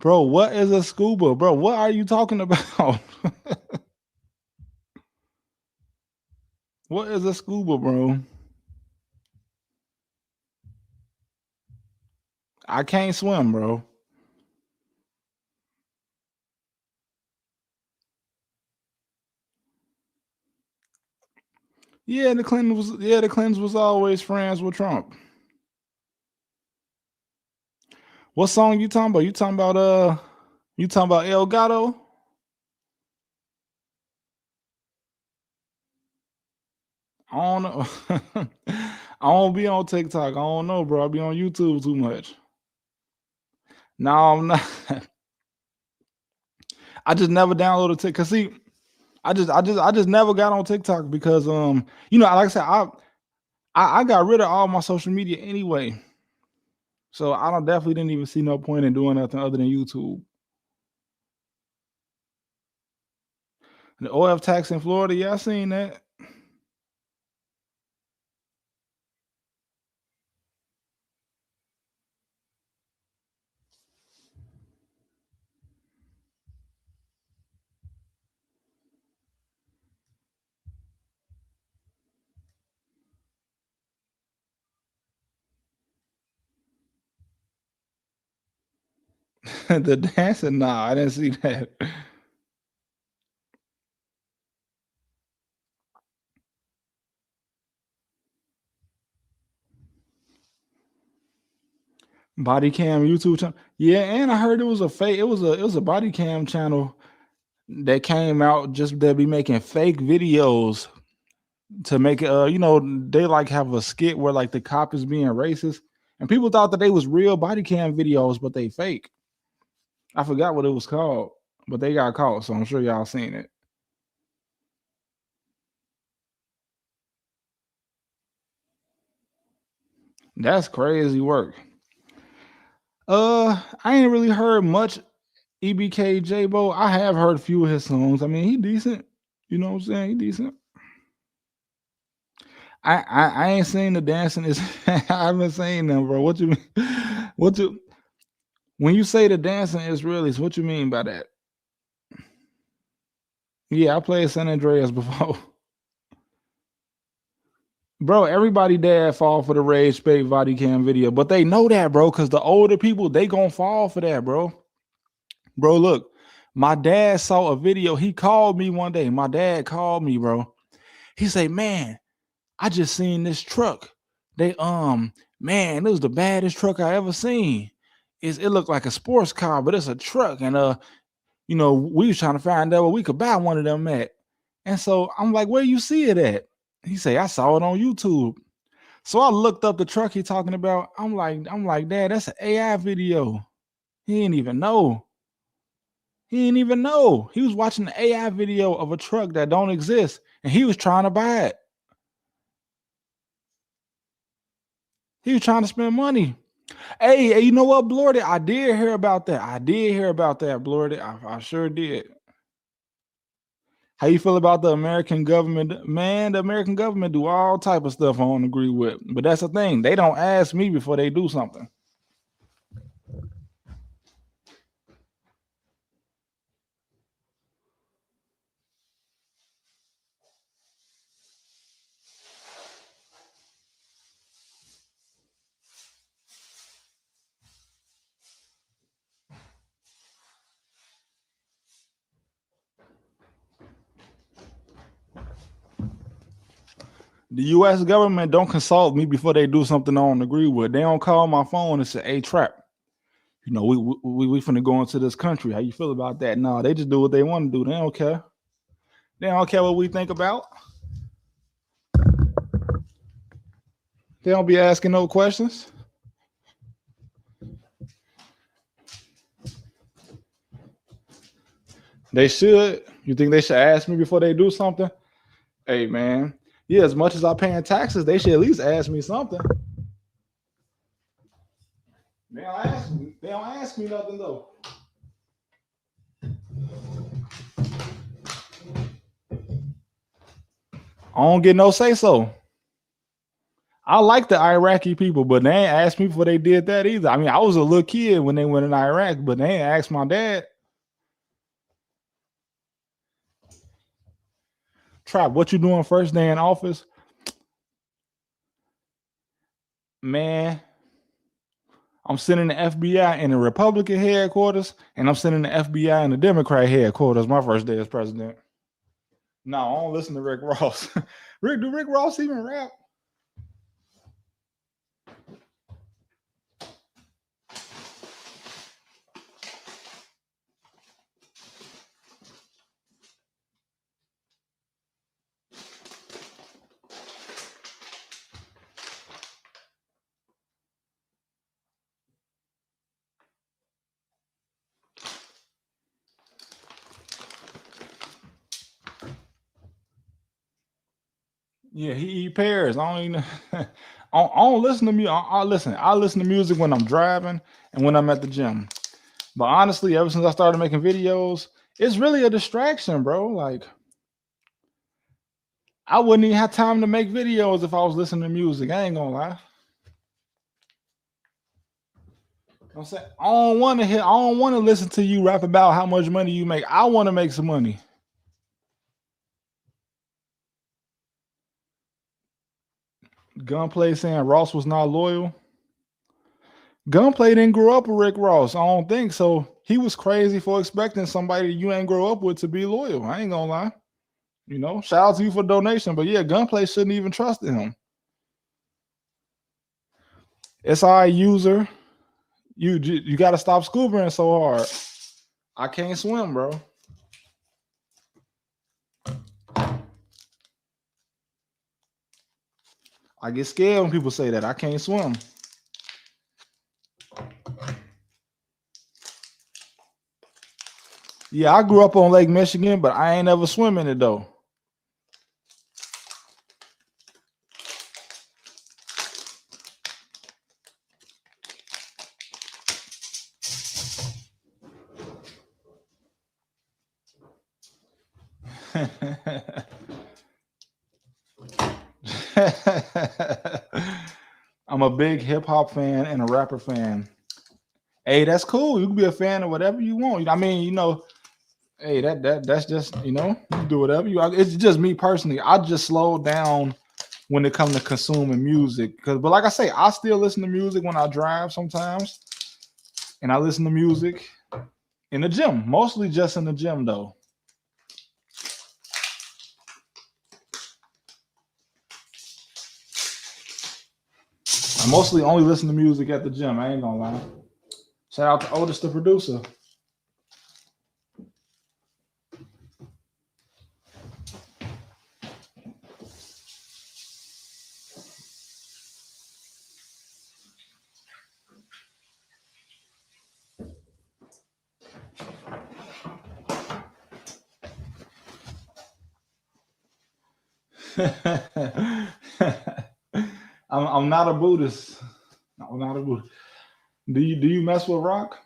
[SPEAKER 1] Bro, what is a scuba? Bro, what are you talking about? What is a scuba, bro? I can't swim, bro. The Clintons was always friends with Trump. What song you talking about? You talking about El Gato? I don't know. I don't be on TikTok. I don't know, bro. I be on YouTube too much. No, I'm not. I just never downloaded TikTok. See, I just never got on TikTok because like I said, I got rid of all my social media anyway. So I don't definitely didn't even see no point in doing nothing other than YouTube. The OF tax in Florida, yeah, I seen that. The dancing, nah, I didn't see that. Body cam YouTube channel. Yeah, and I heard it was a fake, it was a body cam channel that came out just that be making fake videos to make they like have a skit where like the cop is being racist. And people thought that they was real body cam videos, but they fake. I forgot what it was called, but they got caught, so I'm sure y'all seen it. That's crazy work. I ain't really heard much EBK J-Bo. I have heard a few of his songs. I mean, he decent. You know what I'm saying? He decent. I ain't seen the dancing. Is I haven't seen them, bro. What you mean? What you when you say the dancing Israelis? What you mean by that? Yeah, I played San Andreas before. Bro, everybody dad fall for the rage bait body cam video, but they know that, bro, because the older people, they gonna fall for that, bro. Bro, look, my dad saw a video. He called me one day. My dad called me, bro. He said, man, I just seen this truck. They man, it was the baddest truck I ever seen. It looked like a sports car, but it's a truck. And we was trying to find out where we could buy one of them at. And so I'm like, where you see it at? He say, I saw it on YouTube. So I looked up the truck he talking about. I'm like, Dad, that's an AI video. He didn't even know. He didn't even know. He was watching an AI video of a truck that don't exist, and he was trying to buy it. He was trying to spend money. Hey, you know what, Blordy? I did hear about that. Blordy. I sure did. How you feel about the American government? Man, the American government do all type of stuff I don't agree with. But that's the thing. They don't ask me before they do something.
[SPEAKER 2] The U.S. government don't consult me before they do something I don't agree with. They don't call my phone and say, "Hey, Trap, you know, we finna go into this country. How you feel about that?" No, they just do what they want to do. They don't care. They don't care what we think about. They don't be asking no questions. They should. You think they should ask me before they do something? Hey, man. Yeah, as much as I'm paying taxes, they should at least ask me something. They don't ask me. They don't ask me nothing though. I don't get no say so. I like the Iraqi people, but they ain't asked me before they did that either. I mean, I was a little kid when they went in Iraq, but they ain't asked my dad. Trap, what you doing first day in office? Man, I'm sending the FBI in the Republican headquarters, and I'm sending the FBI in the Democrat headquarters my first day as president. No, I don't listen to Rick Ross. Do Rick Ross even rap? Yeah, he eat pears. I don't even. I don't listen to music. I listen. I listen to music when I'm driving and when I'm at the gym. But honestly, ever since I started making videos, it's really a distraction, bro. Like I wouldn't even have time to make videos if I was listening to music. I ain't gonna lie. I'm saying I don't want to hear. I don't want to listen to you rap about how much money you make. I want to make some money. Gunplay saying Ross was not loyal. Gunplay didn't grow up with Rick Ross. I don't think so. He was crazy for expecting somebody you ain't grow up with to be loyal. I ain't gonna lie. You know, shout out to you for donation. But yeah, Gunplay shouldn't even trust him. SI user, you got to stop scubaing so hard. I can't swim, bro. I get scared when people say that. I can't swim. Yeah, I grew up on Lake Michigan, but I ain't ever swim in it though. I'm a big hip hop fan and a rapper fan. Hey, that's cool. You can be a fan of whatever you want. I mean, hey, that's just you do whatever you. It's just me personally. I just slow down when it comes to consuming music. But like I say, I still listen to music when I drive sometimes, and I listen to music in the gym, mostly just in the gym though. I mostly only listen to music at the gym. I ain't gonna lie. Shout out to Otis, the producer. I'm not a Buddhist. I'm not a Buddhist. Do you mess with rock?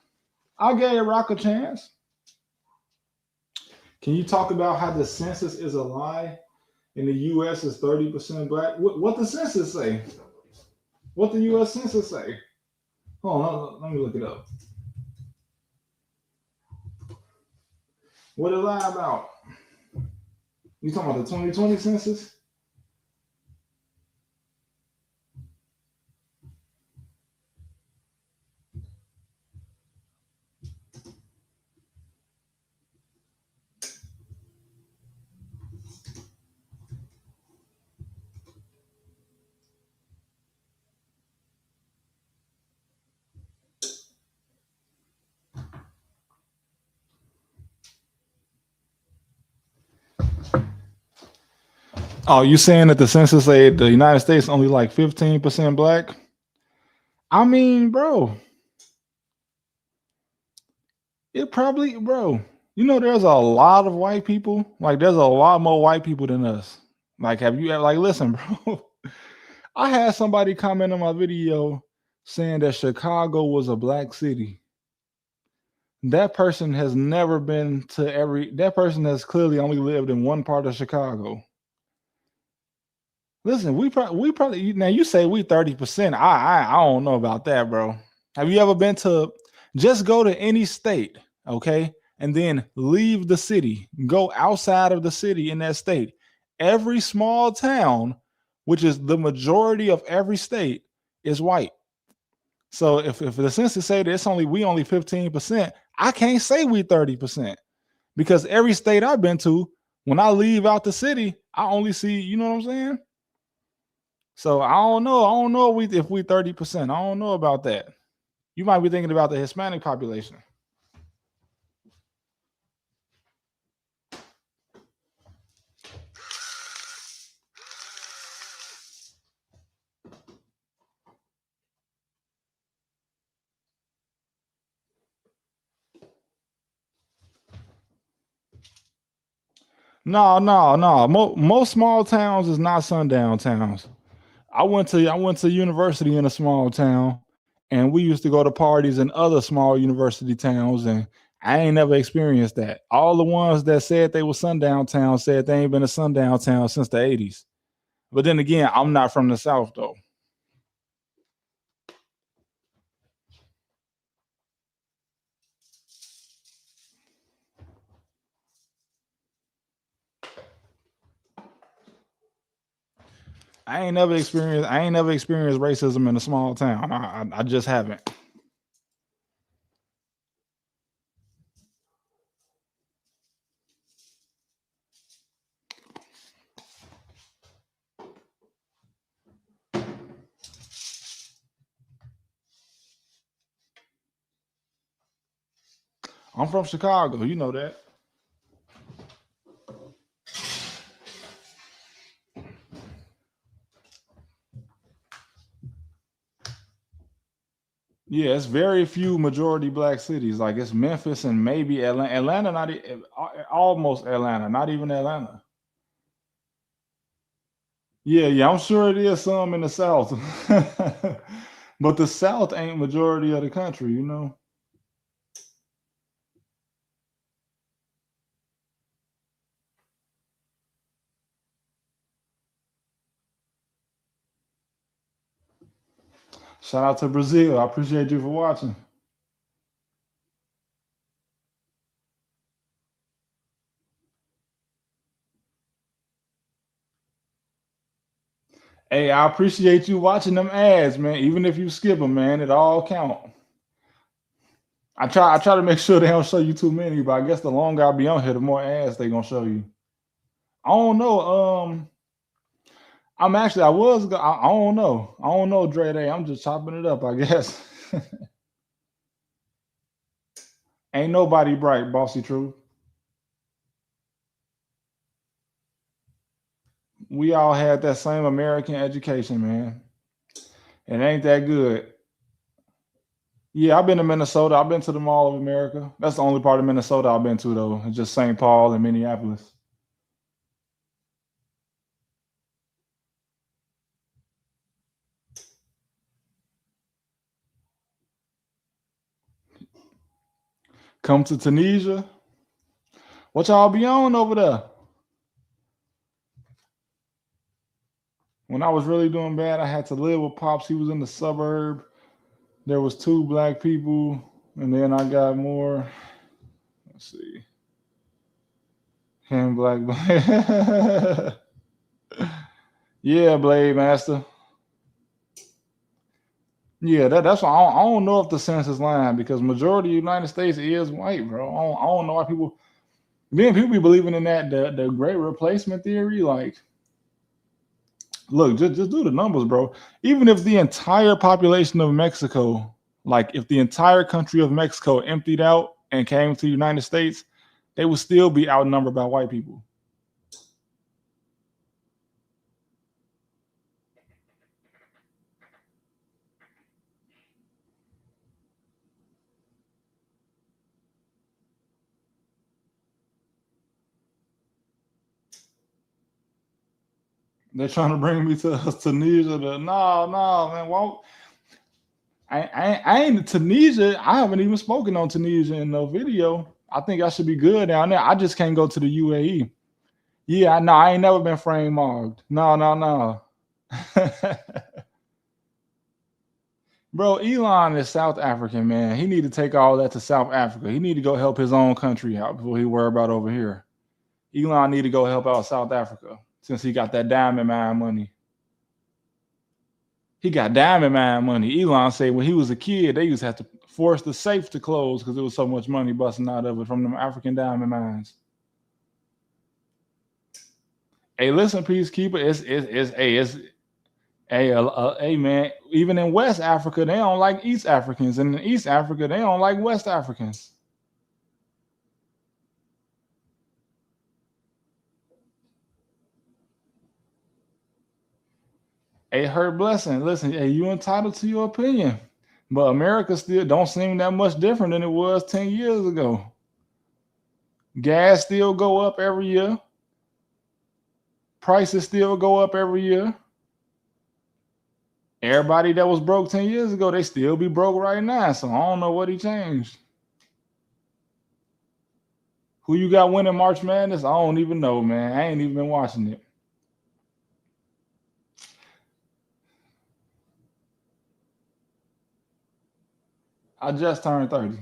[SPEAKER 2] I'll give rock a chance. Can you talk about how the census is a lie? In the U.S. is 30% black. What the census say? What the U.S. census say? Hold on, let me look it up. What it lie about? You talking about the 2020 census? Oh, you saying that the census say the United States only like 15% black? I mean, bro, it probably, bro. You know, there's a lot of white people. Like, there's a lot more white people than us. Like, have you ever, like, listen, bro? I had somebody comment on my video saying that Chicago was a black city. That person has never been to that person has clearly only lived in one part of Chicago. Listen, we probably now you say we 30%. I don't know about that, bro. Have you ever been to just go to any state, okay? And then leave the city, go outside of the city in that state. Every small town, which is the majority of every state, is white. So if the census say that it's only 15%, I can't say we 30% because every state I've been to, when I leave out the city, I only see, you know what I'm saying? So I don't know. I don't know if we 30%. I don't know about that. You might be thinking about the Hispanic population. No. Most small towns is not sundown towns. I went to university in a small town, and we used to go to parties in other small university towns, and I ain't never experienced that. All the ones that said they were sundown towns said they ain't been a sundown town since the 80s. But then again, I'm not from the South though. I ain't never experienced racism in a small town. I just haven't. I'm from Chicago. You know that. Yeah, it's very few majority black cities. Like it's Memphis and maybe Atlanta. Atlanta, almost Atlanta, not even Atlanta. Yeah, I'm sure it is some in the South, but the South ain't majority of the country. You know. Shout out to Brazil. I appreciate you for watching. Hey, I appreciate you watching them ads, man. Even if you skip them, man, it all count. I try to make sure they don't show you too many, but I guess the longer I be on here, the more ads they gonna show you. I don't know. I'm actually I don't know. I don't know, Dre Day. I'm just chopping it up, I guess. Ain't nobody bright, bossy truth. We all had that same American education, man. It ain't that good. Yeah, I've been to Minnesota. I've been to the Mall of America. That's the only part of Minnesota I've been to, though. It's just St. Paul and Minneapolis. Come to Tunisia. What y'all be on over there? When I was really doing bad, I had to live with Pops. He was in the suburb. There was two black people, and then I got more. Let's see. Him, black. Yeah, Blade Master. Yeah, that's why I don't know if the census line because majority of the United States is white, bro. I don't know why people. Then people be believing in that the great replacement theory. Like, look, just do the numbers, bro. Even if the entire population of Mexico, like if the entire country of Mexico emptied out and came to the United States, they would still be outnumbered by white people. They're trying to bring me to Tunisia. No, man. Won't. I ain't Tunisia. I haven't even spoken on Tunisia in no video. I think I should be good down there. I just can't go to the UAE. Yeah, no, I ain't never been frame mogged. No. Bro, Elon is South African, man. He need to take all that to South Africa. He need to go help his own country out before he worry about over here. Elon need to go help out South Africa since he got that diamond mine money. He got diamond mine money. Elon said when he was a kid, they used to have to force the safe to close because there was so much money busting out of it from them African diamond mines. Hey, listen, Peacekeeper, hey, man. Even in West Africa, they don't like East Africans, and in East Africa, they don't like West Africans. Hey, her blessing. Listen, hey, you entitled to your opinion, but America still don't seem that much different than it was 10 years ago. Gas still go up every year. Prices still go up every year. Everybody that was broke 10 years ago, they still be broke right now. So I don't know what he changed. Who you got winning March Madness? I don't even know, man. I ain't even been watching it. I just turned 30.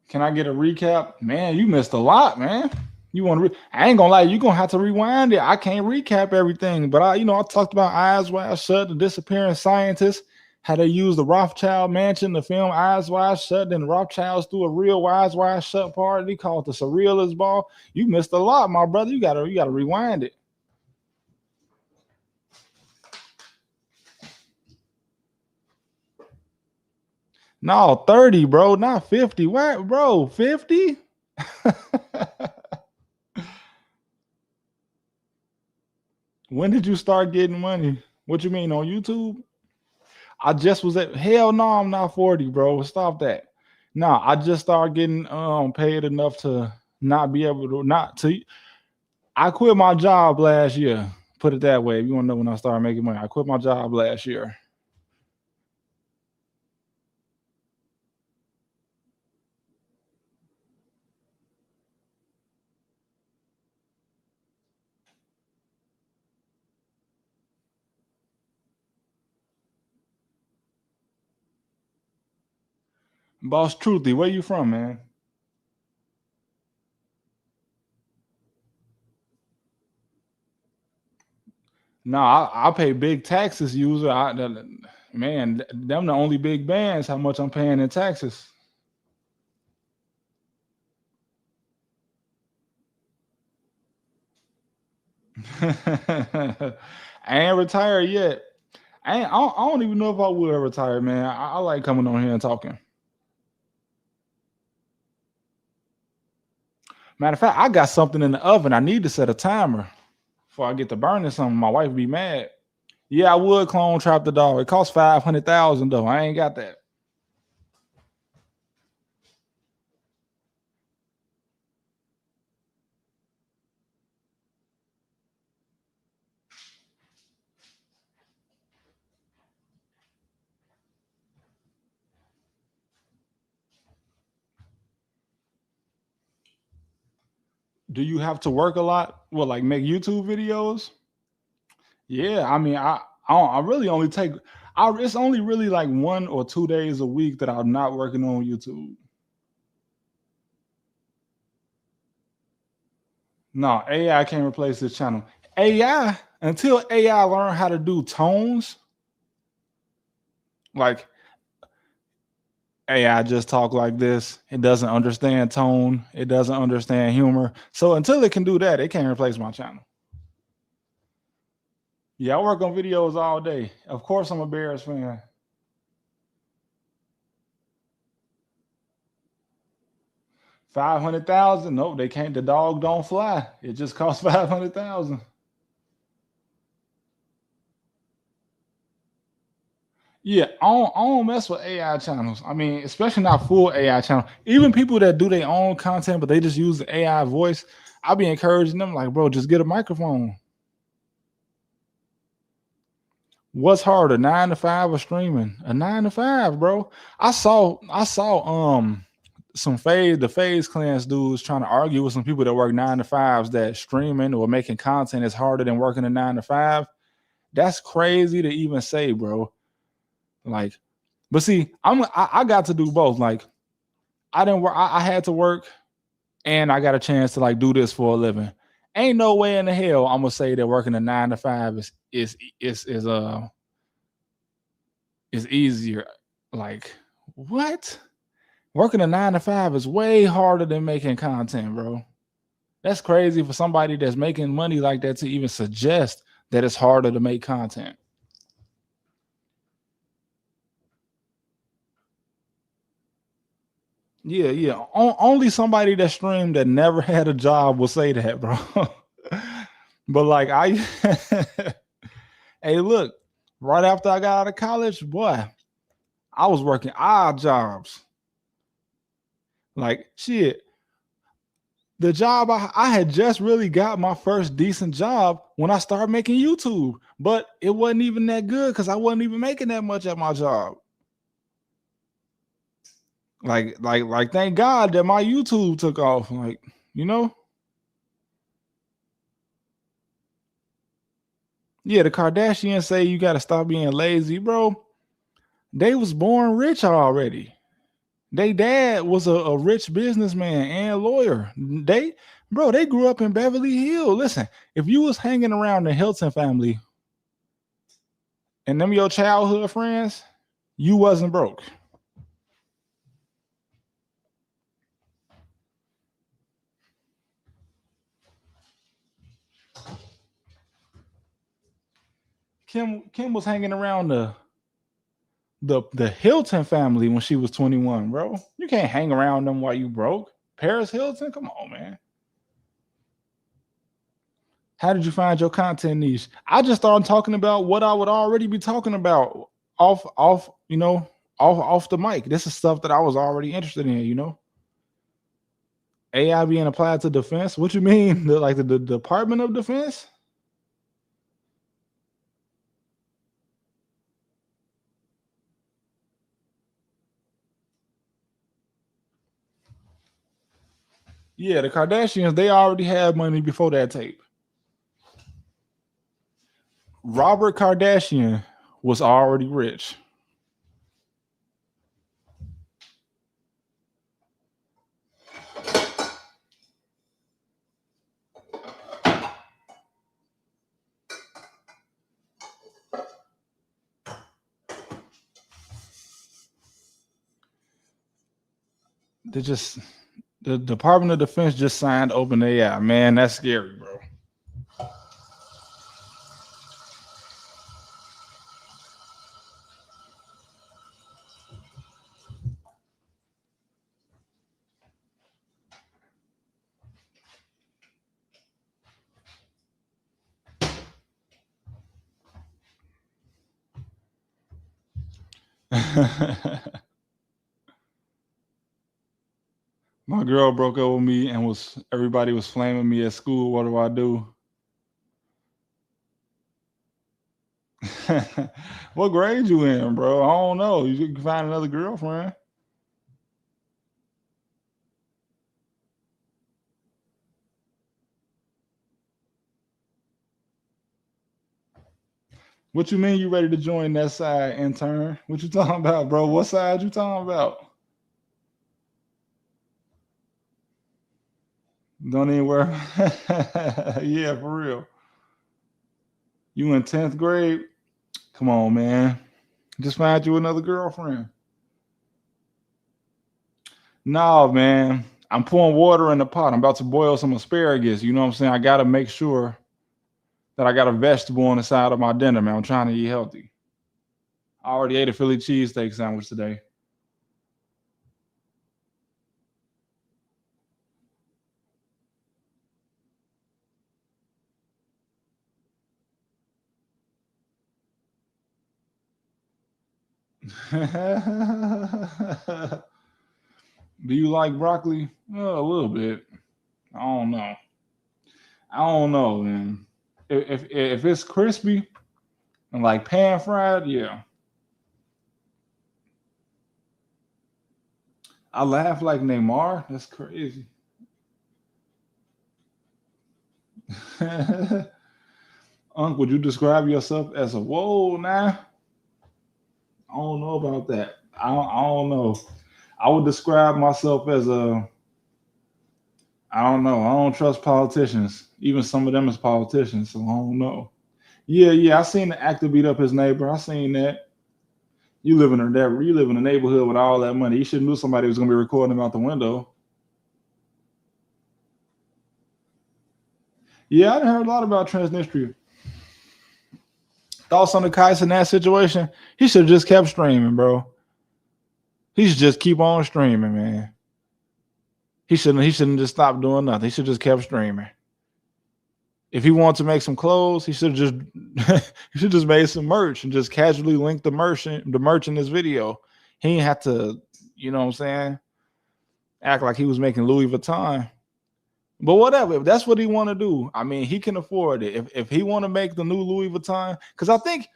[SPEAKER 2] Can I get a recap? Man, you missed a lot, man. You want to? I ain't gonna lie, you gonna have to rewind it. I can't recap everything, but I talked about Eyes Wide Shut, the disappearing scientists, how they used the Rothschild mansion to film Eyes Wide Shut. Then the Rothschilds threw a real Eyes Wide Shut party called the Surrealist Ball. You missed a lot, my brother. You gotta rewind it. No, 30, bro, not 50. What, bro? 50? When did you start getting money? What you mean, on YouTube? I just was at hell no, I'm not 40, bro. Stop that. No, I just started getting paid enough to not be able to not to. I quit my job last year. Put it that way. If you want to know when I started making money, I quit my job last year. Boss Truthy, where you from, man? No, I pay big taxes, user. Man, them the only big bands. How much I'm paying in taxes? I ain't retired yet. I don't even know if I will retire, man. I like coming on here and talking. Matter of fact, I got something in the oven. I need to set a timer before I get to burning something. My wife be mad. Yeah, I would clone trap the dog. It costs 500,000 though. I ain't got that. Do you have to work a lot? Well, like make YouTube videos? Yeah, I mean, I really only take. It's only really like 1 or 2 days a week that I'm not working on YouTube. No, AI can't replace this channel. AI, until AI learn how to do tones, like AI just talk like this. It doesn't understand tone. It doesn't understand humor. So until it can do that, it can't replace my channel. Yeah, I work on videos all day. Of course, I'm a Bears fan. 500,000? Nope, they can't. The dog don't fly. It just costs 500,000. Yeah, I don't mess with AI channels. I mean, especially not full AI channel. Even people that do their own content, but they just use the AI voice. I be encouraging them, like, bro, just get a microphone. What's harder, 9 to 5 or streaming? A 9 to 5, bro. I saw some the phase clans dudes trying to argue with some people that work 9 to 5s that streaming or making content is harder than working a 9 to 5. That's crazy to even say, bro. Like, but see, I got to do both. Like, I didn't work, I had to work and I got a chance to like do this for a living. Ain't no way in the hell I'm gonna say that working a 9 to 5 is easier. Like, what? Working a 9 to 5 is way harder than making content, bro. That's crazy for somebody that's making money like that to even suggest that it's harder to make content. Yeah. Only somebody that streamed that never had a job will say that, bro. But like hey, look, right after I got out of college, boy, I was working odd jobs. Like shit. The job I had just really got my first decent job when I started making YouTube, but it wasn't even that good because I wasn't even making that much at my job. Like, thank God that my YouTube took off. Like, you know, yeah, the Kardashians say you got to stop being lazy, bro. They was born rich already. They dad was a rich businessman and lawyer. They grew up in Beverly Hills. Listen, if you was hanging around the Hilton family and them your childhood friends, you wasn't broke. Kim was hanging around the Hilton family when she was 21, bro. You can't hang around them while you broke. Paris Hilton, come on, man. How did you find your content niche? I just started talking about what I would already be talking about off, off the mic. This is stuff that I was already interested in. AI being applied to defense. What you mean? The Department of Defense? Yeah, the Kardashians, they already had money before that tape. Robert Kardashian was already rich. The Department of Defense just signed OpenAI. Man, that's scary, bro. My girl broke up with me and everybody was flaming me at school. What do I do? What grade you in, bro? I don't know. You can find another girlfriend. What you mean you ready to join that side, intern? What you talking about, bro? What side you talking about? Don't even worry. Yeah, for real. You in 10th grade? Come on, man. Just find you another girlfriend. No, man. I'm pouring water in the pot. I'm about to boil some asparagus. You know what I'm saying? I got to make sure that I got a vegetable on the side of my dinner, man. I'm trying to eat healthy. I already ate a Philly cheesesteak sandwich today. Do you like broccoli? A little bit. I don't know. Man. If it's crispy, And like pan fried, yeah. I laugh like Neymar. That's crazy. Unc, would you describe yourself as a whoa now? I don't know about that. I don't know. I would describe myself as a I don't know. I don't trust politicians. Even some of them as politicians, so I don't know. Yeah. I seen the actor beat up his neighbor. I seen that. You live in a neighborhood with all that money. You should have knew somebody was gonna be recording him out the window. Yeah, I done heard a lot about Transnistria. Thoughts on the Kais in that situation? He should have just kept streaming, bro. He should just keep on streaming, man. He shouldn't just stop doing nothing. He should just kept streaming. If he wanted to make some clothes, he should have just he should just made some merch and just casually linked the merch in this video. He ain't have to, you know what I'm saying, act like he was making Louis Vuitton. But whatever, if that's what he want to do, I mean, he can afford it. If he want to make the new Louis Vuitton, because I think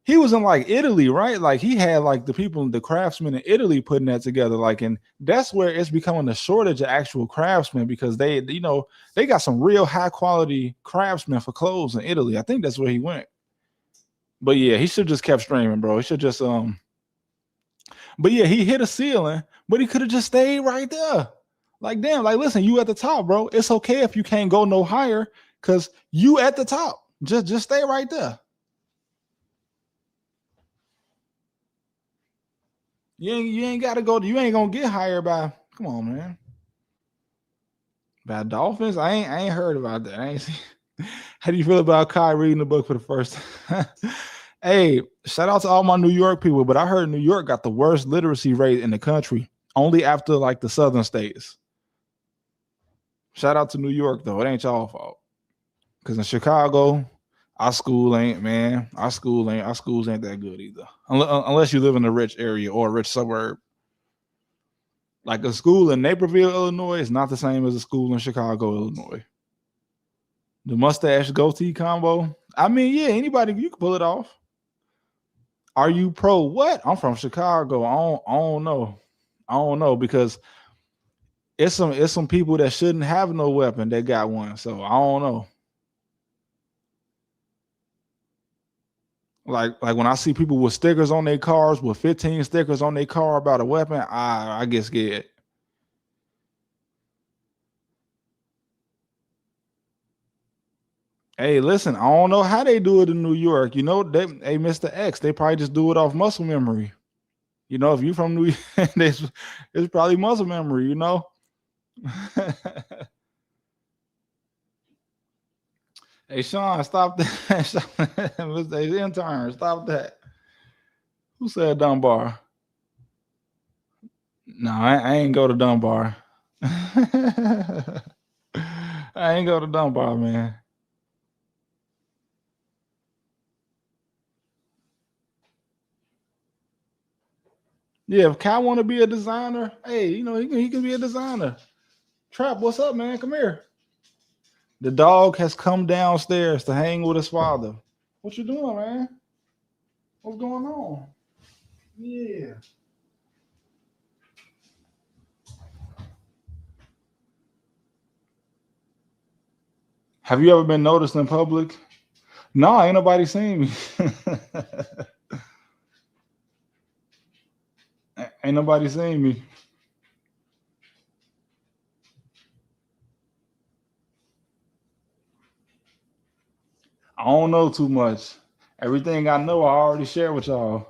[SPEAKER 2] he was in like Italy, right? Like he had like the craftsmen in Italy putting that together. Like, and that's where it's becoming a shortage of actual craftsmen because they got some real high quality craftsmen for clothes in Italy. I think that's where he went. But yeah, he should just kept streaming, bro. He should just But yeah, he hit a ceiling, but he could have just stayed right there. Like, damn, like listen, you at the top, bro. It's okay if you can't go no higher because you at the top. Just stay right there. You ain't gotta go. You ain't gonna get hired by. Come on, man. By Dolphins, I ain't heard about that. I ain't seen. How do you feel about Kai reading the book for the first time? Hey, shout out to all my New York people, but I heard New York got the worst literacy rate in the country, only after like the southern states. Shout out to New York though. It ain't y'all fault. Cause in Chicago, our schools ain't that good either. Unless you live in a rich area or a rich suburb. Like a school in Naperville, Illinois is not the same as a school in Chicago, Illinois. The mustache goatee combo. I mean, yeah, anybody you can pull it off. Are you pro what? I'm from Chicago. I don't know. I don't know because it's some people that shouldn't have no weapon that got one. So I don't know. Like when I see people with stickers on their cars, with 15 stickers on their car about a weapon, I get scared. Hey, listen, I don't know how they do it in New York. You know, hey, Mr. X, they probably just do it off muscle memory. You know, if you from New York, it's probably muscle memory, you know. Hey, Sean, stop that. Mr. Intern, stop that. Who said Dunbar? No, I ain't go to Dunbar. I ain't go to Dunbar, man. Yeah, if Kai want to be a designer, hey, you know, he can be a designer. Trap, what's up, man? Come here. The dog has come downstairs to hang with his father. What you doing, man? What's going on? Yeah. Have you ever been noticed in public? No, ain't nobody seen me. Ain't nobody seen me. I don't know too much. Everything I know, I already shared with y'all.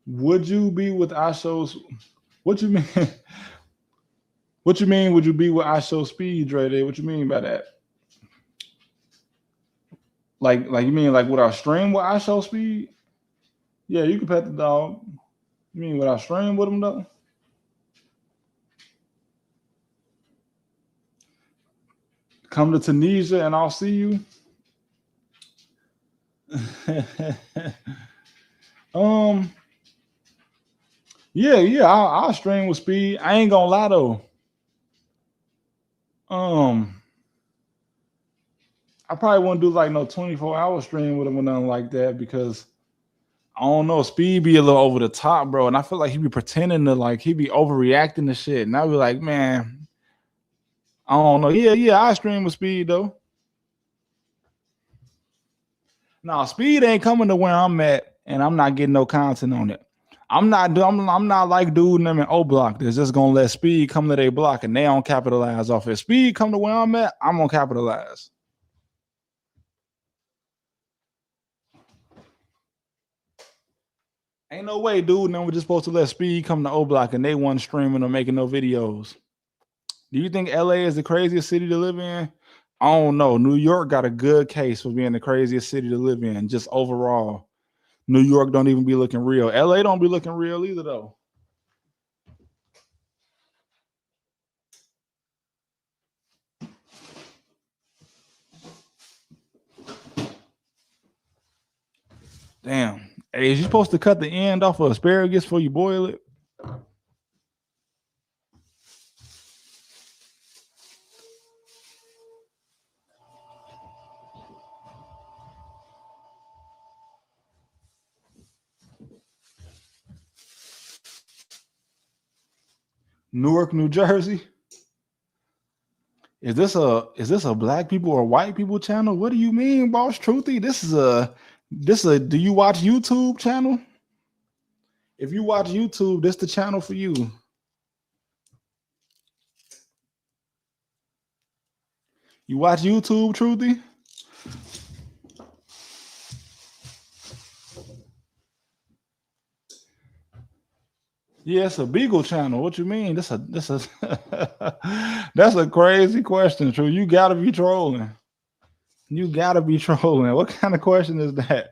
[SPEAKER 2] Would you be with I shows? What you mean? What you mean? Would you be with I show speed, Dre? What you mean by that? Like you mean like would I stream with I show speed? Yeah, you can pet the dog. You mean would I stream with him though? Come to Tunisia and I'll see you. um, yeah, I'll stream with speed. I ain't gonna lie though. Um, I probably wouldn't do like no 24-hour stream with him or nothing like that because I don't know. Speed be a little over the top, bro. And I feel like he be pretending to like he be overreacting to shit. And I be like, man, I don't know. Yeah, I stream with Speed though. No, Speed ain't coming to where I'm at, and I'm not getting no content on it. I'm not like dude and them in O Block that's just gonna let Speed come to their block and they don't capitalize off it. Speed come to where I'm at, I'm gonna capitalize. Ain't no way, dude, and then we're just supposed to let Speed come to O Block and they wasn't streaming or making no videos. Do you think LA is the craziest city to live in? I don't know. New York got a good case for being the craziest city to live in, just overall. New York don't even be looking real. LA don't be looking real either, though. Damn. Hey, is you supposed to cut the end off of asparagus before you boil it? Newark, New Jersey. Is this a black people or white people channel? What do you mean, boss truthy? This is a do you watch YouTube channel? If you watch YouTube, this the channel for you. You watch YouTube, truthy? Yeah, it's a Beagle channel. What you mean? That's a that's a crazy question, True. You gotta be trolling. You gotta be trolling. What kind of question is that?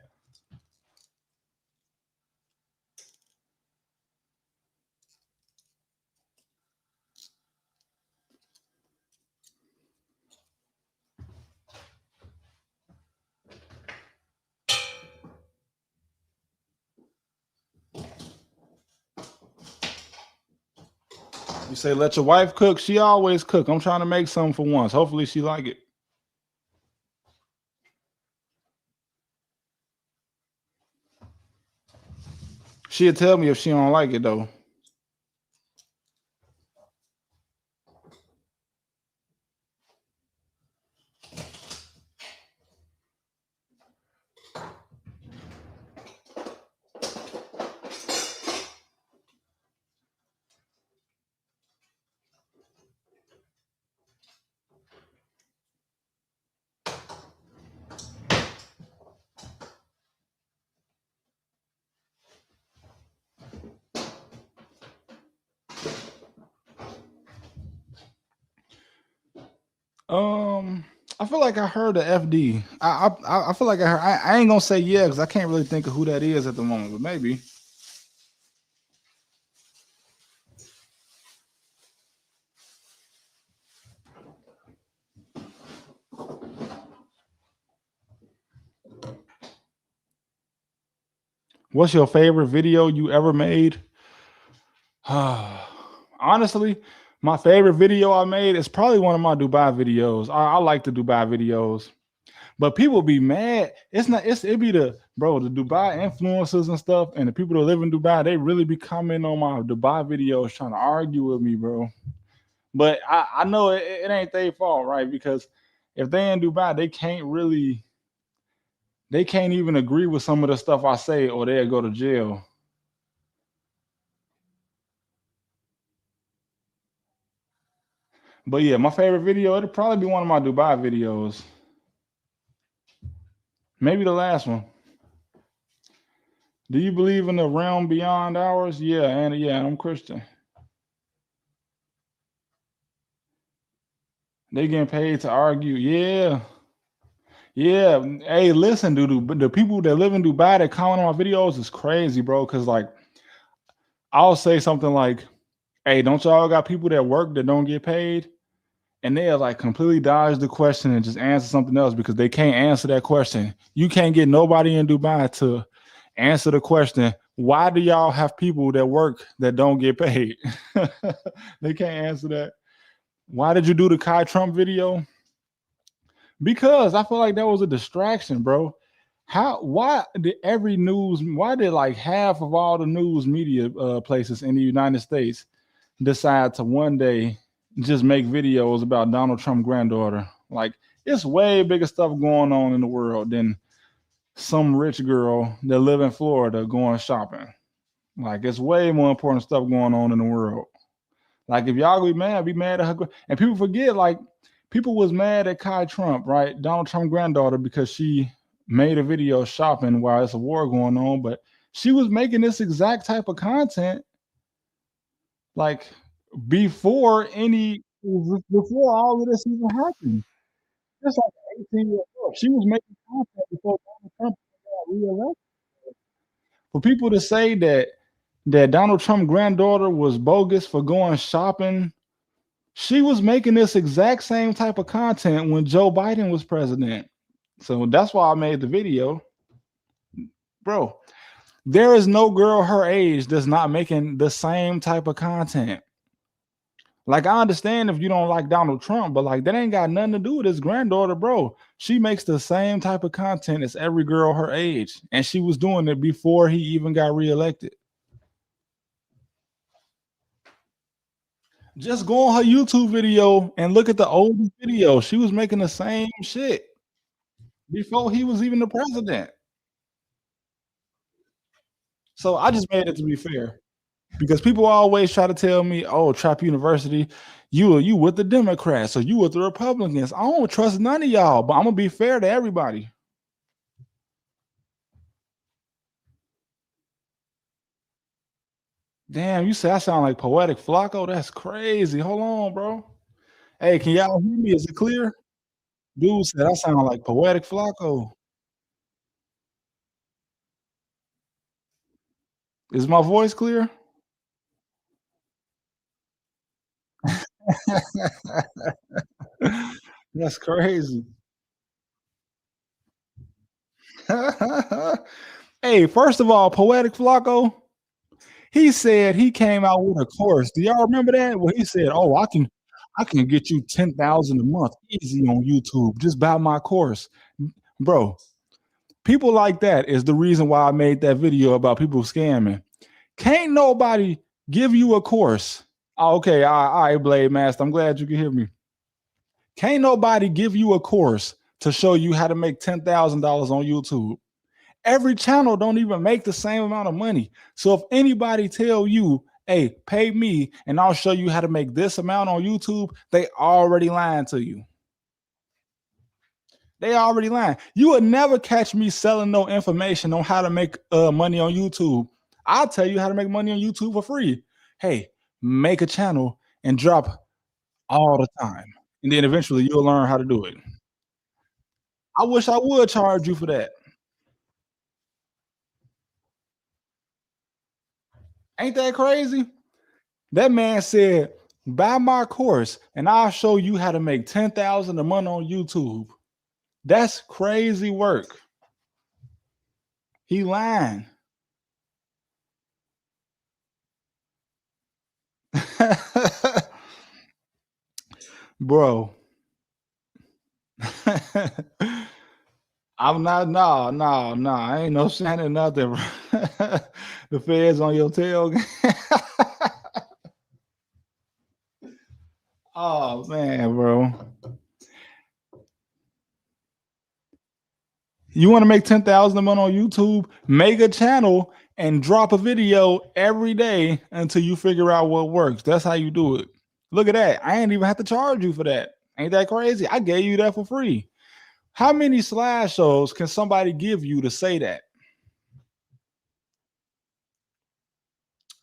[SPEAKER 2] You say let your wife cook. She always cook. I'm trying to make something for once. Hopefully she like it. She'll tell me if she don't like it though. I feel like I heard the FD. I feel like I heard. I ain't gonna say yeah because I can't really think of who that is at the moment, but maybe. What's your favorite video you ever made? Honestly, my favorite video I made is probably one of my Dubai videos. I like the Dubai videos, but people be mad. It be the Dubai influencers and stuff, and the people that live in Dubai, they really be commenting on my Dubai videos trying to argue with me, bro. But I know it ain't their fault, right? Because if they in Dubai, they can't even agree with some of the stuff I say, or they'll go to jail. But yeah, my favorite video, it'll probably be one of my Dubai videos. Maybe the last one. Do you believe in the realm beyond ours? Yeah, and I'm Christian. They getting paid to argue. Yeah. Yeah. Hey, listen, dude. The people that live in Dubai that comment on my videos is crazy, bro. Cause like I'll say something like, hey, don't y'all got people that work that don't get paid? And they'll like completely dodge the question and just answer something else because they can't answer that question. You can't get nobody in Dubai to answer the question, why do y'all have people that work that don't get paid? They can't answer that. Why did you do the Kai Trump video? Because I feel like that was a distraction, bro. Why did like half of all the news media places in the United States decide to one day just make videos about Donald Trump's granddaughter? Like, it's way bigger stuff going on in the world than some rich girl that live in Florida going shopping. Like, it's way more important stuff going on in the world. Like, if y'all be mad at her. And people forget, like, people was mad at Kai Trump, right? Donald Trump's granddaughter, because she made a video shopping while it's a war going on. But she was making this exact type of content, like, before all of this even happened. Just like 18 years old. She was making content before Donald Trump got reelected. For people to say that Donald Trump's granddaughter was bogus for going shopping, she was making this exact same type of content when Joe Biden was president. So that's why I made the video. Bro, there is no girl her age that's not making the same type of content. Like, I understand if you don't like Donald Trump, but like, that ain't got nothing to do with his granddaughter, bro. She makes the same type of content as every girl her age. And she was doing it before he even got reelected. Just go on her YouTube video and look at the oldest video. She was making the same shit before he was even the president. So I just made it to be fair, because people always try to tell me, "Oh, Trap University, you with the Democrats or you with the Republicans." I don't trust none of y'all, but I'm gonna be fair to everybody. Damn, you say I sound like Poetic Flacco? That's crazy. Hold on, bro. Hey, can y'all hear me? Is it clear? Dude said I sound like Poetic Flacco. Is my voice clear? That's crazy. Hey, first of all, Poetic Flacco, he said he came out with a course. Do y'all remember that? Well, he said, "Oh, I can get you 10,000 a month easy on YouTube. Just buy my course." Bro, people like that is the reason why I made that video about people scamming. Can't nobody give you a course. Oh, okay, all right, Blade Master. I'm glad you can hear me. Can't nobody give you a course to show you how to make $10,000 on YouTube. Every channel don't even make the same amount of money. So if anybody tell you, "Hey, pay me and I'll show you how to make this amount on YouTube," they already lying to you. They already lying. You would never catch me selling no information on how to make money on YouTube. I'll tell you how to make money on YouTube for free. Hey, make a channel and drop all the time. And then eventually you'll learn how to do it. I wish I would charge you for that. Ain't that crazy? That man said, "Buy my course and I'll show you how to make 10,000 a month on YouTube." That's crazy work. He lying. Bro. I'm not, no. I ain't no Shannon nothing. The feds on your tail. Oh man, bro. You want to make 10,000 a month on YouTube? Make a channel and drop a video every day until you figure out what works. That's how you do it. Look at that. I ain't even have to charge you for that. Ain't that crazy? I gave you that for free. How many slideshows can somebody give you to say that?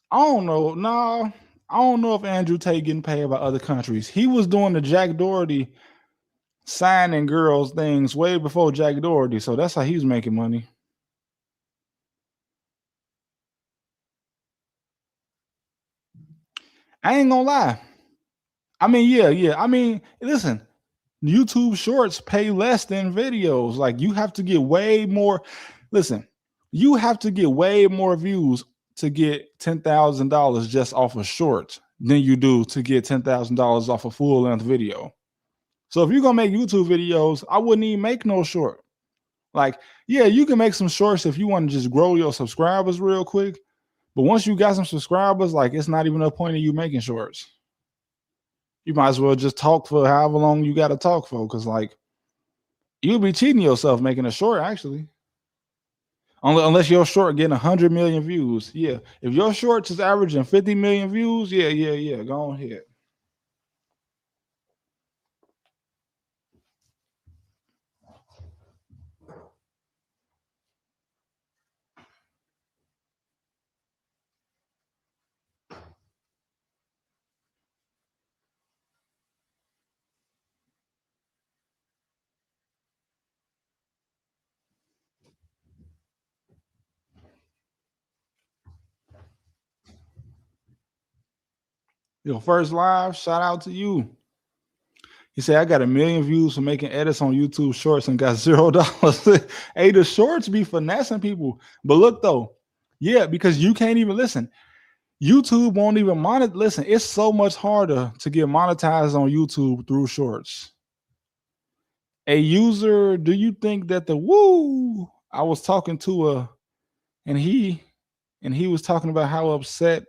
[SPEAKER 2] I don't know. Nah, I don't know if Andrew Tate getting paid by other countries. He was doing the Jack Doherty signing girls things way before Jack Doherty, so that's how he's making money. I ain't gonna lie. I mean, yeah. I mean, listen, YouTube Shorts pay less than videos. Like, you have to get way more. Listen, you have to get way more views to get $10,000 just off of shorts than you do to get $10,000 off a full length video. So if you're gonna make YouTube videos, I wouldn't even make no short. Like, yeah, you can make some shorts if you want to just grow your subscribers real quick. But once you got some subscribers, like it's not even a point of you making shorts. You might as well just talk for however long you got to talk for, because like you'll be cheating yourself making a short actually. Unless your short getting 100 million views. Yeah. If your shorts is averaging 50 million views, yeah. Go on ahead. Your first live, shout out to you. He said, I got 1 million views for making edits on YouTube shorts and got $0. Hey, the shorts be finessing people. But look though, yeah, because you can't even listen. YouTube won't even monitor. Listen, it's so much harder to get monetized on YouTube through shorts. A user, do you think that the woo? I was talking to and he was talking about how upset.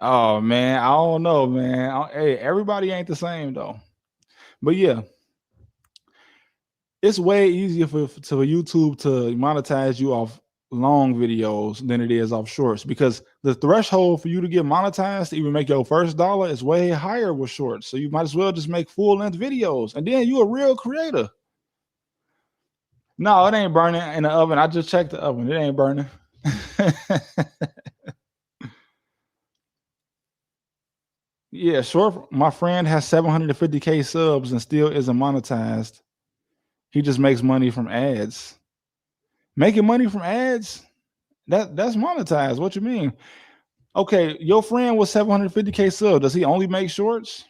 [SPEAKER 2] Oh man, I don't know, man. Hey, everybody ain't the same though. But yeah, it's way easier for YouTube to monetize you off long videos than it is off shorts, because the threshold for you to get monetized to even make your first dollar is way higher with shorts. So you might as well just make full-length videos, and then you a real creator. No, it ain't burning in the oven. I just checked the oven. It ain't burning. Yeah, short. My friend has 750K subs and still isn't monetized. He just makes money from ads. Making money from ads? That's monetized. What you mean? Okay, your friend was 750K sub. Does he only make shorts?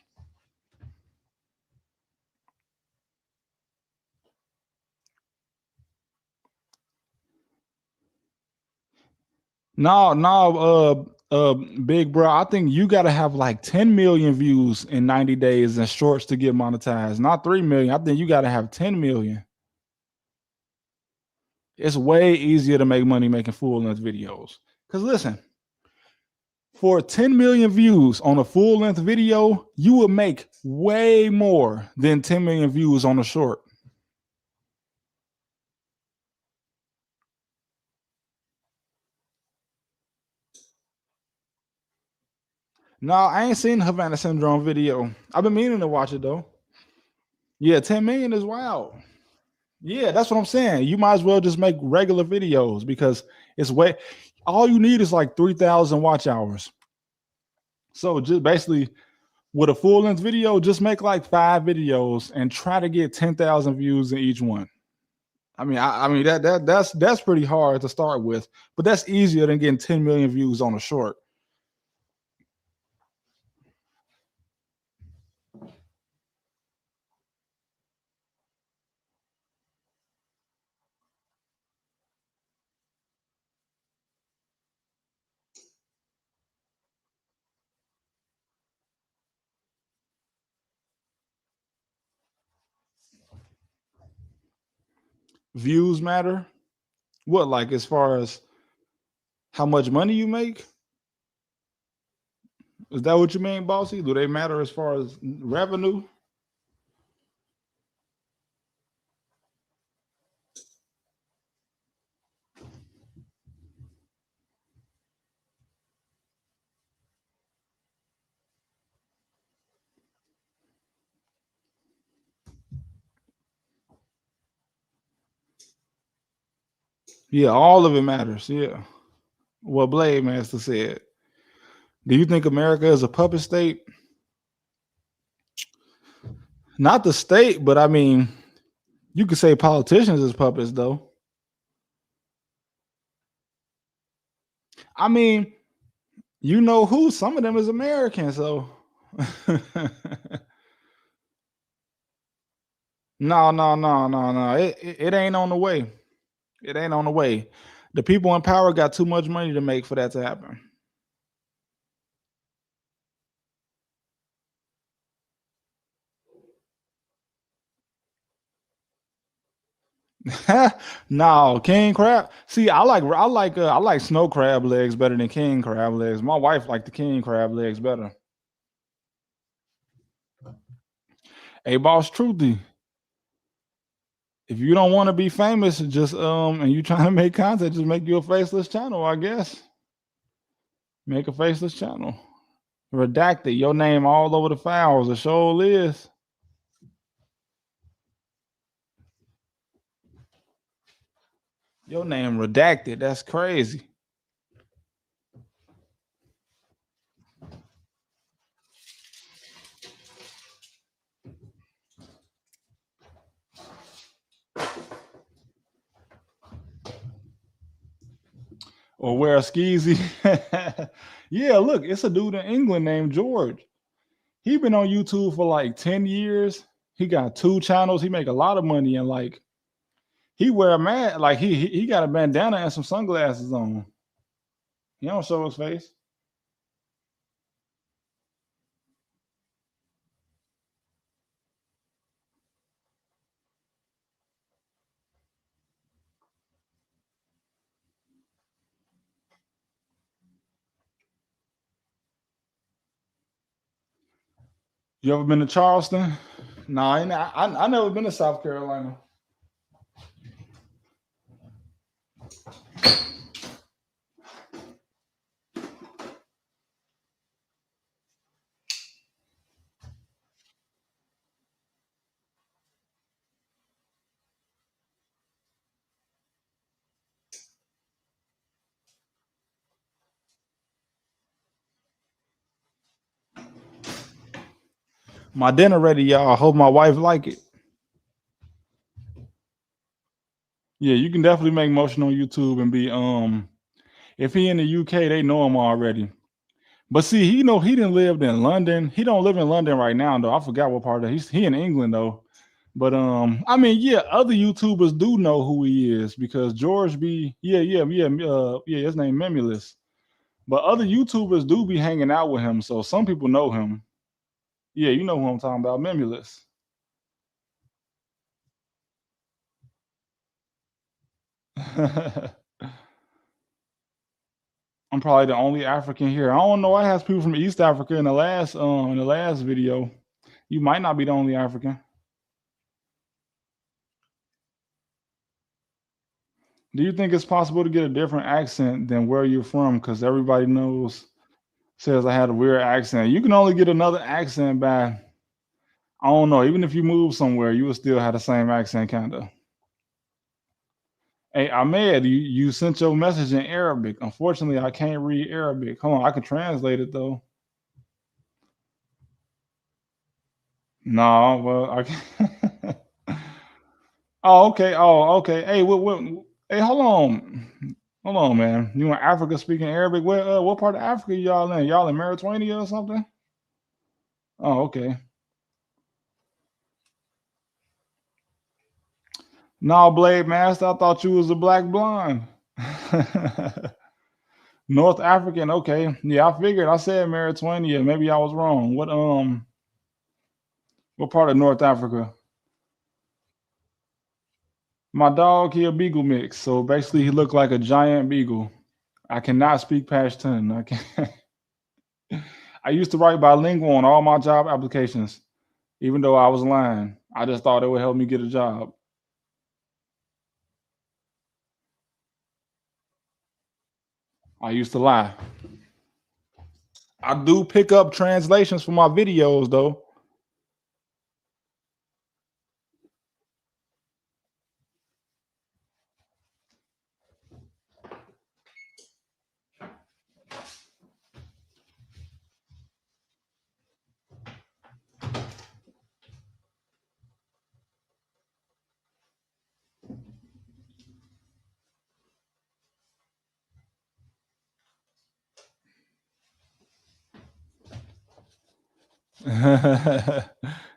[SPEAKER 2] No, big bro. I think you got to have like 10 million views in 90 days in shorts to get monetized. Not 3 million. I think you got to have 10 million. It's way easier to make money making full-length videos. Because listen, for 10 million views on a full-length video, you would make way more than 10 million views on a short. No, I ain't seen the Havana Syndrome video. I've been meaning to watch it though. Yeah, 10 million is wild. Yeah, that's what I'm saying. You might as well just make regular videos, because it's way, all you need is like 3,000 watch hours. So just basically with a full-length video, just make like 5 videos and try to get 10,000 views in each one. I mean that's pretty hard to start with, but that's easier than getting 10 million views on a short. Views matter. What, like as far as how much money you make? Is that what you mean, bossy? Do they matter as far as revenue? Yeah, all of it matters. Yeah. What Blade Master said. Do you think America is a puppet state? Not the state, but I mean, you could say politicians is puppets, though. I mean, you know who? Some of them is American, so. No. It ain't on the way. It ain't on the way. The people in power got too much money to make for that to happen. No, king crab. See, I like snow crab legs better than king crab legs. My wife liked the king crab legs better. Hey, boss, truthy, if you don't want to be famous, just and you trying to make content, just make you a faceless channel, I guess. Make a faceless channel. Redacted. Your name all over the files. The show is. Your name redacted. That's crazy. Or wear a skeezy. Yeah, look, it's a dude in England named George. He been on YouTube for like 10 years. He got 2 channels. He make a lot of money and like he wear a man like he got a bandana and some sunglasses on. He don't show his face. You ever been to Charleston? No, I never been to South Carolina. My dinner ready, y'all. I hope my wife like it. Yeah, you can definitely make motion on YouTube and be if he in the UK, they know him already. But see, he didn't live in London. He don't live in London right now though. I forgot what part of he in England though. But I mean, yeah, other YouTubers do know who he is because George be yeah, his name Memulus. But other YouTubers do be hanging out with him, so some people know him. Yeah, you know who I'm talking about, Memulus. I'm probably the only African here. I don't know. I have people from East Africa in the last video. You might not be the only African. Do you think it's possible to get a different accent than where you're from? Because everybody knows says I had a weird accent. You can only get another accent by I don't know. Even if you move somewhere, you will still have the same accent, kind of. Hey, Ahmed, you sent your message in Arabic. Unfortunately, I can't read Arabic. Hold on, I can translate it though. No, well, I can. Oh, okay. Oh, okay. Hey, hey, hold on, man. You in Africa speaking Arabic? What part of Africa y'all in? Y'all in Mauritania or something? Oh, okay. No, Blade Master, I thought you was a black blonde. North African, okay. Yeah, I figured. I said Mauritania. Maybe I was wrong. What part of North Africa? My dog, he a beagle mix. So basically, he looked like a giant beagle. I cannot speak Pashtun. I can. I used to write bilingual on all my job applications, even though I was lying. I just thought it would help me get a job. I used to lie. I do pick up translations for my videos though.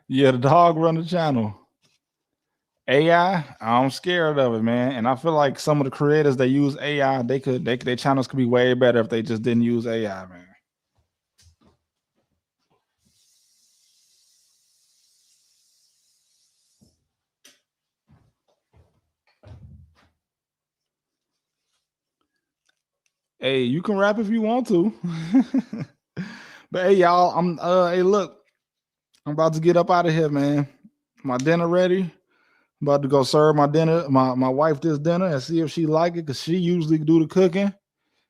[SPEAKER 2] Yeah, the dog run the channel. AI, I'm scared of it, man. And I feel like some of the creators that use AI, their channels could be way better if they just didn't use AI, man. Hey, you can rap if you want to. But hey, y'all, hey, look, I'm about to get up out of here, man. My dinner ready. I'm about to go serve my dinner, my wife this dinner and see if she like it, because she usually do the cooking,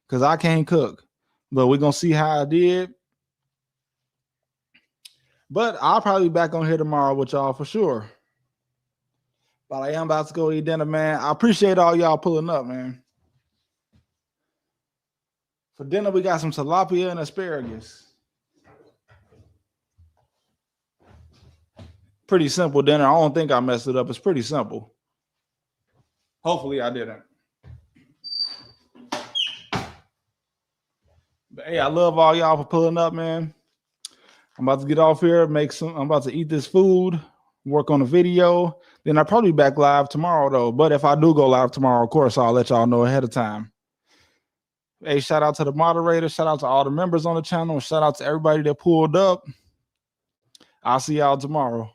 [SPEAKER 2] because I can't cook. But we're gonna see how I did. But I'll probably be back on here tomorrow with y'all for sure. But I am about to go eat dinner, man. I appreciate all y'all pulling up, man. For dinner, we got some tilapia and asparagus. Pretty simple dinner. I don't think I messed it up. It's pretty simple. Hopefully I didn't. But hey, I love all y'all for pulling up, man. I'm about to get off here, I'm about to eat this food, work on the video. Then I'll probably be back live tomorrow, though. But if I do go live tomorrow, of course, I'll let y'all know ahead of time. Hey, shout out to the moderator. Shout out to all the members on the channel. Shout out to everybody that pulled up. I'll see y'all tomorrow.